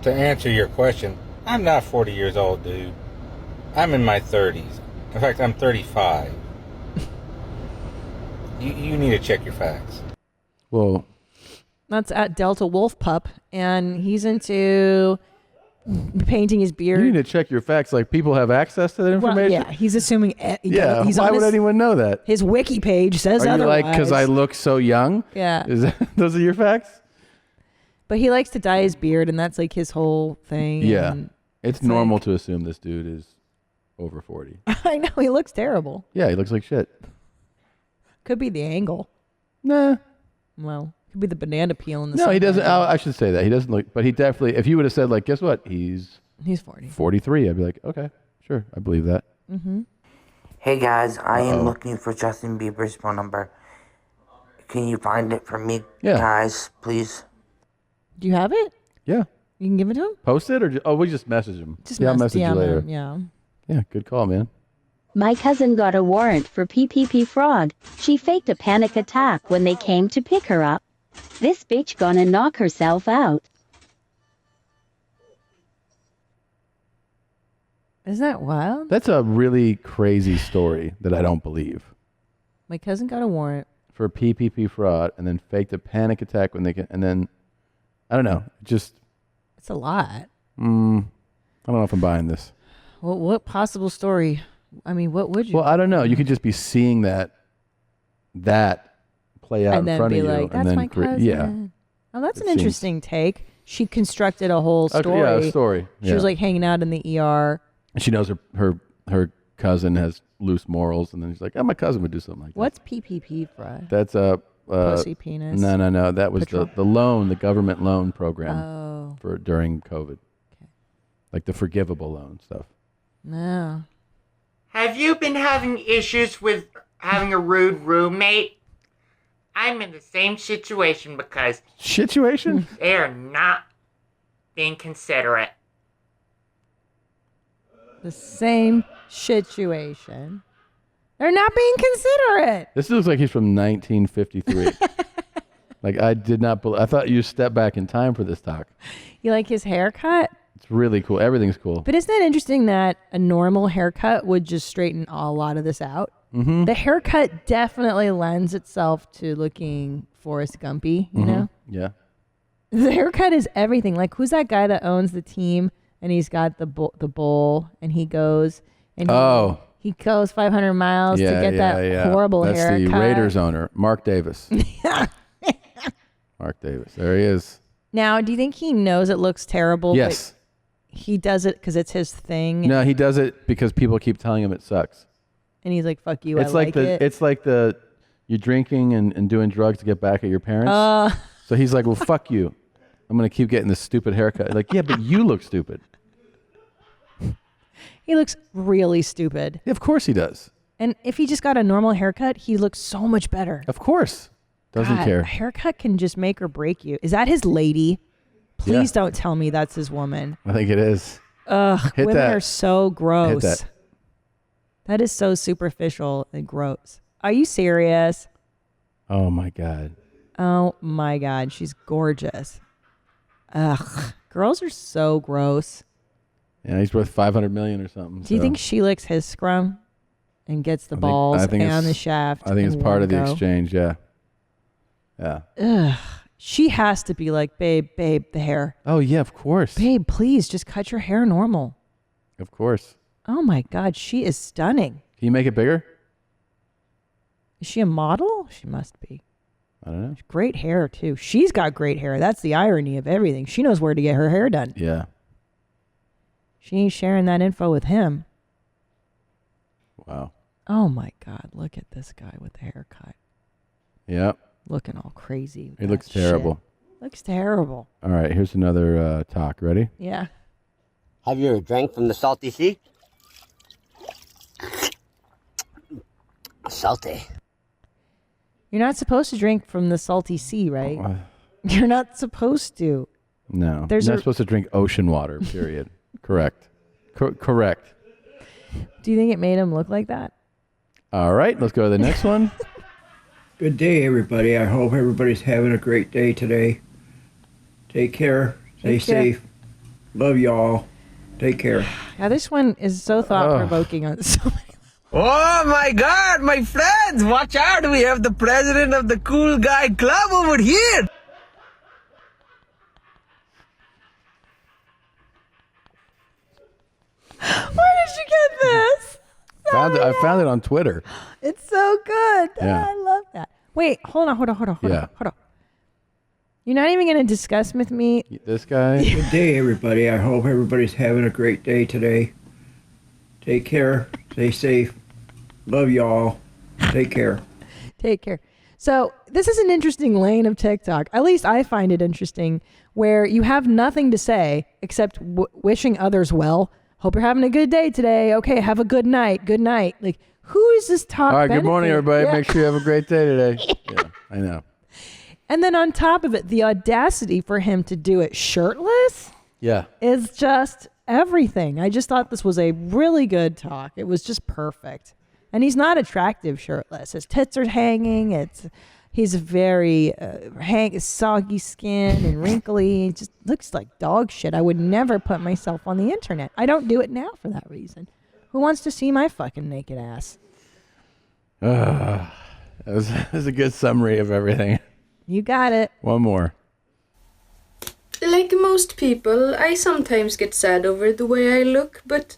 To answer your question, I'm not 40 years old, dude. I'm in my 30s. In fact, I'm 35. You need to check your facts. Well, That's at Delta Wolf Pup, and he's into painting his beard. you need to check your facts. Like, people have access to that Well, information. yeah, he's assuming. Yeah, he's why on would his, anyone know that? His wiki page says Are you otherwise. like, because I look so young? Yeah. Those are your facts? But he likes to dye his beard, and that's like his whole thing. Yeah. and It's normal to assume this dude is over 40. I know he looks terrible. Yeah, he looks like shit. Could be the angle. Nah. Well, could be the banana peel in the. No, he doesn't. sunlight. I should say that. He doesn't look, but he definitely, if you would have said, like, guess what? He's 40. 43. I'd be like, okay, sure. I believe that. Mm-hmm. Hey guys, I am looking for Justin Bieber's phone number. Can you find it for me, Yeah. guys, please? Do you have it? Yeah. You can give it to him. Post it or we just message him? Just I'll message you DM later. him, yeah. Yeah, good call, man. My cousin got a warrant for PPP fraud. She faked a panic attack when they came to pick her up. This bitch gonna knock herself out. Isn't that wild? That's a really crazy story that I don't believe. My cousin got a warrant. For PPP fraud and then faked a panic attack when they can, and then, I don't know, just, It's a lot. I don't know if I'm buying this. What possible story? I mean, what would you? Well, I don't know. You could just be seeing that play out and in then front be of you, like, and "That's then my cousin." yeah. Oh, that's an It seems- interesting take. She constructed a whole Okay, story. yeah, a story, She was yeah. like hanging out in the ER. And she knows her cousin has loose morals, and then she's like, "Oh, my cousin would do something like that." What's PPP, Fry? That's a Pussy penis? No. That was Patrol? the loan, the government loan program Oh. for during COVID, like the forgivable loan stuff. No. Have you been having issues with having a rude roommate? I'm in the same situation because Situation? they are not being considerate. The same situation. They're not being considerate. This looks like he's from 1953. Like I did not. I thought you stepped back in time for this talk. You like his haircut? It's really cool. Everything's cool. But isn't it interesting that a normal haircut would just straighten a lot of this out? Mm-hmm. The haircut definitely lends itself to looking Forrest Gumpy, you know? Yeah. The haircut is everything. Like, who's that guy that owns the team and he's got the bowl and he goes and he goes 500 miles to get that horrible That's haircut. the Raiders owner, Mark Davis. Mark Davis. There he is. Now, do you think he knows it looks terrible? Yes. But he does it because it's his thing. No, he does it because people keep telling him it sucks. And he's like, fuck you, It's I like like the it. it's like the you're drinking and doing drugs to get back at your parents. So he's like, well, fuck you. I'm gonna keep getting this stupid haircut. Like, yeah, but you look stupid. He looks really stupid. Of course he does. And if he just got a normal haircut, he looks so much better. Of course. Doesn't God, care. A haircut can just make or break you. Is that his lady? Please don't tell me that's his woman. I think it is. Ugh, Hit women that. are so gross. Hit that. That is so superficial and gross. Are you serious? Oh my God. Oh my God, she's gorgeous. Ugh, girls are so gross. Yeah, he's worth 500 million or something. Do you so. think she licks his scrum and gets the I think- balls I think and it's- the shaft? I think it's in part one of the go? exchange. Yeah. Yeah. Ugh, she has to be like, babe, the hair. Oh yeah, of course. Babe, please just cut your hair normal. Of course. Oh my God, she is stunning. Can you make it bigger? Is she a model? She must be. I don't know. Great hair too. She's got great hair. That's the irony of everything. She knows where to get her hair done. Yeah. She ain't sharing that info with him. Wow. Oh my God, look at this guy with the haircut. Yeah. Looking all crazy. with He that looks terrible. shit. Looks terrible. All right, here's another talk. Ready? Yeah. Have you ever drank from the salty sea? Salty. You're not supposed to drink from the salty sea, right? You're not supposed to. No. There's You're not a- supposed to drink ocean water, period. Correct. Correct. Do you think it made him look like that? All right, let's go to the next one. Good day, everybody. I hope everybody's having a great day today. Take care. Stay Take care. safe. Love y'all. Take care. Yeah, this one is so thought provoking on so many. Oh my God, my friends, watch out. We have the president of the Cool Guy Club over here. Where did you get this? I found it on Twitter. It's so good. Yeah. I love that. Wait, hold on. Yeah. You're not even going to discuss with me. This guy. Good day, everybody. I hope everybody's having a great day today. Take care. Stay safe. Love y'all. Take care. Take care. So this is an interesting lane of TikTok. At least I find it interesting, where you have nothing to say except wishing others well. Hope you're having a good day today. Okay, have a good night. Good night. Like, who is this talk? All right, good morning, benefiting? everybody. Yeah. Make sure you have a great day today. Yeah, I know. And then on top of it, the audacity for him to do it shirtless Yeah. is just everything. I just thought this was a really good talk. It was just perfect. And he's not attractive shirtless. His tits are hanging. He's very soggy skin and wrinkly. It just looks like dog shit. I would never put myself on the internet. I don't do it now for that reason. Who wants to see my fucking naked ass? That was a good summary of everything. You got it. One more. Like most people, I sometimes get sad over the way I look, but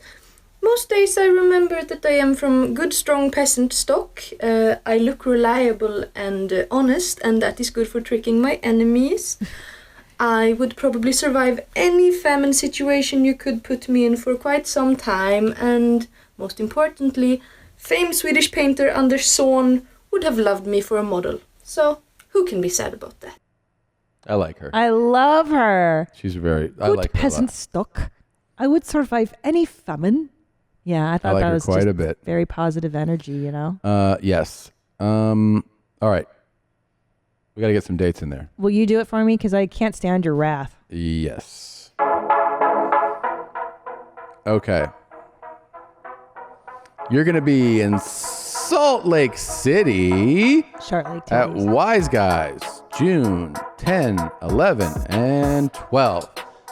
Most days I remember that I am from good, strong peasant stock. I look reliable and honest, and that is good for tricking my enemies. I would probably survive any famine situation you could put me in for quite some time, and most importantly, famed Swedish painter Anders Zorn would have loved me for a model. So, who can be sad about that? I like her. I love her. She's very. I Good like her a peasant lot. stock. I would survive any famine. Yeah, I thought like that her was quite just a bit. very positive energy, you know? Yes. All right. We got to get some dates in there. Will you do it for me? Because I can't stand your wrath. Yes. Okay. You're going to be in Salt Lake City at Wise Guys, June 10, 11, and 12.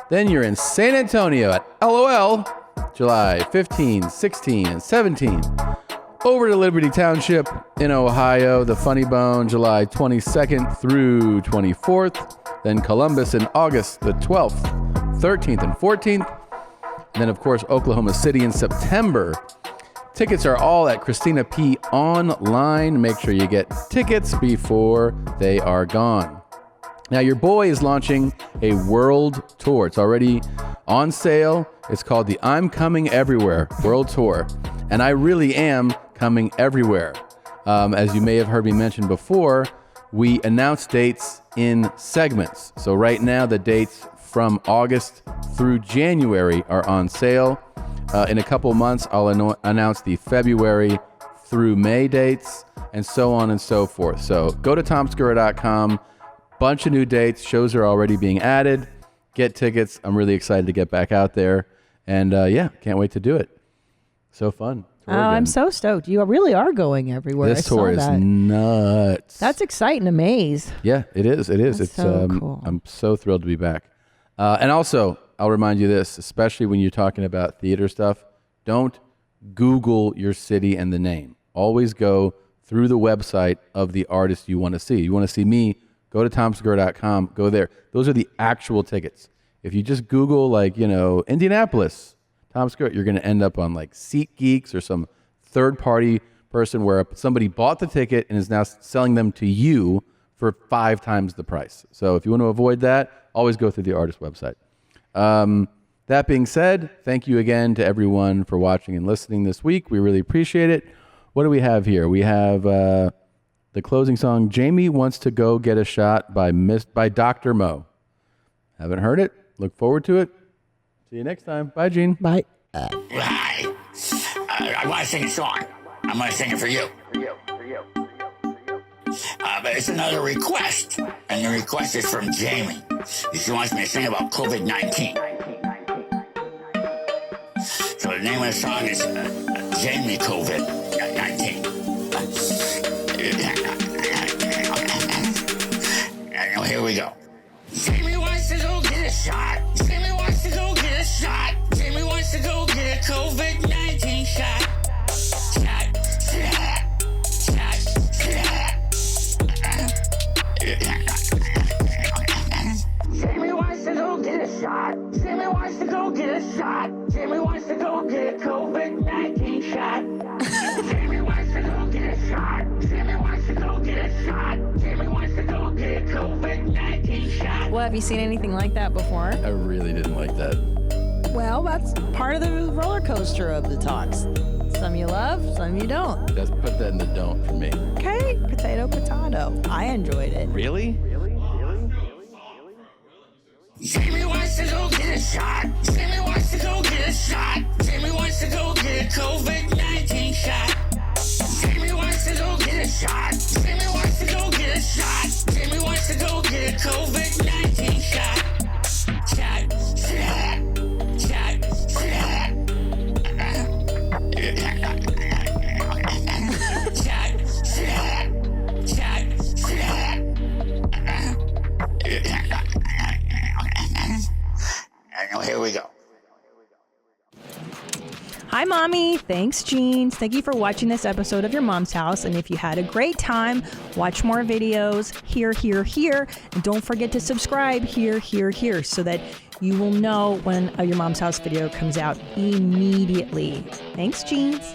Then you're in San Antonio at LOL, July 15, 16, and 17. Over to Liberty Township in Ohio, the Funny Bone, July 22nd through 24th. Then Columbus in August the 12th, 13th, and 14th. And then, of course, Oklahoma City in September. Tickets are all at Christina P. Online. Make sure you get tickets before they are gone. Now, your boy is launching a world tour. It's already on sale. It's called the I'm Coming Everywhere World Tour. And I really am coming everywhere. As you may have heard me mention before, we announce dates in segments. So right now, the dates from August through January are on sale. In a couple months, I'll announce the February through May dates, and so on and so forth. So go to tomskura.com. Bunch of new dates. Shows are already being added. Get tickets. I'm really excited to get back out there. And yeah, can't wait to do it. So fun. Oh, I'm so stoked. You really are going everywhere. This tour is nuts. That's exciting to maze. Yeah, it is. It is. That's It's so cool. I'm so thrilled to be back. And also, I'll remind you this, especially when you're talking about theater stuff, don't Google your city and the name. Always go through the website of the artist you want to see. You want to see me, go to tomsegura.com, go there. Those are the actual tickets. If you just Google, like, you know, Indianapolis, Tom Segura, you're going to end up on like SeatGeeks or some third-party person where somebody bought the ticket and is now selling them to you for 5 times the price. So if you want to avoid that, always go through the artist website. That being said, thank you again to everyone for watching and listening this week. We really appreciate it. What do we have here? We have the closing song, Jamie Wants to Go Get a Shot by Dr. Mo. Haven't heard it? Look forward to it. See you next time. Bye, Gene. Bye. Hi. I want to sing a song. I'm going to sing it for you. But it's another request, and the request is from Jamie. She wants me to sing about COVID-19. So the name of the song is Jamie COVID-19. And here we go. Jamie wants to go get a shot. Jamie wants to go get a shot. Jamie wants to go get a COVID-19 shot. Shot, shot, shot, shot. Jamie wants to go get a shot. Jamie wants to go get a shot. Jamie wants to go get a COVID-19 shot. Jamie wants to go get a shot. Jamie wants to go get a shot. Jamie wants to go get a COVID-19 shot. Well, have you seen anything like that before? I really didn't like that. Well, that's part of the roller coaster of the talks. Some you love, some you don't. Just put that in the don't for me. Okay, potato, potato. I enjoyed it. Really? Jamie wants to go get a shot. Jamie wants to go get a shot. Jamie wants to go get a COVID-19 shot. Jamie wants to go get a shot. Jamie wants to go get a shot. Jamie wants to go get a COVID-19 shot. Shot, shot, shot, shot. Shot, shot, shot, shot. And here we go. Hi, Mommy. Thanks, Jeans. Thank you for watching this episode of Your Mom's House. And if you had a great time, watch more videos here, here, here. And don't forget to subscribe here, here, here, so that You will know when a Your Mom's House video comes out immediately. Thanks, Jeans.